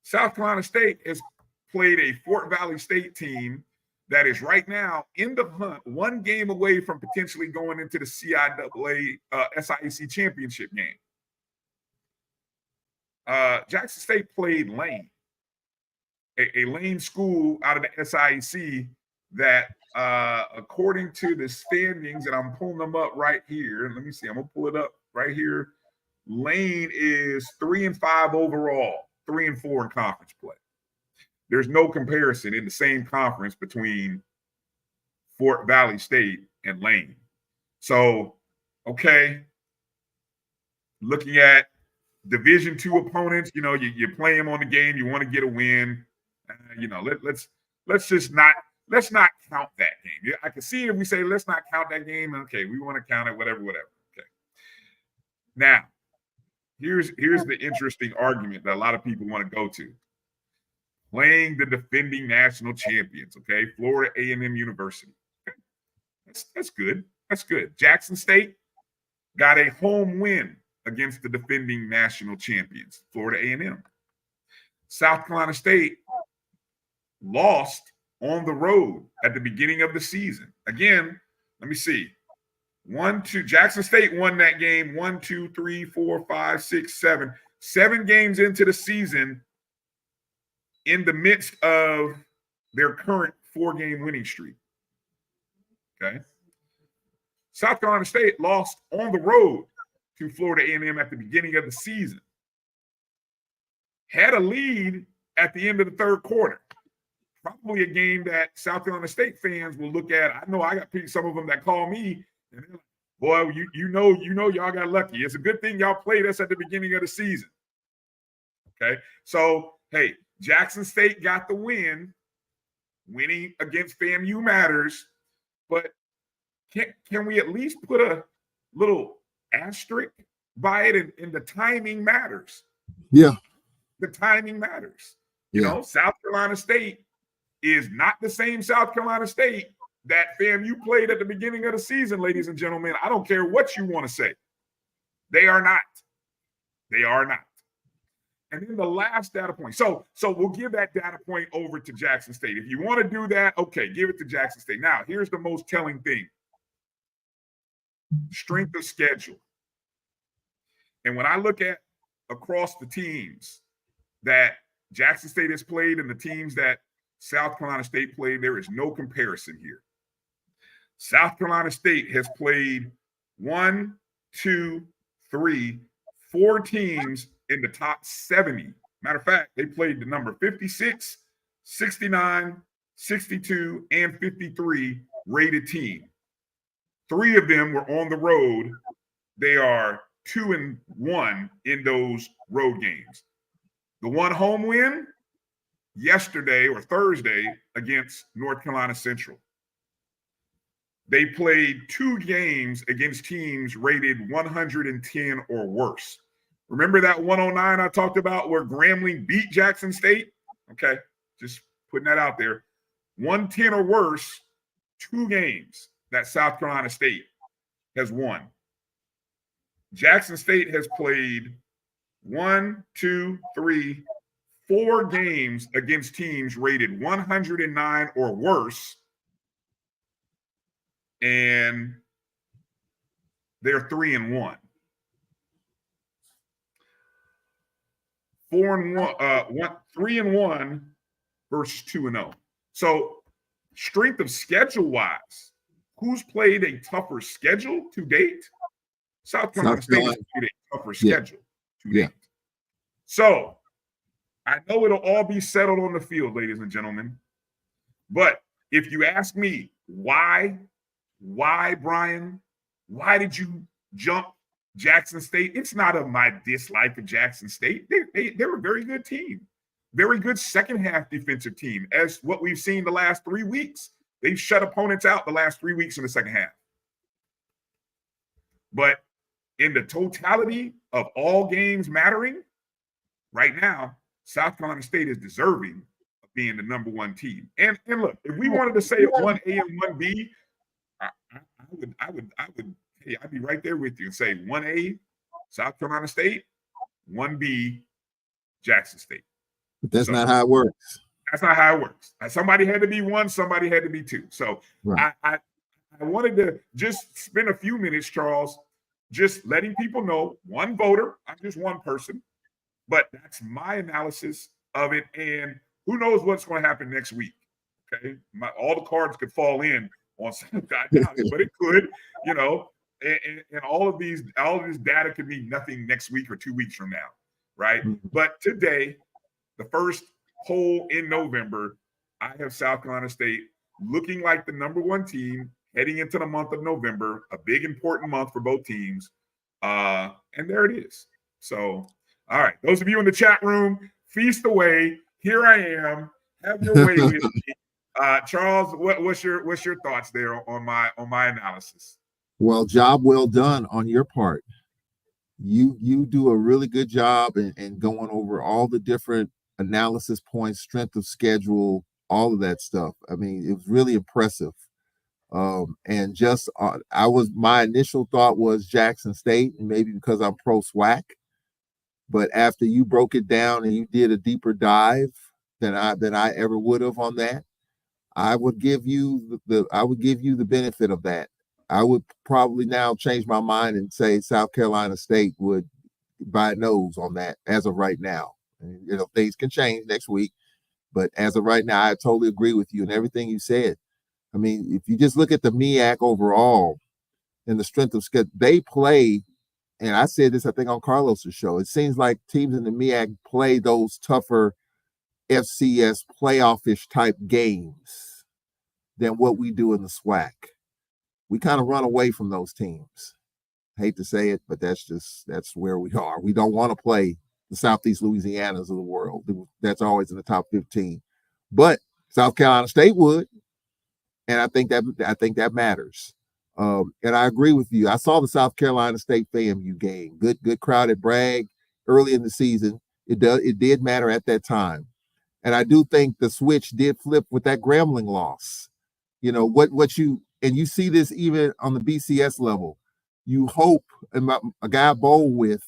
South Carolina State has played a Fort Valley State team that is right now in the hunt, 1 game away from potentially going into the CIAA SIAC championship game. Jackson State played Lane, a Lane school out of the SIAC that, according to the standings, and I'm pulling them up right here. Let me see. I'm going to pull it up right here. Lane is 3-5 overall, 3-4 in conference play. There's no comparison in the same conference between Fort Valley State and Lane. So, okay, looking at Division II opponents, you play them on the game, you want to get a win. Let's not count that game. I can see if we say let's not count that game. Okay, we want to count it, whatever. Okay. Now, here's the interesting argument that a lot of people want to go to. Playing the defending national champions, okay? Florida A&M University. Okay. That's good. That's good. Jackson State got a home win against the defending national champions, Florida A&M. South Carolina State lost on the road at the beginning of the season. Again, let me see. 1, 2, Jackson State won that game. 1, 2, 3, 4, 5, 6, 7. 7 games into the season in the midst of their current 4-game winning streak. Okay. South Carolina State lost on the road to Florida A&M at the beginning of the season. Had a lead at the end of the third quarter. Probably a game that South Carolina State fans will look at. I know I got some of them that call me, and they're like, boy, you know, y'all got lucky. It's a good thing y'all played us at the beginning of the season. Okay, so hey, Jackson State got the win. Winning against FAMU matters, but can we at least put a little asterisk by it? And the timing matters. Yeah, the timing matters. You know, South Carolina State is not the same South Carolina State that FAMU played at the beginning of the season, ladies and gentlemen. I don't care what you want to say. They are not. They are not. And then the last data point. So we'll give that data point over to Jackson State. If you want to do that, okay, give it to Jackson State. Now, here's the most telling thing. Strength of schedule. And when I look at across the teams that Jackson State has played and the teams that South Carolina State played, there is no comparison here. South Carolina State has played 1, 2, 3, 4 teams in the top 70. Matter of fact, they played the number 56, 69, 62, and 53 rated team. 3 of them were on the road. They are 2-1 in those road games. The one home win yesterday or Thursday against North Carolina Central. They played 2 games against teams rated 110 or worse. Remember that 109 I talked about where Grambling beat Jackson State? Okay, just putting that out there. 110 or worse, 2 games that South Carolina State has won. Jackson State has played 1, 2, 3, 4 games against teams rated 109 or worse, and they're 3-1. 3-1 versus 2-0. So, strength of schedule wise, who's played a tougher schedule to date? South Carolina State has played a tougher schedule to date. So, I know it'll all be settled on the field, ladies and gentlemen. But if you ask me why, Bryan, why did you jump Jackson State? It's not of my dislike of Jackson State. They're a very good team. Very good second half defensive team, as what we've seen the last 3 weeks. They've shut opponents out the last 3 weeks in the second half. But in the totality of all games mattering, right now, South Carolina State is deserving of being the number 1 team. And look, if we wanted to say 1A and 1B, I'd be right there with you and say 1A, South Carolina State, 1B, Jackson State. But that's not how it works. That's not how it works. Somebody had to be 1, somebody had to be 2. So right. I wanted to just spend a few minutes, Charles, just letting people know, 1 voter, I'm just 1 person, but that's my analysis of it. And who knows what's going to happen next week, okay? All the cards could fall in on some guy, but it could, you know, and all of this data could mean nothing next week or 2 weeks from now, right? Mm-hmm. But today, the first poll in November, I have South Carolina State looking like the number 1 team heading into the month of November, a big important month for both teams. And there it is. So, all right, those of you in the chat room, feast away. Here I am. Have your way with me. Charles, what's your thoughts there on my analysis? Well, job well done on your part. You do a really good job in going over all the different analysis points, strength of schedule, all of that stuff. I mean, it was really impressive. And just my initial thought was Jackson State, and maybe because I'm pro SWAC, but after you broke it down and you did a deeper dive than I ever would have on that, I would give you the benefit of that. I would probably now change my mind and say South Carolina State would buy nose on that as of right now. And, you know, things can change next week, but as of right now, I totally agree with you and everything you said. I mean, if you just look at the MEAC overall and the strength of schedule, they play, and I said this, I think, on Carlos's show, it seems like teams in the MEAC play those tougher FCS playoff-ish type games than what we do in the SWAC. We kind of run away from those teams. I hate to say it, but that's where we are. We don't want to play the Southeast Louisianas of the world. That's always in the top 15. But South Carolina State would. And I think that matters. And I agree with you. I saw the South Carolina State FAMU game. Good crowd at Bragg early in the season. It did matter at that time. And I do think the switch did flip with that Grambling loss. You know, you see this even on the BCS level. You hope, and a guy I bowl with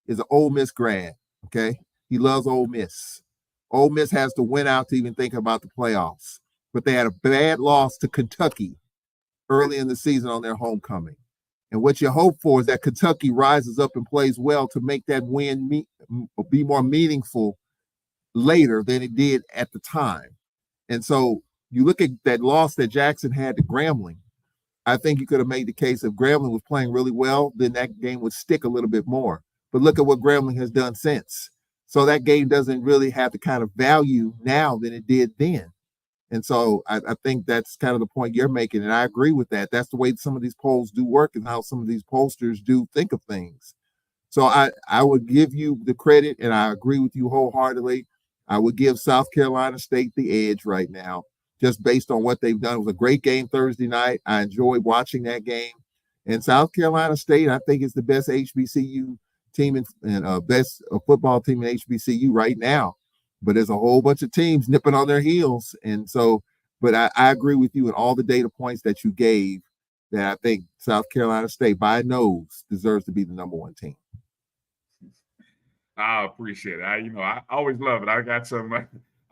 is an Ole Miss grad, okay? He loves Ole Miss. Ole Miss has to win out to even think about the playoffs. But they had a bad loss to Kentucky early in the season on their homecoming. And what you hope for is that Kentucky rises up and plays well to make that win be more meaningful later than it did at the time. And so you look at that loss that Jackson had to Grambling. I think you could have made the case if Grambling was playing really well, then that game would stick a little bit more. But look at what Grambling has done since. So that game doesn't really have the kind of value now than it did then. And so I think that's kind of the point you're making. And I agree with that. That's the way some of these polls do work and how some of these pollsters do think of things. So I would give you the credit, and I agree with you wholeheartedly. I would give South Carolina State the edge right now, just based on what they've done. It was a great game Thursday night. I enjoyed watching that game. And South Carolina State, I think, is the best HBCU team and best football team in HBCU right now. But there's a whole bunch of teams nipping on their heels. And so, but I agree with you in all the data points that you gave that I think South Carolina State by nose deserves to be the number one team. I appreciate it. I always love it. I got some,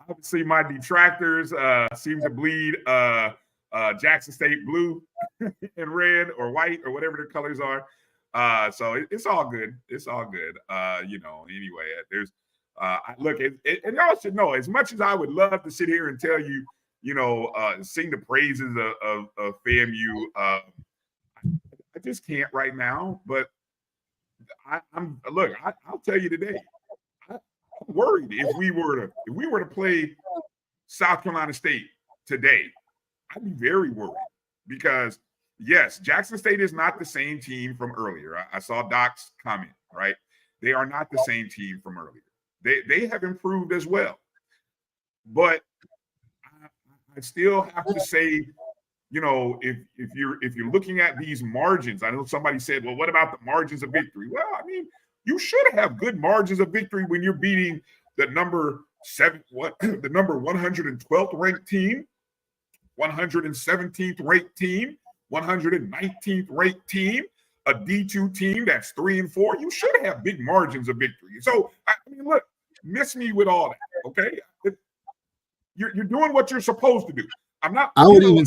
obviously my detractors seem to bleed Jackson State blue and red or white or whatever their colors are. So it's all good. It's all good. Anyway, there's, look, and y'all should know, as much as I would love to sit here and tell you, sing the praises of FAMU, I just can't right now. But I'll tell you today, I'm worried if we were to play South Carolina State today, I'd be very worried because yes, Jackson State is not the same team from earlier. I saw Doc's comment, right? They are not the same team from earlier. They have improved as well. But I still have to say, if you're looking at these margins, I know somebody said, well, what about the margins of victory? Well, I mean, you should have good margins of victory when you're beating the number 112th ranked team, 117th ranked team, 119th ranked team, a D2 team that's 3-4. You should have big margins of victory. So, I mean, look, miss me with all that, okay? You're doing what you're supposed to do. I'm not. I would even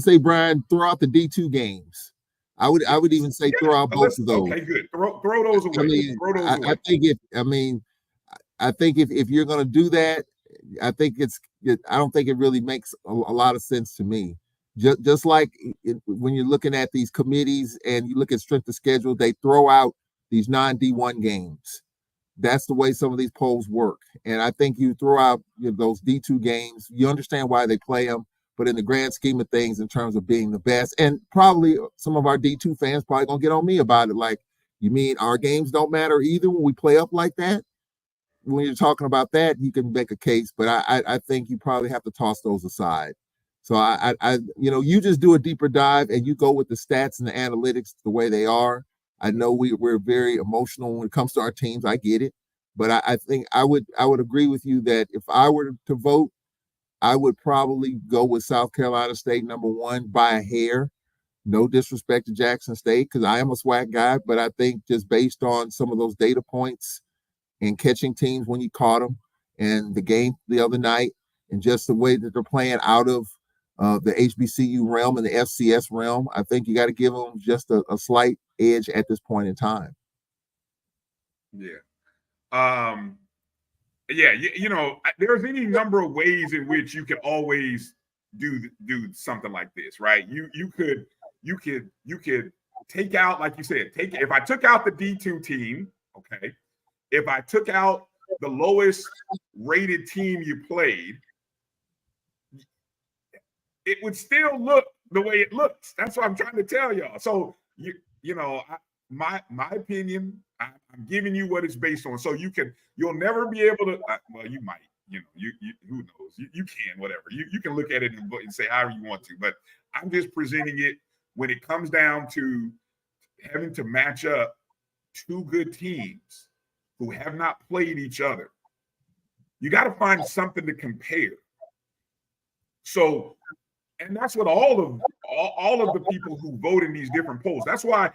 say, Bryan, throw out the D2 games. I would even say throw out both of those. Okay, good. Throw those away. I think if you're going to do that, I don't think it really makes a lot of sense to me. Just like when you're looking at these committees and you look at strength of schedule, they throw out these non-D1 games. That's the way some of these polls work. And I think you throw out those D2 games, you understand why they play them, but in the grand scheme of things, in terms of being the best, and probably some of our D2 fans probably gonna get on me about it. Like, you mean our games don't matter either when we play up like that? When you're talking about that, you can make a case, but I think you probably have to toss those aside. So you just do a deeper dive and you go with the stats and the analytics the way they are. I know we're very emotional when it comes to our teams. I get it. But I think I would agree with you that if I were to vote, I would probably go with South Carolina State #1 by a hair. No disrespect to Jackson State, because I am a SWAC guy, but I think just based on some of those data points and catching teams when you caught them, and the game the other night, and just the way that they're playing out of the HBCU realm and the FCS realm, I think you got to give them just a slight edge at this point in time. Yeah. There's any number of ways in which you could always do something like this, right? You could take out, like you said, if I took out the D2 team, okay, if I took out the lowest rated team you played, it would still look the way it looks. That's what I'm trying to tell y'all. So my opinion, I'm giving you what it's based on. So you'll never be able to. Well, you might. You who knows? You can, whatever. You can look at it and say however you want to. But I'm just presenting it when it comes down to having to match up two good teams who have not played each other. You got to find something to compare. So, and that's what all of the people who vote in these different polls. That's why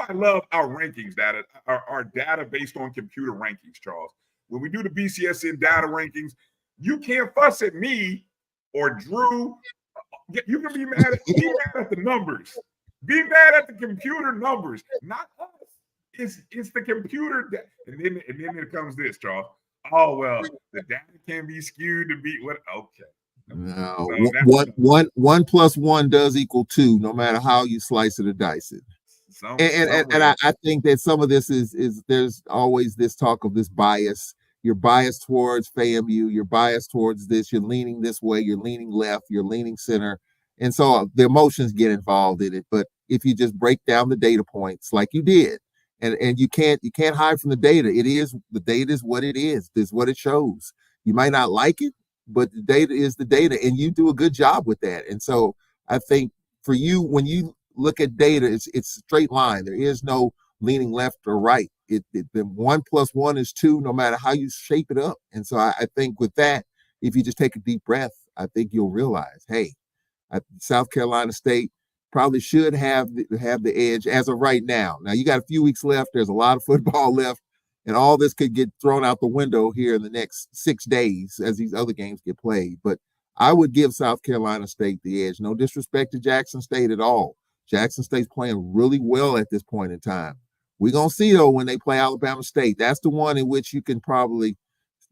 I love our rankings data, our data based on computer rankings, Charles. When we do the BCSN data rankings, you can't fuss at me or Drew. You can be mad at the numbers. Be mad at the computer numbers, not us. It's the computer that, and then it comes this, Charles. Oh well, the data can be skewed to be what? Okay. No, so one plus one does equal 2, no matter how you slice it or dice it. And I think that some of this is there's always this talk of this bias. You're biased towards FAMU. You're biased towards this. You're leaning this way. You're leaning left. You're leaning center. And so the emotions get involved in it. But if you just break down the data points like you did, and you can't hide from the data. The data is what it is. This is what it shows. You might not like it, but the data is the data, and you do a good job with that. And so I think for you, when you look at data, it's a straight line. There is no leaning left or right. The 1 plus 1 is 2, no matter how you shape it up. And so I think with that, if you just take a deep breath, I think you'll realize, hey, South Carolina State probably should have the edge as of right now. Now you got a few weeks left. There's a lot of football left, and all this could get thrown out the window here in the next 6 days as these other games get played. But I would give South Carolina State the edge. No disrespect to Jackson State at all. Jackson State's playing really well at this point in time. We're going to see, though, when they play Alabama State. That's the one in which you can probably,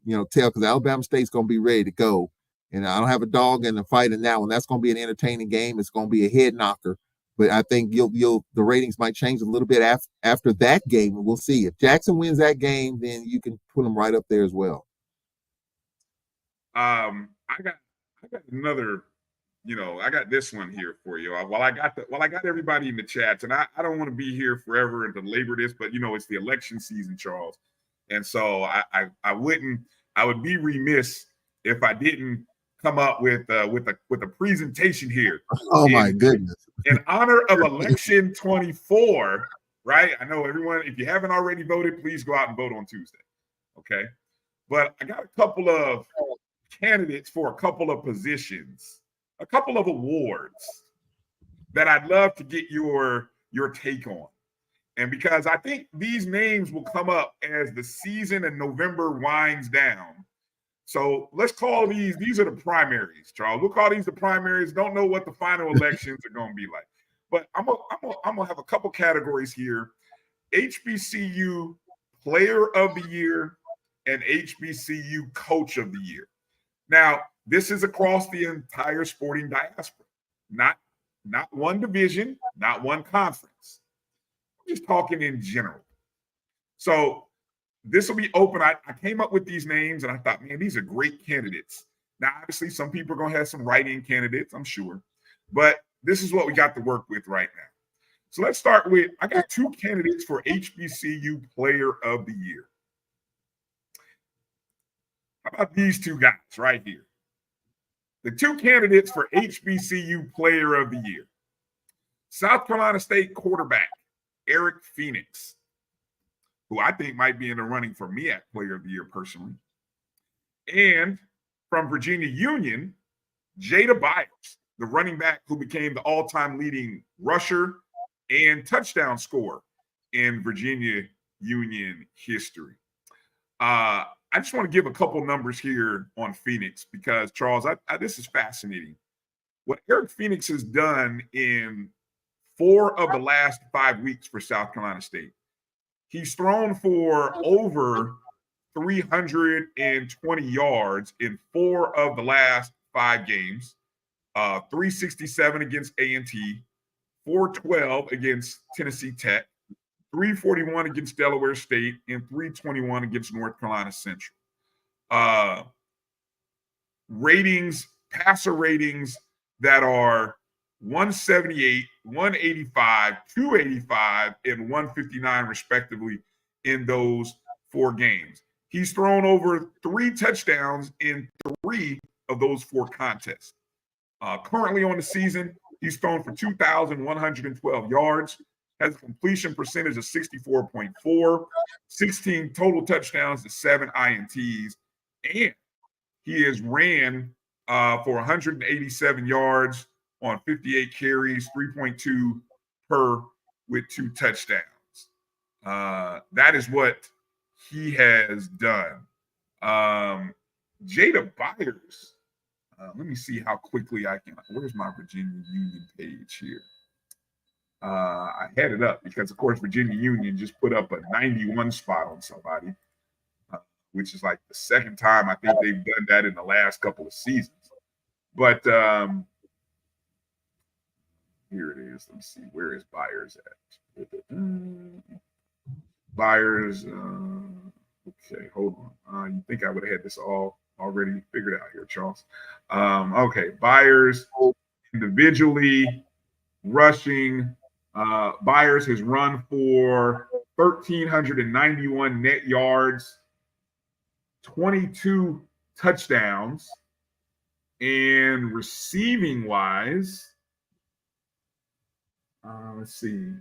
tell, because Alabama State's going to be ready to go. And I don't have a dog in the fight in that one. That's going to be an entertaining game. It's going to be a head knocker. But I think the ratings might change a little bit after that game, and we'll see. If Jackson wins that game, then you can put them right up there as well. I got another. I got this one here for you. While I got everybody in the chats, and I don't want to be here forever and belabor this, but it's the election season, Charles, and so I would be remiss if I didn't come up with a presentation here. Oh my goodness! In honor of election 24, right? I know everyone. If you haven't already voted, please go out and vote on Tuesday. Okay, but I got a couple of candidates for a couple of positions. A couple of awards that I'd love to get your take on. And because I think these names will come up as the season in November winds down. So let's call these are the primaries, Charles. We'll call these the primaries. Don't know what the final elections are going to be like. But I'm gonna have a couple categories here. HBCU Player of the Year and HBCU Coach of the Year. Now, this is across the entire sporting diaspora, not one division, not one conference. I'm just talking in general. So this will be open. I came up with these names and I thought, man, these are great candidates. Now, obviously, some people are going to have some write-in candidates, I'm sure. But this is what we got to work with right now. So let's start with, I got 2 candidates for HBCU Player of the Year. How about these 2 guys right here? The 2 candidates for HBCU Player of the Year. South Carolina State quarterback Eric Phoenix, who I think might be in the running for MEAC Player of the Year personally. And from Virginia Union, Jada Byers, the running back who became the all-time leading rusher and touchdown scorer in Virginia Union history. I just want to give a couple numbers here on Phoenix because, Charles, this is fascinating. What Eric Phoenix has done in 4 of the last 5 weeks for South Carolina State, he's thrown for over 320 yards in 4 of the last 5 games, 367 against A&T, 412 against Tennessee Tech, 341 against Delaware State, and 321 against North Carolina Central. Passer ratings that are 178, 185, 285, and 159 respectively in those 4 games. He's thrown over 3 touchdowns in 3 of those 4 contests. Currently on the season, he's thrown for 2,112 yards, has a completion percentage of 64.4, 16 total touchdowns to 7 INTs, and he has ran for 187 yards on 58 carries, 3.2 per with 2 touchdowns. That is what he has done. Jada Byers, let me see how quickly I can. Where's my Virginia Union page here? I had it up because, of course, Virginia Union just put up a 91 spot on somebody, which is like the second time I think they've done that in the last couple of seasons. But here it is. Let me see. Where is Byers at? Byers. Okay, hold on. You think I would have had this all already figured out here, Charles? Okay, Byers individually rushing. Byers has run for 1,391 net yards, 22 touchdowns, and receiving wise, let's see.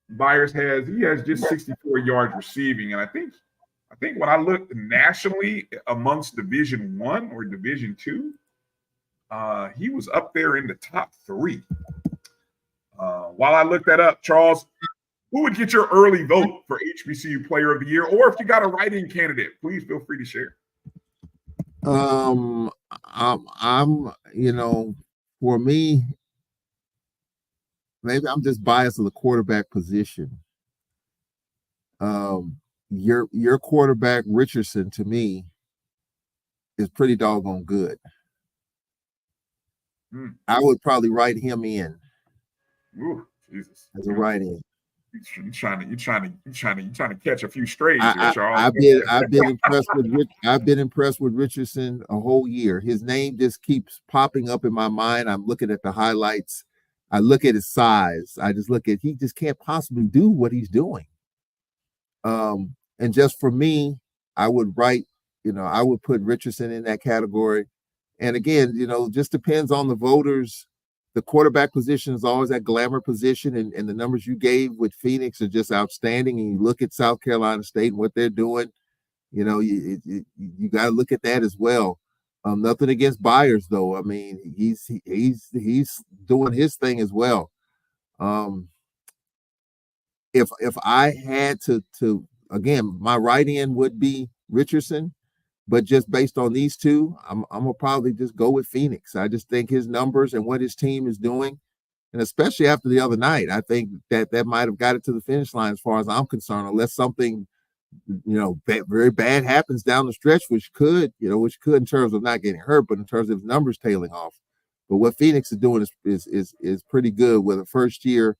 Byers has just 64 yards receiving, and I think when I looked nationally amongst Division I or Division II, he was up there in the top 3. While I look that up, Charles, who would get your early vote for HBCU Player of the Year? Or if you got a write-in candidate, please feel free to share. I'm for me, maybe I'm just biased to the quarterback position. Your quarterback Richardson, to me, is pretty doggone good. I would probably write him in. Ooh, Jesus. As a write-in. You're trying to catch a few strays here, Charles. I've been impressed with Richardson a whole year. His name just keeps popping up in my mind. I'm looking at the highlights. I look at his size. I just look at he just can't possibly do what he's doing. And just for me, I would I would put Richardson in that category. And again, just depends on the voters. The quarterback position is always that glamour position, and the numbers you gave with Phoenix are just outstanding. And you look at South Carolina State and what they're doing, you got to look at that as well. Nothing against Byers, though. I mean, he's doing his thing as well. If I had to again, my write-in would be Richardson. But just based on these two, I'm gonna probably just go with Phoenix. I just think his numbers and what his team is doing, and especially after the other night, I think that might have got it to the finish line as far as I'm concerned, unless something, very bad happens down the stretch, which could in terms of not getting hurt, but in terms of his numbers tailing off. But what Phoenix is doing is pretty good with a first year,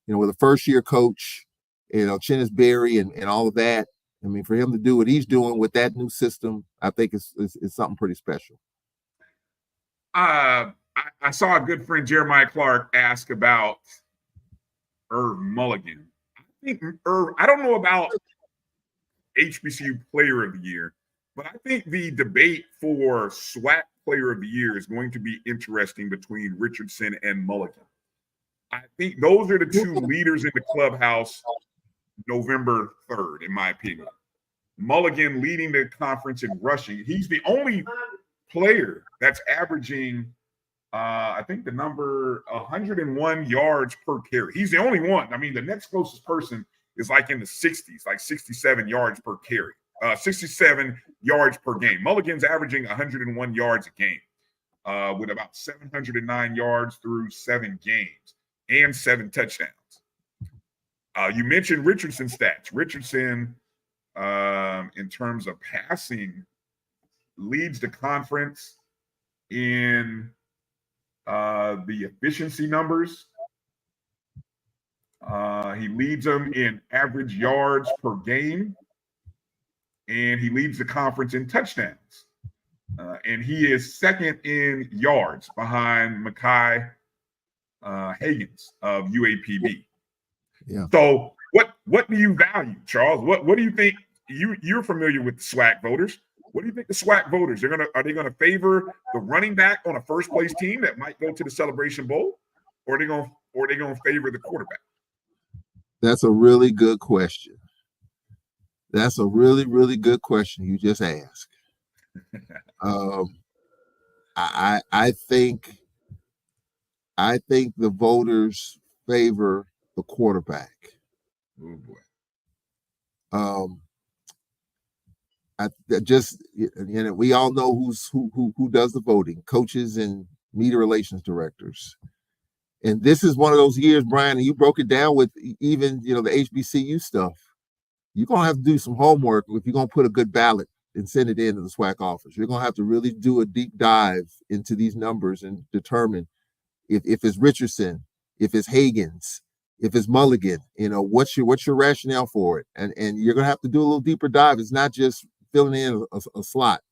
with a first year coach, Chennis Berry and all of that. I mean, for him to do what he's doing with that new system, I think it's something pretty special. I saw a good friend, Jeremiah Clark, ask about Irv Mulligan. I think I don't know about HBCU Player of the Year, but I think the debate for SWAC Player of the Year is going to be interesting between Richardson and Mulligan. I think those are the two leaders in the clubhouse November 3rd, in my opinion. Mulligan leading the conference in rushing. He's the only player that's averaging, I think the number 101 yards per carry. He's the only one. I mean, the next closest person is like in the 60s, like 67 yards per carry, 67 yards per game. Mulligan's averaging 101 yards a game with about 709 yards through 7 games and 7 touchdowns. You mentioned Richardson's stats. Richardson, in terms of passing, leads the conference in the efficiency numbers. He leads them in average yards per game, and he leads the conference in touchdowns. And he is second in yards behind Mekhi Higgins of UAPB. Yeah. So what do you value, Charles? What do you think? You're familiar with the SWAC voters. What do you think the SWAC voters are they gonna favor the running back on a first place team that might go to the Celebration Bowl, or are they gonna favor the quarterback? That's a really good question. That's a really, really good question you just asked. I think the voters favor the quarterback. Oh boy. We all know who does the voting: coaches and media relations directors. And this is one of those years, Bryan, and you broke it down with even the HBCU stuff. You're gonna have to do some homework if you're gonna put a good ballot and send it into the SWAC office. You're gonna have to really do a deep dive into these numbers and determine if it's Richardson, if it's Higgins, if it's Mulligan. What's your rationale for it? And you're gonna have to do a little deeper dive. It's not just filling in a slot.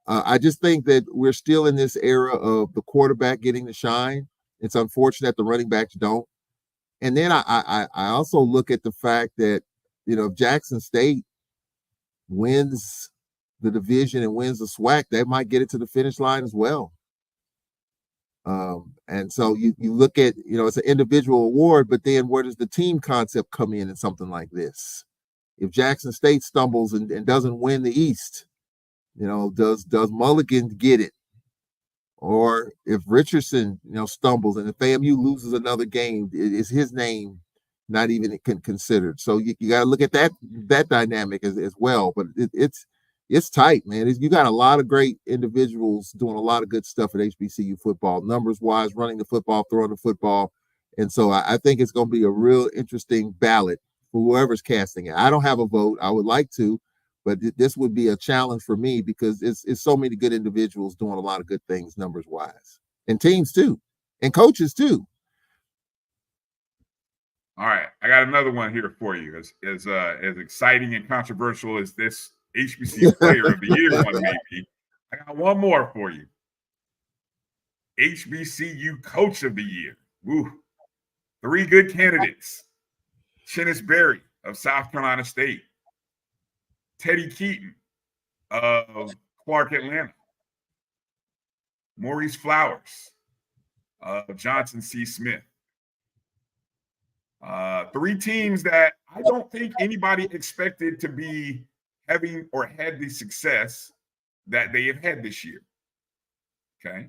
I just think that we're still in this era of the quarterback getting the shine. It's unfortunate that the running backs don't. And then I also look at the fact that, if Jackson State wins the division and wins the SWAC, they might get it to the finish line as well. And so you look at, it's an individual award, but then where does the team concept come in something like this? If Jackson State stumbles and doesn't win the East, does Mulligan get it? Or if Richardson, stumbles and if FAMU loses another game, is his name not even considered? So you got to look at that dynamic as well. But it's tight, man. You got a lot of great individuals doing a lot of good stuff at HBCU football, numbers wise, running the football, throwing the football. And so I think it's going to be a real interesting ballot for whoever's casting it. I don't have a vote. I would like to, but this would be a challenge for me because it's so many good individuals doing a lot of good things numbers wise, and teams too, and coaches too. All right, I got another one here for you. As exciting and controversial as this HBCU Player of the Year one may be, I got one more for you. HBCU Coach of the Year. Woo. 3 good candidates. Chennis Berry of South Carolina State. Teddy Keaton of Clark Atlanta. Maurice Flowers of Johnson C. Smith. 3 teams that I don't think anybody expected to be having or had the success that they have had this year. Okay.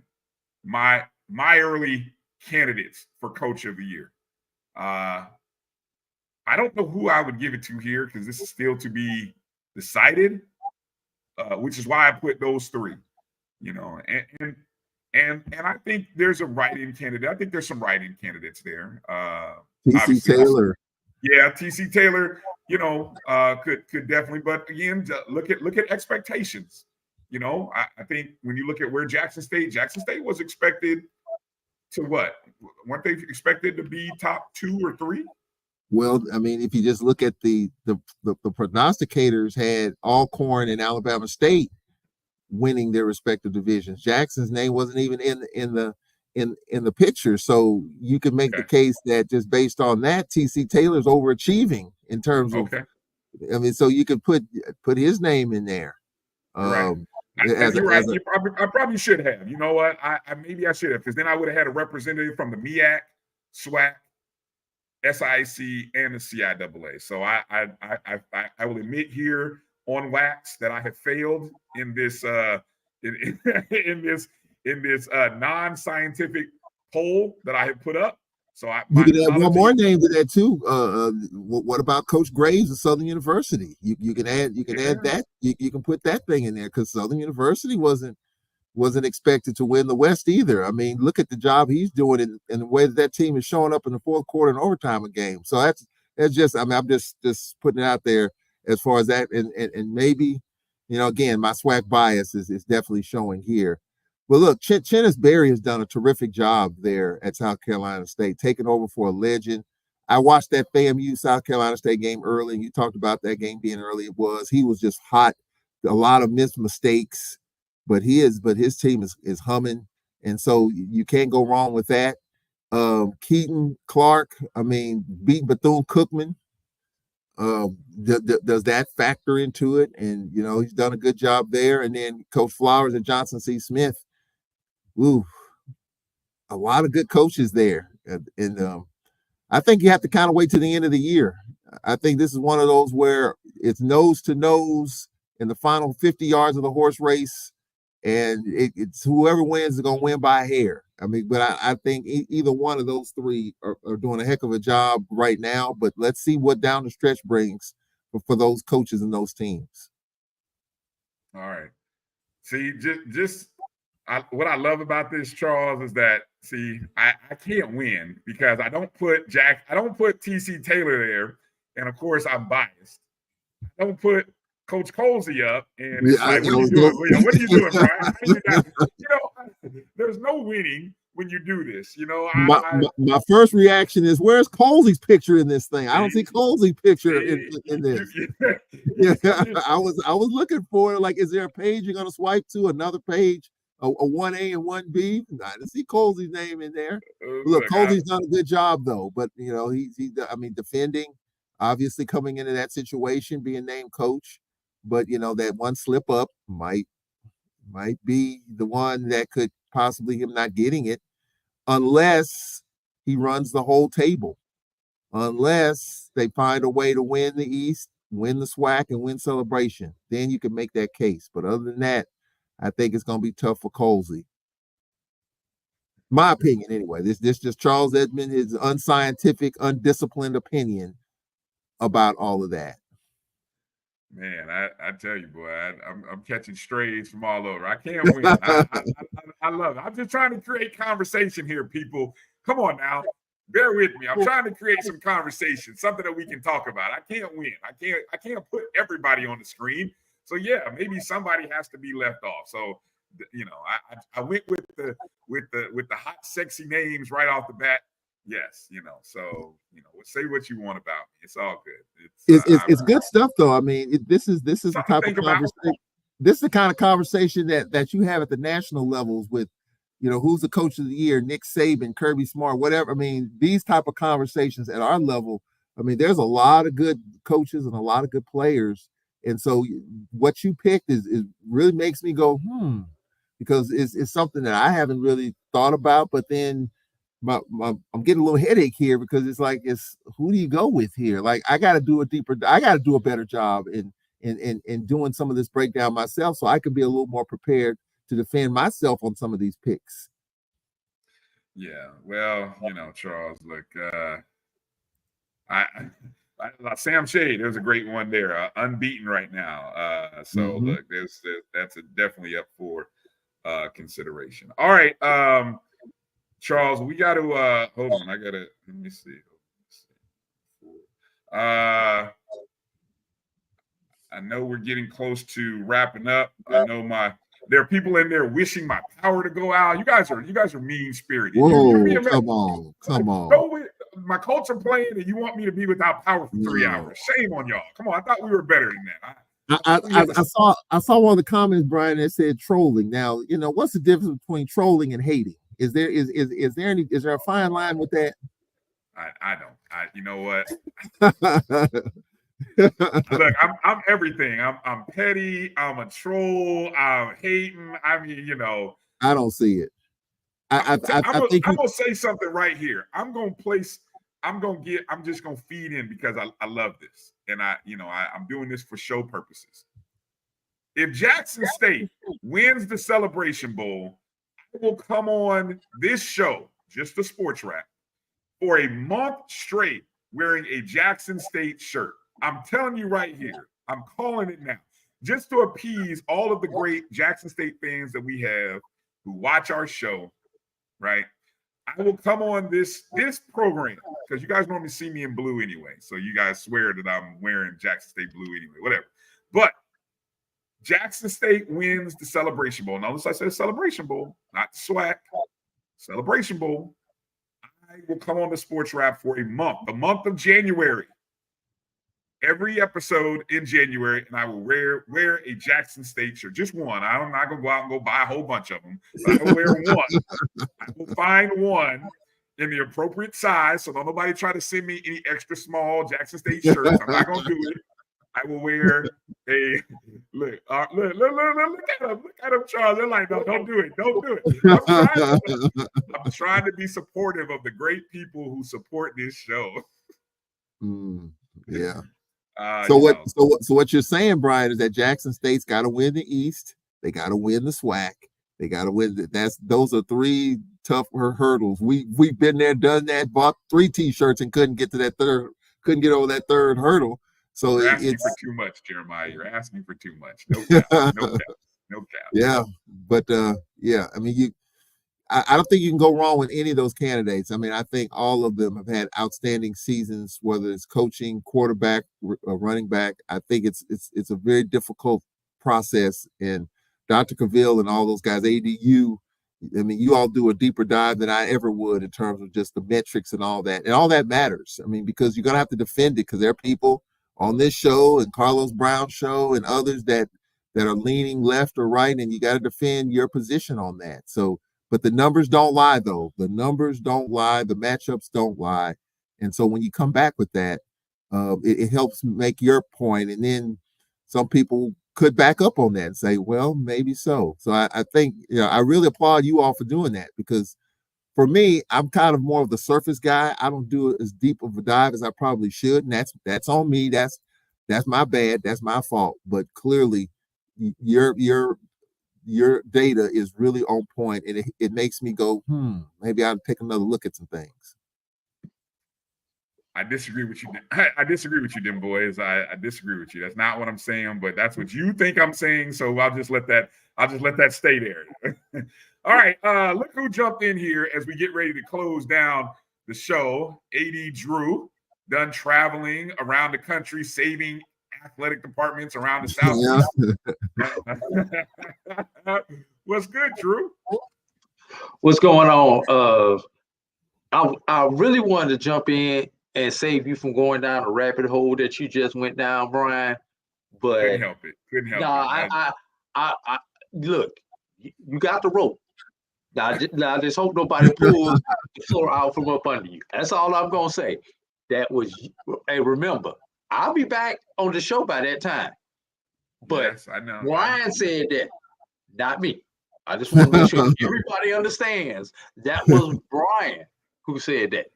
My early candidates for Coach of the Year. I don't know who I would give it to here because this is still to be decided, which is why I put those 3, and I think there's a write-in candidate. I think there's some write-in candidates there. TC Taylor. Yeah, TC Taylor, could definitely, but again, look at expectations. I think when you look at where Jackson State was expected to what? Weren't they expected to be top 2 or 3? Well, I mean, if you just look at the prognosticators had Alcorn and Alabama State winning their respective divisions. Jackson's name wasn't even in the picture, so you could make the case that just based on that, TC Taylor's overachieving in terms of. I mean, so you could put his name in there. Right. You're right. I probably should have. You know what? Maybe I should have, because then I would have had a representative from the MEAC SWAC, SIAC, and the CIAA. So I will admit here on wax that I have failed in this in this non-scientific poll that I have put up. So you can add one more name to that too. What about Coach Graves of Southern University? You can add that. You can put that thing in there because Southern University wasn't expected to win the West either. I mean, look at the job he's doing in the way that team is showing up in the fourth quarter and overtime of game. So that's just, I mean, I'm just putting it out there as far as that. And maybe, again, my SWAC bias is definitely showing here. But look, Chennis Berry has done a terrific job there at South Carolina State, taking over for a legend. I watched that FAMU South Carolina State game early, and you talked about that game being early. He was just hot, a lot of missed mistakes. But his team is humming, and so you can't go wrong with that. Keaton Clark, I mean, beat Bethune-Cookman. Does that factor into it? And he's done a good job there. And then Coach Flowers at Johnson C. Smith. Ooh, a lot of good coaches there, and I think you have to kind of wait to the end of the year. I think this is one of those where it's nose to nose in the final 50 yards of the horse race. And it's whoever wins is going to win by a hair. I mean, but I think either one of those three are doing a heck of a job right now. But let's see what down the stretch brings for those coaches and those teams. All right. See, what I love about this, Charles, is that I can't win because I don't put TC Taylor there, and of course I'm biased. I don't put Coach Colsey up, and it's like, what are you doing? What are you doing, Bryan? There's no winning when you do this. My first reaction is, where's Colsey's picture in this thing? I don't see Colsey's picture in this. I was looking for, like, is there a page you're gonna swipe to, another page, a 1A and 1B? I didn't see Colsey's name in there. Look, Colsey's done a good job though, but he's defending, obviously coming into that situation, being named coach. But that one slip up might be the one that could possibly him not getting it, unless he runs the whole table, unless they find a way to win the East, win the SWAC, and win Celebration. Then you can make that case. But other than that, I think it's going to be tough for Colsey. My opinion, anyway. This just Charles Edmond, his unscientific, undisciplined opinion about all of that. Man, I tell you, boy, I'm catching strays from all over. I can't win. I love it. I'm just trying to create conversation here, people. Come on now, bear with me. I'm trying to create some conversation, something that we can talk about. I can't win. I can't put everybody on the screen. So yeah, maybe somebody has to be left off. So I went with the hot, sexy names right off the bat. Yes, so say what you want about me. It's all good. It's good stuff, though. I mean, this is the type of conversation. This is the kind of conversation that you have at the national levels with, who's the coach of the year, Nick Saban, Kirby Smart, whatever. I mean, these type of conversations at our level. I mean, there's a lot of good coaches and a lot of good players, and so what you picked is really makes me go because it's something that I haven't really thought about, but then. I'm getting a little headache here because it's like, who do you go with here? Like, I got to do a better job in doing some of this breakdown myself, so I could be a little more prepared to defend myself on some of these picks. Yeah, well, Charles, look, Sam Shade, there's a great one there, unbeaten right now. Look, that's definitely up for consideration. All right. Charles, we got to hold on. Let me see. I know we're getting close to wrapping up. I know there are people in there wishing my power to go out. You guys are mean spirited. Whoa, come on. My Colts are playing, and you want me to be without power for 3 hours? Shame on y'all. Come on, I thought we were better than that. I saw one of the comments, Bryan, that said trolling. Now, what's the difference between trolling and hating? Is there a fine line with that? I don't. You know what? Look, I'm everything. I'm petty. I'm a troll. I'm hating. I mean, I don't see it. I'm gonna say something right here. I'm just gonna feed in because I love this, and I'm doing this for show purposes. If Jackson State wins the Celebration Bowl, I will come on this show, just the SportsWrap, for a month straight wearing a Jackson State shirt. I'm telling you right here, I'm calling it now, just to appease all of the great Jackson State fans that we have who watch our show, right? I will come on this program because you guys normally see me in blue anyway. So you guys swear that I'm wearing Jackson State blue anyway, whatever. But Jackson State wins the Celebration Bowl. Notice I said Celebration Bowl, not SWAC. Celebration Bowl. I will come on the SportsWrap for the month of January. Every episode in January, and I will wear a Jackson State shirt. Just one. I'm not going to go out and go buy a whole bunch of them. But I will wear one. I will find one in the appropriate size, so don't nobody try to send me any extra small Jackson State shirts. I'm not going to do it. I will wear a look at him, Charles. They're like, no, don't do it. Don't do it. I'm trying to be supportive of the great people who support this show. Yeah. So what you're saying, Bryan, is that Jackson State's got to win the East. They got to win the SWAC. They got to win. Those are three tough hurdles. We've been there, done that, bought 3 T-shirts and couldn't get over that third hurdle. So you're asking for too much, Jeremiah. You're asking for too much. No cap. No cap. Yeah, but yeah. I mean, I don't think you can go wrong with any of those candidates. I mean, I think all of them have had outstanding seasons, whether it's coaching, quarterback, running back. I think it's a very difficult process. And Dr. Cavill and all those guys, ADU, I mean, you all do a deeper dive than I ever would in terms of just the metrics and all that. And all that matters. I mean, because you're going to have to defend it because there are people on this show and Carlos Brown's show and others that are leaning left or right, and you got to defend your position on that. So, but the numbers don't lie, though. The numbers don't lie. The matchups don't lie. And so when you come back with that, it helps make your point. And then some people could back up on that and say, well, maybe so. So I think, I really applaud you all for doing that, because for me, I'm kind of more of the surface guy. I don't do as deep of a dive as I probably should. And that's on me. That's my bad. That's my fault. But clearly your data is really on point, and it makes me go, maybe I'll take another look at some things. I disagree with you. I disagree with you, them boys. I disagree with you. That's not what I'm saying, but that's what you think I'm saying. So I'll just let that stay there. All right. Look who jumped in here as we get ready to close down the show. AD Drew, done traveling around the country, saving athletic departments around the South. Yeah. What's good, Drew? What's going on? I really wanted to jump in and save you from going down a rabbit hole that you just went down, Bryan. But couldn't help it. I look, you got the rope. Now I just hope nobody pulls the floor out from up under you. That's all I'm gonna say. That was, hey, remember, I'll be back on the show by that time. But yes, I know. Bryan said that, not me. I just want to make sure everybody understands that was Bryan who said that.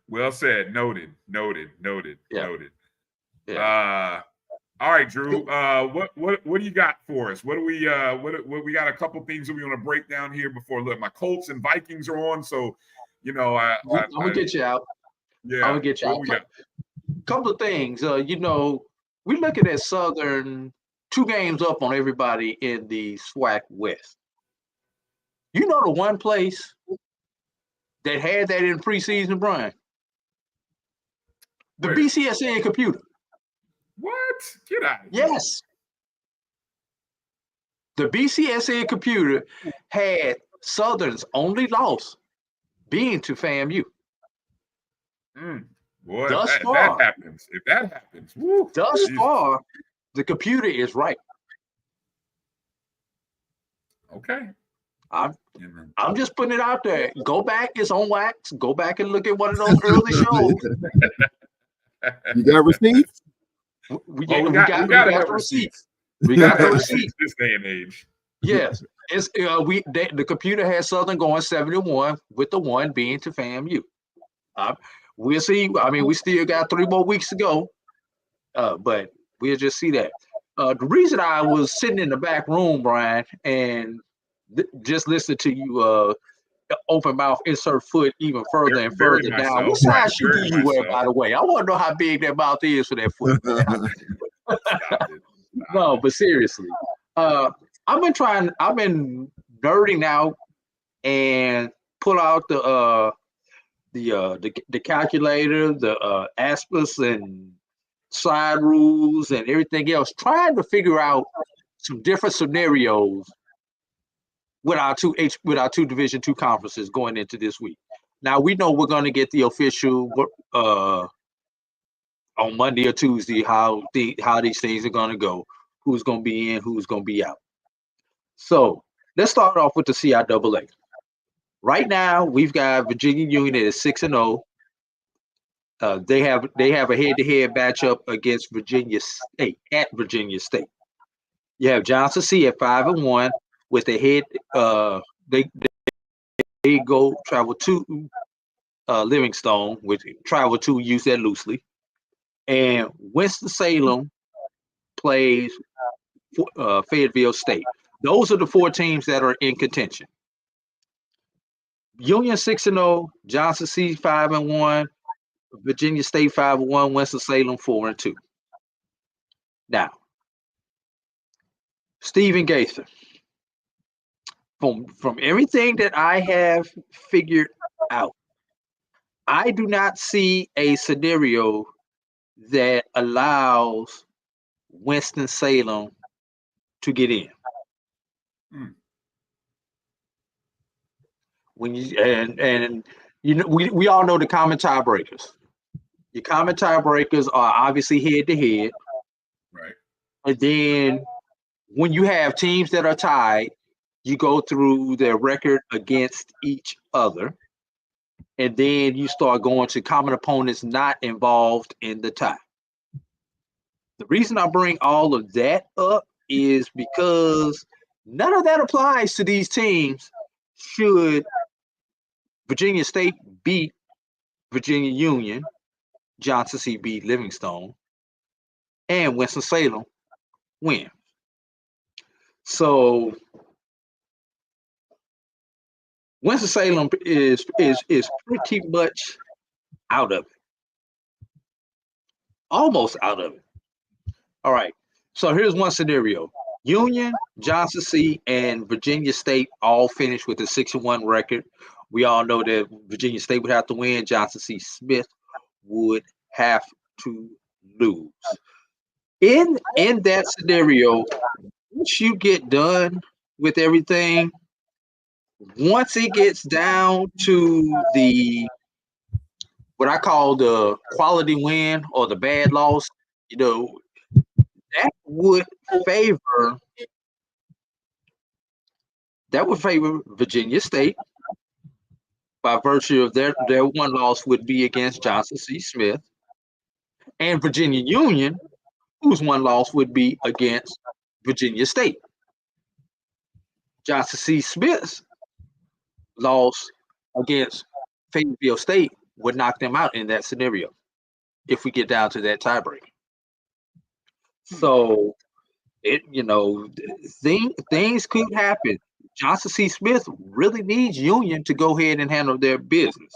Well said. Noted. Yeah. Yeah. All right, Drew. What do you got for us? What we got a couple things that we want to break down here before. Look, my Colts and Vikings are on, so I'm gonna get you out. Yeah, I'm gonna get you out. Couple of things. We're looking at Southern 2 games up on everybody in the SWAC West. You know the one place that had that in preseason, Bryan? The BCSN computer. What? Get out of here. Yes. The BCSN computer had Southern's only loss being to FAMU. Boy, if that happens. Woo, thus far, the computer is right. Okay. I'm just putting it out there. Go back, it's on wax. Go back and look at one of those early shows. You got receipts? We got the receipts. We got the receipts this day and age. Yes. It's the computer has Southern going 7-1 with the 1 being to FAMU. We'll see. I mean, we still got 3 more weeks to go, but we'll just see that. The reason I was sitting in the back room, Bryan, and just listening to you open mouth, insert foot even further and further down. What size shoe do you wear, by the way? I want to know how big that mouth is for that foot. No, but seriously, I've been nerding out and pull out the calculator, the aspects and side rules and everything else, trying to figure out some different scenarios with our two Division II conferences going into this week. Now we know we're going to get the official on Monday or Tuesday how these things are going to go, who's going to be in, who's going to be out. So let's start off with the CIAA. Right now we've got Virginia Union at 6-0. They have a head-to-head matchup against Virginia State at Virginia State. You have Johnson C at 5-1 with a head. They go travel to Livingstone, which travel to, use that loosely, and Winston-Salem plays Fayetteville State. Those are the 4 teams that are in contention. Union 6-0, Johnson C 5-1, Virginia State 5-1, Winston-Salem 4-2. Now, Stephen Gaither, from everything that I have figured out, I do not see a scenario that allows Winston-Salem to get in. When you and you know, we all know the common tiebreakers. Your common tiebreakers are obviously head-to-head. Right. And then when you have teams that are tied, you go through their record against each other. And then you start going to common opponents not involved in the tie. The reason I bring all of that up is because none of that applies to these teams should Virginia State beat Virginia Union, Johnson C beat Livingstone, and Winston-Salem win. So Winston-Salem is pretty much out of it. Almost out of it. All right. So here's one scenario. Union, Johnson C, and Virginia State all finished with a 6-1 record. We all know that Virginia State would have to win. Johnson C. Smith would have to lose. In that scenario, once you get done with everything, once it gets down to what I call the quality win or the bad loss, you know, that would favor Virginia State by virtue of their one loss would be against Johnson C. Smith, and Virginia Union, whose one loss would be against Virginia State. Johnson C. Smith's loss against Fayetteville State would knock them out in that scenario if we get down to that tiebreak. So things could happen. Johnson C. Smith really needs Union to go ahead and handle their business.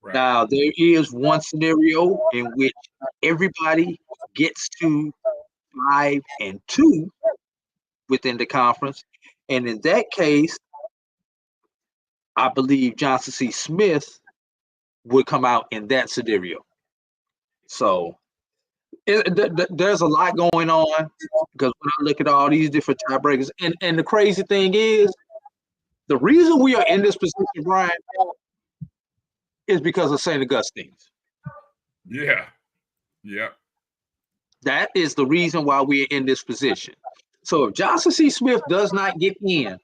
Right. Now, there is one scenario in which everybody gets to 5-2 within the conference. And in that case, I believe Johnson C. Smith would come out in that scenario. So there's a lot going on because when I look at all these different tiebreakers, and the crazy thing is, the reason we are in this position, Bryan, is because of St. Augustine's. Yeah. That is the reason why we're in this position. So if Johnson C. Smith does not get in,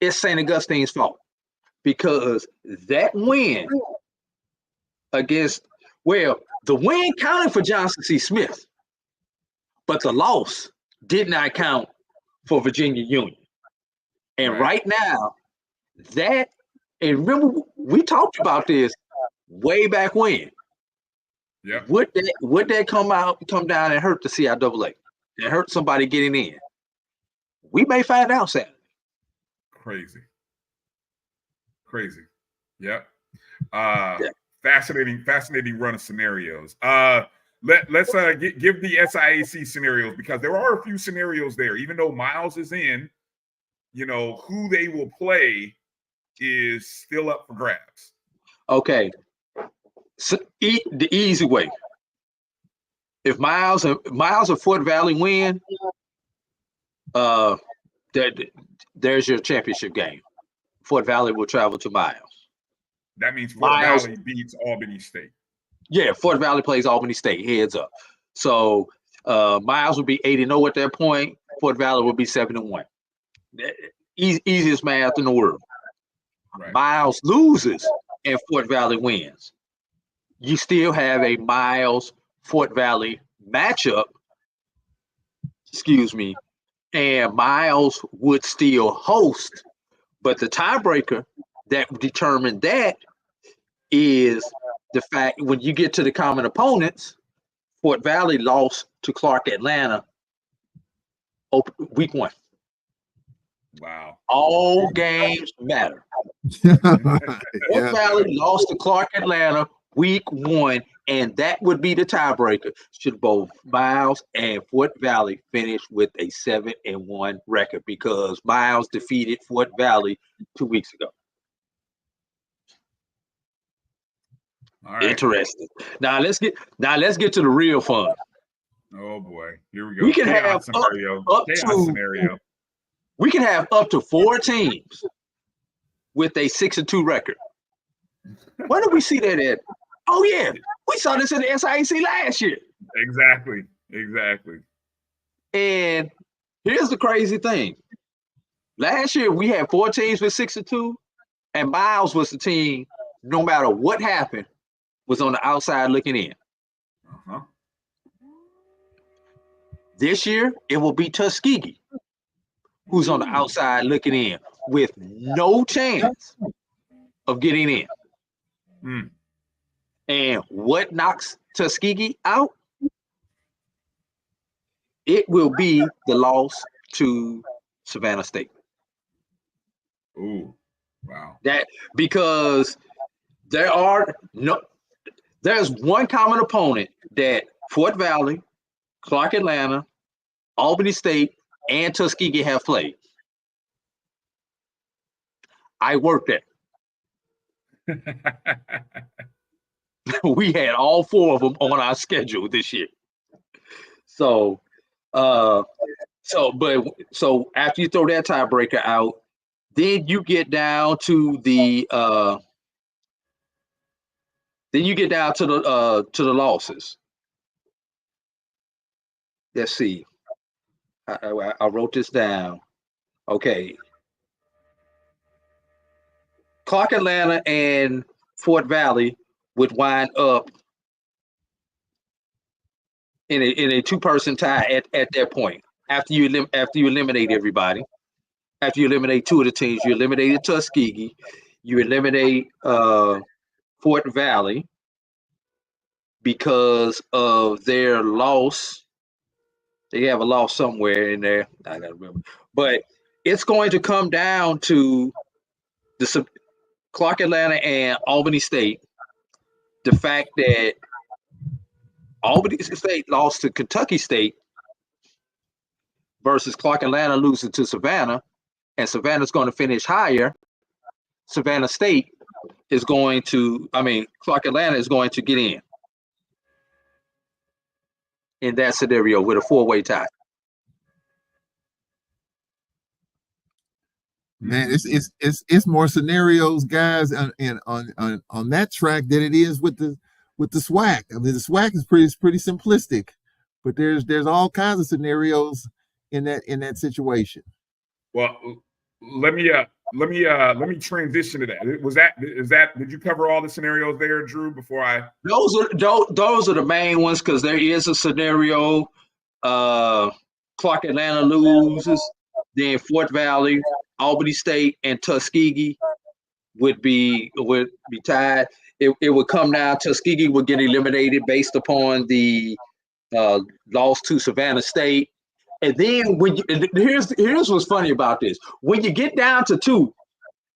it's St. Augustine's fault because that win against, the win counted for Johnson C. Smith, but the loss did not count for Virginia Union. And Right. right now, and remember, we talked about this way back when. Yeah. Would that come down and hurt the CIAA and hurt somebody getting in? We may find out Saturday. Crazy. Yep. Fascinating run of scenarios. Let's give the SIAC scenarios, because there are a few scenarios there. Even though Miles is in, who they will play is still up for grabs. Okay. So the easy way. If Miles and Fort Valley win, there's your championship game. Fort Valley will travel to Miles. That means Fort Valley beats Albany State. Yeah, Fort Valley plays Albany State, heads up. So Miles will be 8-0 at that point. Fort Valley will be 7-1. Easiest math in the world. Right. Miles loses and Fort Valley wins. You still have a Miles Fort Valley matchup. And Miles would still host, but the tiebreaker that determined that is the fact when you get to the common opponents, Fort Valley lost to Clark Atlanta week 1. Wow. All games matter. Fort Valley lost to Clark Atlanta week 1, and that would be the tiebreaker. Should both Miles and Fort Valley finish with a 7-1 record, because Miles defeated Fort Valley 2 weeks ago. All right. Interesting. Now let's get to the real fun. Oh boy, here we go. We can Chaos have scenario. We can have up to 4 teams with a 6-2 record. Where did we see that at? Oh yeah, we saw this in the SIAC last year. Exactly. And here's the crazy thing. Last year we had 4 teams with 6-2, and Miles was the team, no matter what happened, was on the outside looking in. Uh-huh. This year it will be Tuskegee, who's on the outside looking in with no chance of getting in. Mm. And what knocks Tuskegee out? It will be the loss to Savannah State. Ooh, wow. Because there's one common opponent that Fort Valley, Clark Atlanta, Albany State, and Tuskegee have played. I worked there. We had all 4 of them on our schedule this year. So after you throw that tiebreaker out, then you get down to the losses. Let's see. I wrote this down. Okay. Clark Atlanta and Fort Valley would wind up in a 2-person tie at that point. After you eliminate everybody, after you eliminate 2 of the teams, you eliminated Tuskegee, you eliminate Fort Valley because of their loss. They have a loss somewhere in there. I gotta remember, but it's going to come down to the Clark Atlanta and Albany State. The fact that Albany State lost to Kentucky State versus Clark Atlanta losing to Savannah, and Savannah's going to finish higher. Savannah State is going to, Clark Atlanta is going to get in that scenario with a 4-way tie. Man, it's more scenarios, guys, on that track than it is with the SWAC. I mean, the SWAC is pretty simplistic, but there's all kinds of scenarios in that situation. Well, let me transition to that. Did you cover all the scenarios there, Drew? Before I those are the main ones, because there is a scenario. Clark Atlanta loses then Fort Valley, Albany State, and Tuskegee would be tied. It would come down. Tuskegee would get eliminated based upon the loss to Savannah State. And then here's what's funny about this. When you get down to 2,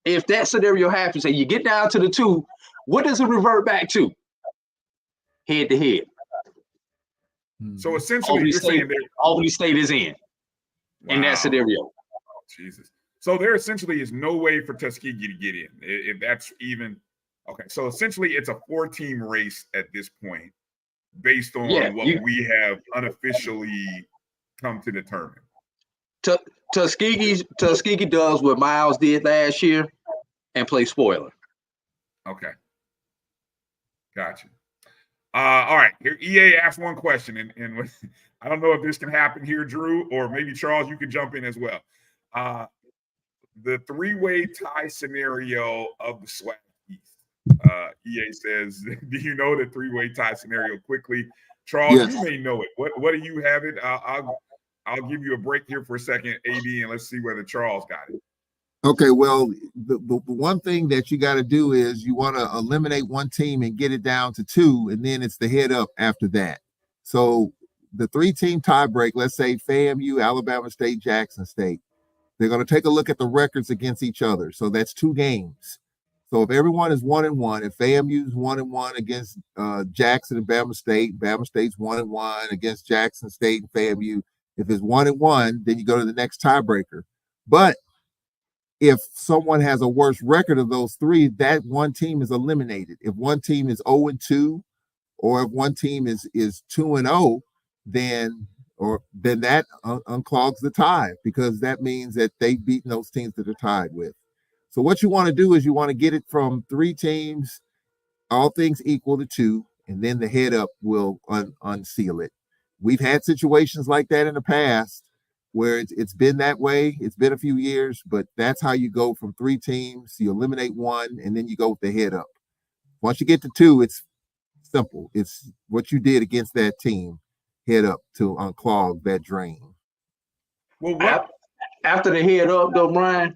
if that scenario happens and you get down to the 2, what does it revert back to? Head to head. So essentially, you're saying that Albany State is in that scenario. Oh, Jesus. So there essentially is no way for Tuskegee to get in, if that's even okay. So essentially, it's a 4-team race at this point, based on we have unofficially come to determine. Tuskegee does what Miles did last year and play spoiler. Okay. Gotcha. All right. Here, EA asked one question, and I don't know if this can happen here, Drew, or maybe Charles, you could jump in as well. The 3-way tie scenario of the SWAC East. EA says, do you know the 3-way tie scenario quickly? Charles, Yes. You may know it. What do you have it? I'll give you a break here for a second, AD, and let's see whether Charles got it. Okay, well, the one thing that you got to do is you want to eliminate one team and get it down to 2, and then it's the head up after that. So the 3-team tiebreak, let's say FAMU, Alabama State, Jackson State, they're going to take a look at the records against each other. So that's 2 games. So if everyone is 1-1, if FAMU is 1-1 against Jackson and Bama State's 1-1 against Jackson State and FAMU. If it's 1-1, then you go to the next tiebreaker. But if someone has a worse record of those 3, that one team is eliminated. If one team is 0-2, or if one team is 2-0, then that unclogs the tie, because that means that they've beaten those teams that they're tied with. So what you want to do is you want to get it from 3 teams, all things equal to 2, and then the head up will unseal it. We've had situations like that in the past where it's been that way. It's been a few years, but that's how you go from 3 teams. You eliminate 1, and then you go with the head up. Once you get to 2, it's simple. It's what you did against that team, head up, to unclog that drain. Well, after the head up, though, Bryan,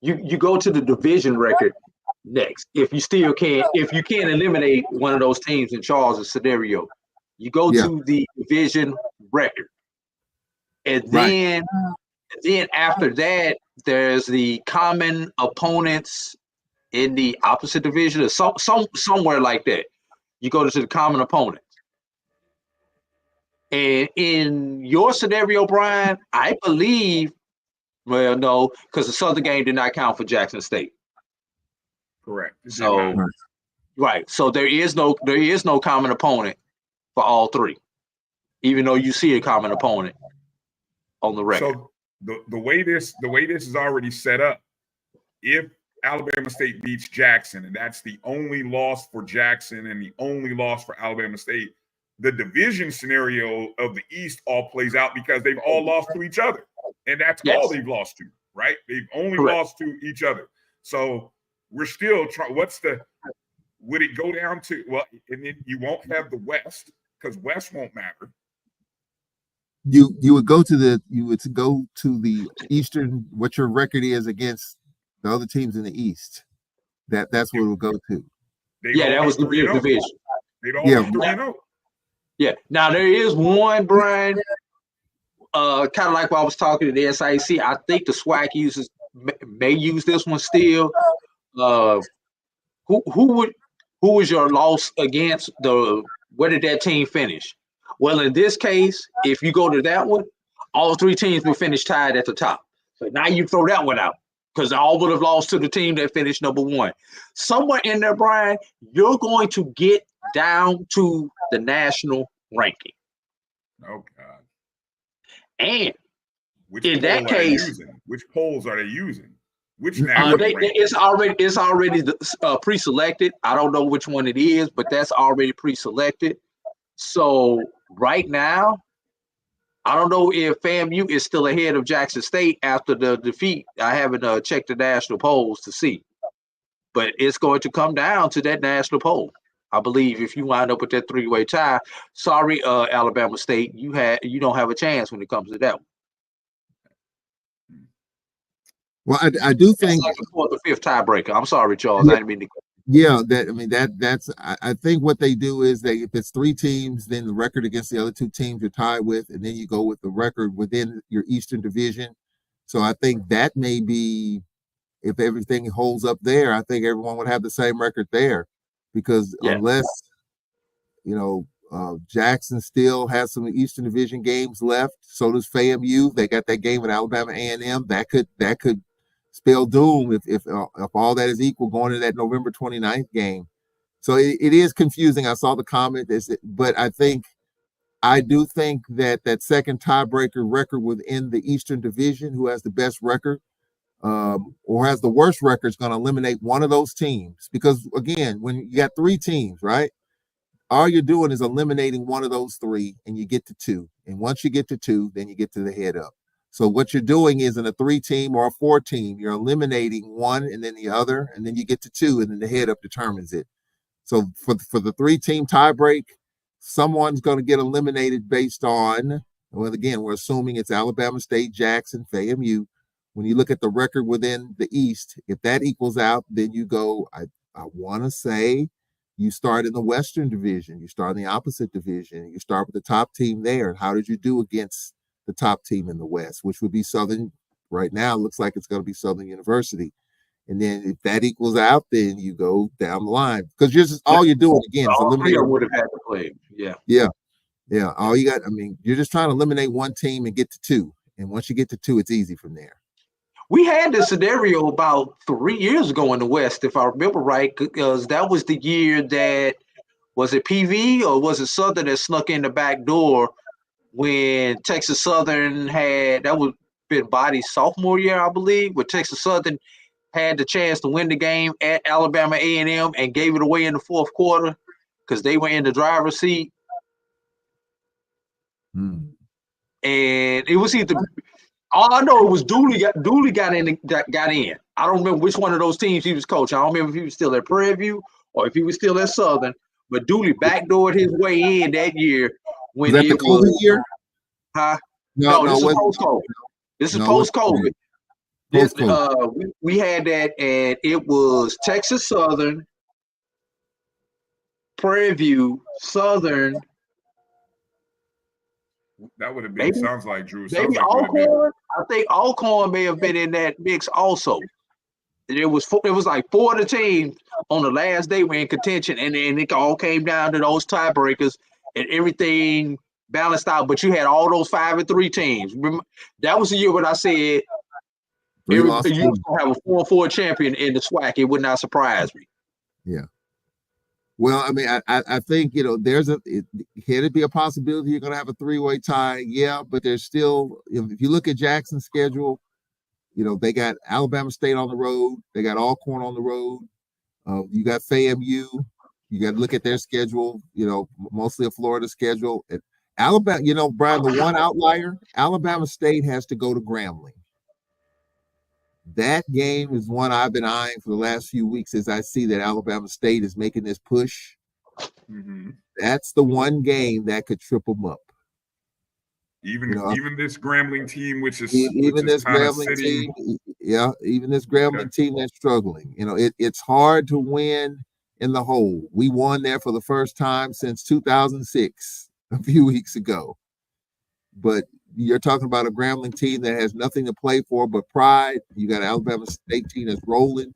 you go to the division record next. If you can't eliminate one of those teams in Charles' scenario, you go to the division record. And then after that, there's the common opponents in the opposite division, or somewhere like that. You go to the common opponents. And in your scenario, Bryan, I believe, well, no, because the Southern game did not count for Jackson State. Correct. So, right. So there is no common opponent for all 3, even though you see a common opponent on the record. So the way this is already set up, if Alabama State beats Jackson, and that's the only loss for Jackson and the only loss for Alabama State, the division scenario of the East all plays out because they've all lost to each other. And that's all they've lost to, right? They've only lost to each other. So we're still trying. Would it go down to, well, and then you won't have the West, because West won't matter. You would go to the Eastern, what your record is against the other teams in the East. That's where we'll go to. That was the division. They'd all be 3-0. Yeah. Now there is one, Bryan, kind of like what I was talking to the SIAC. I think the SWAC may use this one still. Who was your loss against? Where did that team finish? Well, in this case, if you go to that one, all 3 teams will finish tied at the top. So now you throw that one out, because all would have lost to the team that finished number 1. Somewhere in there, Bryan, you're going to get down to the national ranking. Oh, God. And which in that case, which polls are they using? Which national ranking? It's already pre-selected. I don't know which one it is, but that's already pre-selected. So right now, I don't know if FAMU is still ahead of Jackson State after the defeat. I haven't checked the national polls to see, but it's going to come down to that national poll. I believe if you wind up with that 3-way tie, sorry, Alabama State, you don't have a chance when it comes to that one. Well, I do think like the fourth or fifth tiebreaker. I'm sorry, Charles. I didn't mean to. Yeah, that's I think what they do is if it's 3 teams, then the record against the other 2 teams you're tied with, and then you go with the record within your Eastern Division. So I think that may be, if everything holds up there, I think everyone would have the same record there, because unless Jackson still has some Eastern Division games left, so does FAMU. They got that game with Alabama A&M. That could spell doom if all that is equal going to that November 29th game. So it is confusing. I saw the comment, but I do think that second tiebreaker record within the Eastern Division, who has the best record or has the worst record, is going to eliminate one of those teams. Because again, when you got 3 teams, right, all you're doing is eliminating one of those 3 and you get to 2. And once you get to 2, then you get to the head up. So what you're doing is in a 3-team or a 4-team, you're eliminating one and then the other, and then you get to 2, and then the head up determines it. So for the 3-team tiebreak, someone's going to get eliminated based on, well, again, we're assuming it's Alabama State, Jackson, FAMU. When you look at the record within the East, if that equals out, then you go, I want to say, you start in the Western Division, you start in the opposite division, you start with the top team there. And how did you do against the top team in the West, which would be Southern? Right now, it looks like it's going to be Southern University. And then if that equals out, then you go down the line, because all you're doing again is eliminating. Would have had to play. Yeah. All you got, you're just trying to eliminate one team and get to 2. And once you get to 2, it's easy from there. We had this scenario about 3 years ago in the West, if I remember right, because that was the year that, was it PV or was it Southern that snuck in the back door when Texas Southern that would been Body's sophomore year, I believe, where Texas Southern had the chance to win the game at Alabama A&M and gave it away in the fourth quarter because they were in the driver's seat. And it was either, all I know, it was Dooley got in. I don't remember which one of those teams he was coaching. I don't remember if he was still at Prairie View or if he was still at Southern, but Dooley backdoored his way in that year. When was that the COVID year? Huh? No, this is post-COVID. This is post-COVID. We had that, and it was Texas Southern, Prairie View, Southern. That would have been, sounds like Drew. Maybe like Alcorn. I think Alcorn may have been in that mix also. It was like 4 of the teams on the last day were in contention, and it all came down to those tiebreakers, and everything balanced out. But you had all those 5-3 teams. Remember, that was the year when I said you have a 4-4 champion in the SWAC. It would not surprise me. Yeah. Well, I think, can it be a possibility you're going to have a 3-way tie? Yeah, but there's still, if you look at Jackson's schedule, they got Alabama State on the road. They got Alcorn on the road. You got FAMU. You got to look at their schedule, mostly a Florida schedule. And Alabama, Bryan, the one outlier, Alabama State has to go to Grambling. That game is one I've been eyeing for the last few weeks as I see that Alabama State is making this push. Mm-hmm. That's the one game that could trip them up. Even this Grambling team, which is even this Grambling team, even this Grambling team that's struggling. It's hard to win in the hole. We won there for the first time since 2006, a few weeks ago. But you're talking about a Grambling team that has nothing to play for but pride. You got an Alabama State team that's rolling.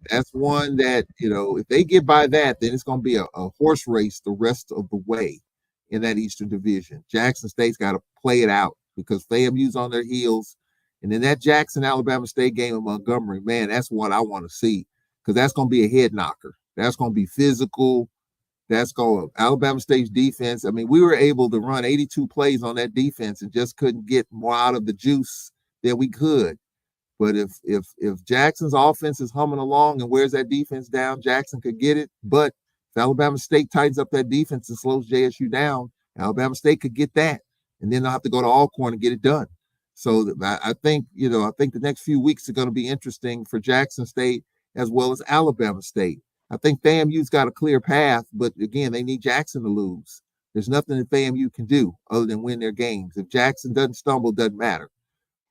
That's one that, if they get by that, then it's going to be a horse race the rest of the way in that Eastern Division. Jackson State's got to play it out because FAMU's on their heels. And then that Jackson-Alabama State game in Montgomery, man, that's what I want to see because that's going to be a head knocker. That's going to be physical. That's going Alabama State's defense. We were able to run 82 plays on that defense and just couldn't get more out of the juice than we could. But if Jackson's offense is humming along and wears that defense down, Jackson could get it. But if Alabama State tightens up that defense and slows JSU down, Alabama State could get that. And then they'll have to go to Alcorn and get it done. So I think the next few weeks are going to be interesting for Jackson State as well as Alabama State. I think FAMU's got a clear path, but again, they need Jackson to lose. There's nothing that FAMU can do other than win their games. If Jackson doesn't stumble, it doesn't matter.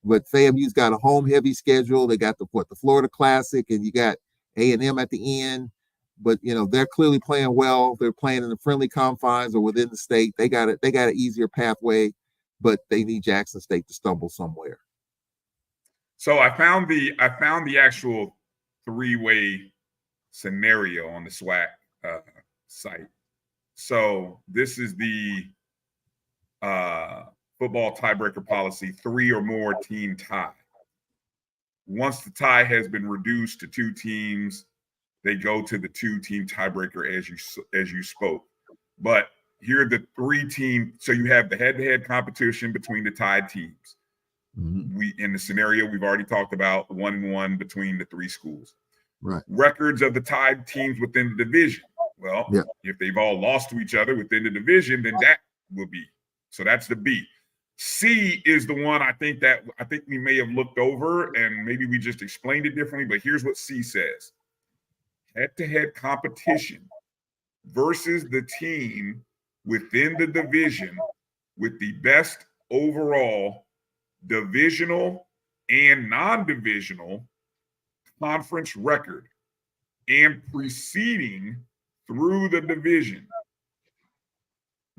But FAMU's got a home heavy schedule. They got the Florida Classic, and you got A&M at the end. But they're clearly playing well. They're playing in the friendly confines or within the state. They got an easier pathway, but they need Jackson State to stumble somewhere. So I found the actual three-way scenario on the SWAC site. So this is the football tiebreaker policy: 3 or more team tie. Once the tie has been reduced to 2 teams, they go to the 2-team tiebreaker as you spoke. But here are the 3 team. So you have the head-to-head competition between the tied teams. Mm-hmm. In the scenario we've already talked about, 1-1 between the 3 schools. Right. Records of the tied teams within the division. Well, if they've all lost to each other within the division, then that will be. So that's the B. C is the one I think we may have looked over, and maybe we just explained it differently, but here's what C says. Head-to-head competition versus the team within the division with the best overall divisional and non-divisional conference record and proceeding through the division.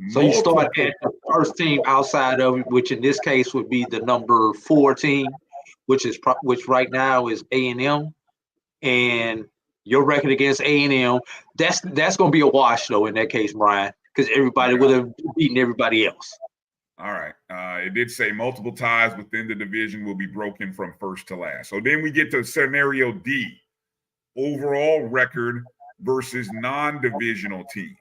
So you start at the first team outside of it, which in this case would be the number 4 team, which right now is A&M, and your record against A&M. That's going to be a wash though in that case, Bryan, because everybody would have beaten everybody else. All right. It did say multiple ties within the division will be broken from first to last. So then we get to scenario D, overall record versus non-divisional teams.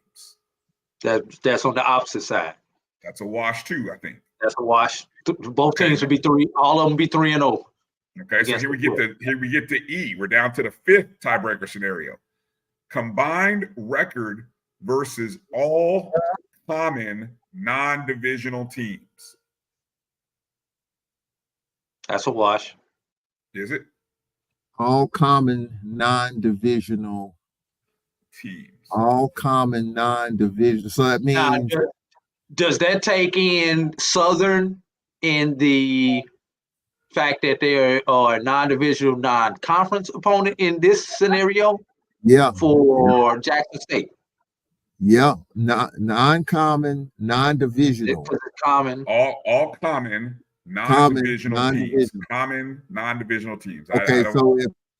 That's on the opposite side. That's a wash too, I think. That's a wash. Both teams would be 3. All of them be 3-0. Okay, so here we get to E. We're down to the 5th tiebreaker scenario. Combined record versus all common non-divisional teams. That's a wash. Is it? All common non-divisional teams. All common non-divisional. So that means. Does that take in Southern in the fact that they are a non-divisional, non-conference opponent in this scenario? Yeah. For Jackson State. Yeah. Non-common, non-divisional. Common. All common non-divisional teams. Common non-divisional teams. Okay,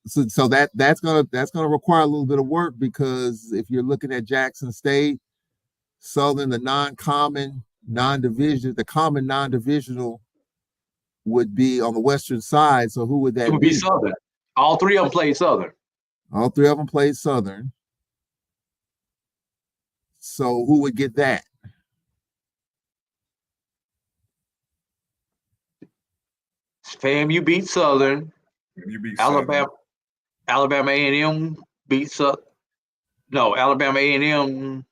so that's gonna require a little bit of work, because if you're looking at Jackson State, Southern, the non-common non-division, the common non-divisional would be on the western side. So who would that be? It would be Southern. All 3 of them played Southern. All 3 of them played Southern. So who would get that? FAMU beat Southern. You beat Alabama. Southern. Alabama A&M beats up. No, Alabama A&M.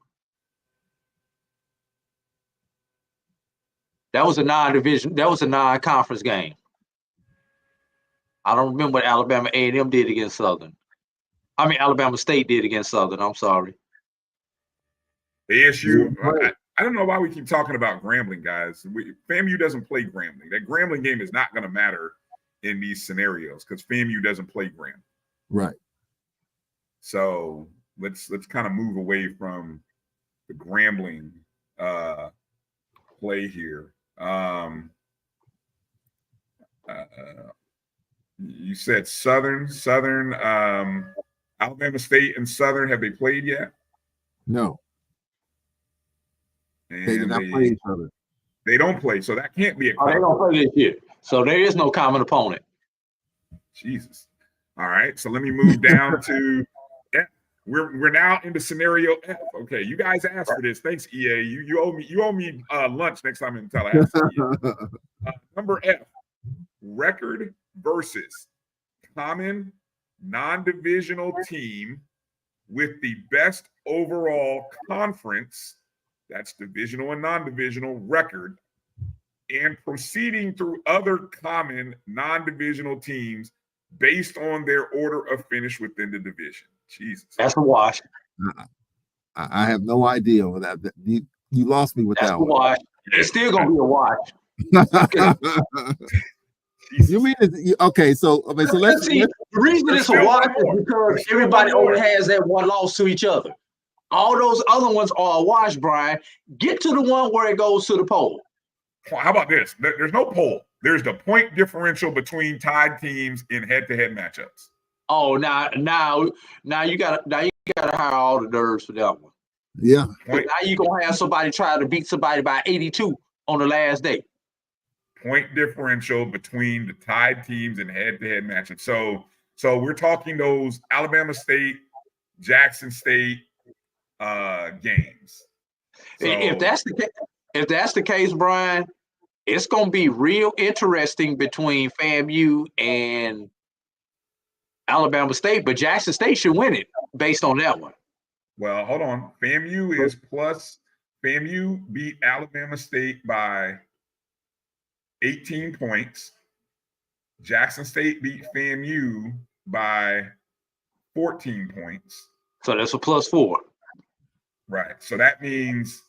That was a non-division. That was a non-conference game. I don't remember what Alabama A&M did against Southern. I mean, Alabama State did against Southern. I'm sorry. ASU. I don't know why we keep talking about Grambling, guys. FAMU doesn't play Grambling. That Grambling game is not going to matter in these scenarios because FAMU doesn't play Grambling. Right. So let's kind of move away from the Grambling play here. You said Southern, Alabama State and Southern, have they played yet? No. And they did not play each other. They don't play, so that can't be a they don't play this year. So there is no common opponent. Jesus. All right, so let me move down to F. We're now into scenario F. Okay, you guys asked for this. Thanks, EA. You owe me lunch next time in Tallahassee. Number F, record versus common non-divisional team with the best overall conference, that's divisional and non-divisional record, and proceeding through other common non-divisional teams based on their order of finish within the division. Jesus. That's a wash. I have no idea with that. You lost me with That's that a wash. one. It's still going to be a wash. You mean okay? So let's see. The reason it's a wash is because everybody only has that one loss to each other. All those other ones are a wash, Brian. Get to the one where it goes to the poll. How about this? There's no poll. There's the point differential between tied teams in head-to-head matchups. Oh, now you gotta hire all the nerves for that one. Yeah. Now you're gonna have somebody try to beat somebody by 82 on the last day. Point differential between the tied teams in head-to-head matchups. So we're talking those Alabama State, Jackson State games. So, if that's the case, Brian, it's gonna be real interesting between FAMU and Alabama State, but Jackson State should win it based on that one. Well, hold on. FAMU is plus. FAMU beat Alabama State by 18 points. Jackson State beat FAMU by 14 points. So that's a +4. Right. So that means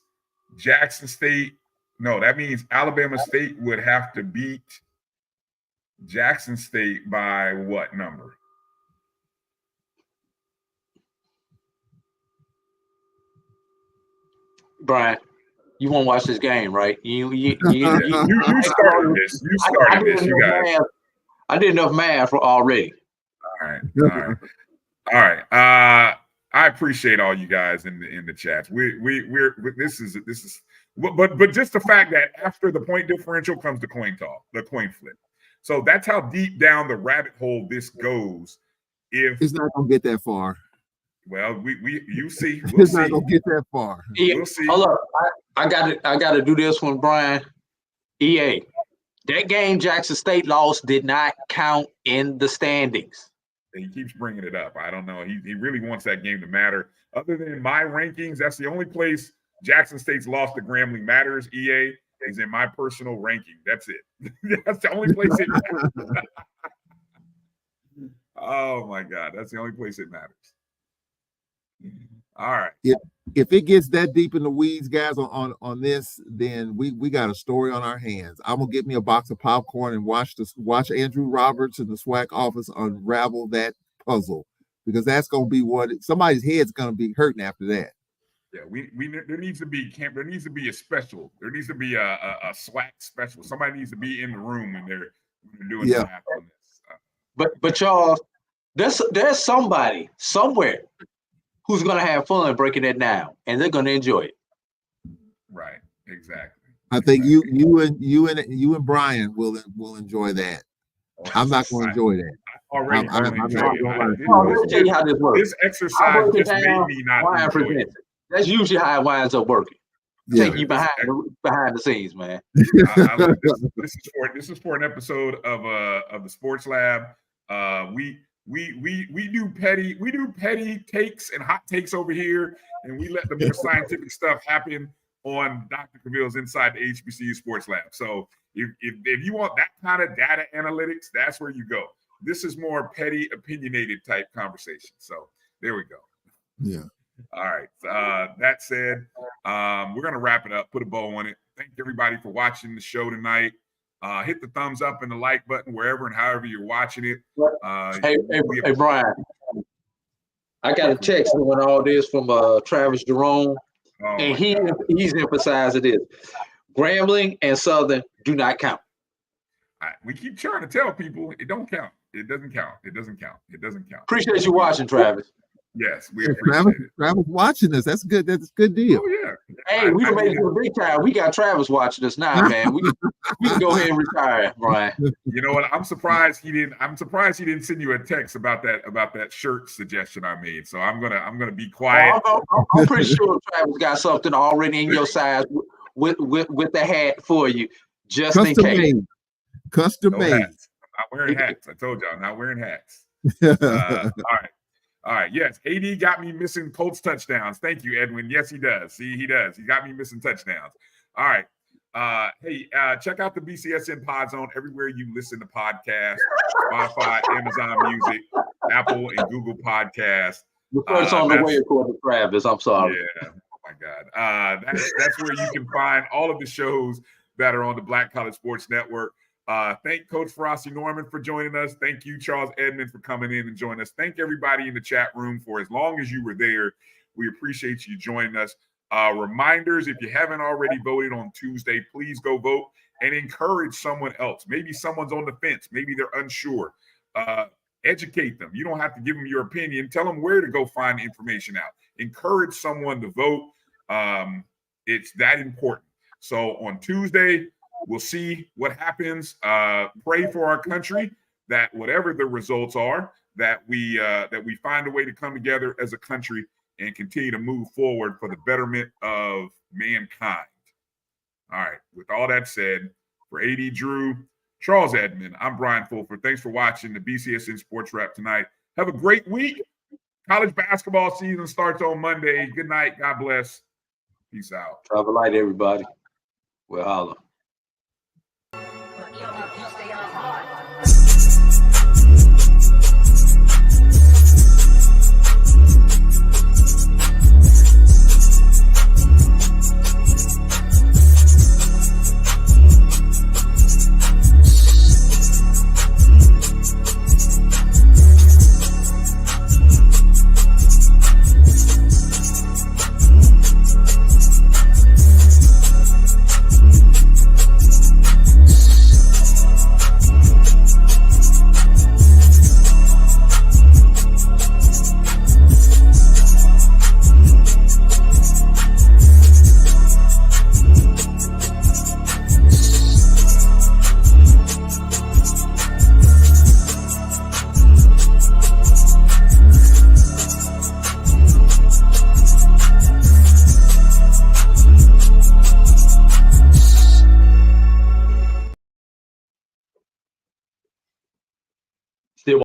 that means Alabama State would have to beat Jackson State by what number? Brian, you want to watch this game, right? You started this. You started this. You guys. I did enough math already. All right. I appreciate all you guys in the chats. This is but just the fact that after the point differential comes the coin flip. So that's how deep down the rabbit hole this goes. If it's not gonna get that far. Well, you see. It's not gonna get that far. We'll see. Hold up. I got to do this one, Brian. EA. That game Jackson State lost did not count in the standings. He keeps bringing it up. I don't know. He really wants that game to matter. Other than my rankings, that's the only place Jackson State's loss to Grambling matters. EA is in my personal ranking. That's it. That's the only place it matters. Oh my God, that's the only place it matters. All right. If it gets that deep in the weeds, guys, on this, then we got a story on our hands. I'm gonna get me a box of popcorn and watch Andrew Roberts in the SWAC office unravel that puzzle, because that's gonna be somebody's head's gonna be hurting after that. Yeah, there needs to be a special. There needs to be a SWAC special. Somebody needs to be in the room when they're doing the math on this. But y'all, there's somebody somewhere who's going to have fun breaking that down, and they're going to enjoy it. Right. Exactly. I think you and Bryan will enjoy that. I'm not going to enjoy that. I'm not going to tell you how this works. This exercise just made me not enjoy it. That's usually how it winds up working. Yeah. Take you behind the scenes, man. This is for an episode of the Sports Lab. We do petty takes and hot takes over here, and we let the more scientific stuff happen on Dr. Cavill's Inside the HBCU Sports Lab. So if you want that kind of data analytics, that's where you go. This is more petty, opinionated type conversation. So there we go. Yeah. All right. That said, we're gonna wrap it up. Put a bow on it. Thank everybody for watching the show tonight. Hit the thumbs up and the like button wherever and however you're watching it. Hey, Brian. I got a text doing all this from Travis Jerome, and he's emphasizing this: Grambling and Southern do not count. All right, we keep trying to tell people it don't count. It doesn't count. It doesn't count. It doesn't count. Appreciate you watching, Travis. Yes, we appreciate it. Travis watching us. That's good. That's a good deal. Oh yeah. Hey, we made it to the big time. We got Travis watching us now, man. We can go ahead and retire, Brian. You know what? I'm surprised he didn't send you a text about that shirt suggestion I made. So I'm gonna be quiet. I'm pretty sure Travis got something already in your size with the hat for you, just in case. Custom made. Hats. I'm not wearing hats. I told y'all, I'm not wearing hats. All right. Yes, AD got me missing Colts touchdowns. Thank you, Edwin. Yes, he does. See, he does. He got me missing touchdowns. All right. Check out the BCSN Pod Zone everywhere you listen to podcasts: Spotify, Amazon Music, Apple, and Google Podcasts. The first on the way according to Travis. I'm sorry. Yeah. Oh my God. That's where you can find all of the shows that are on the Black College Sports Network. Thank Coach Farasi Norman for joining us. Thank you, Charles Edmond, for coming in and joining us. Thank everybody in the chat room for as long as you were there. We appreciate you joining us. Reminders, if you haven't already voted on Tuesday, please go vote and encourage someone else. Maybe someone's on the fence. Maybe they're unsure. Educate them. You don't have to give them your opinion. Tell them where to go find information out. Encourage someone to vote. It's that important. So on Tuesday, we'll see what happens. Pray for our country that whatever the results are, that we find a way to come together as a country and continue to move forward for the betterment of mankind. All right. With all that said, for AD Drew, Charles Edmond, I'm Bryan Fulford. Thanks for watching the BCSN Sports Wrap tonight. Have a great week. College basketball season starts on Monday. Good night. God bless. Peace out. Travel light, everybody. We'll holler.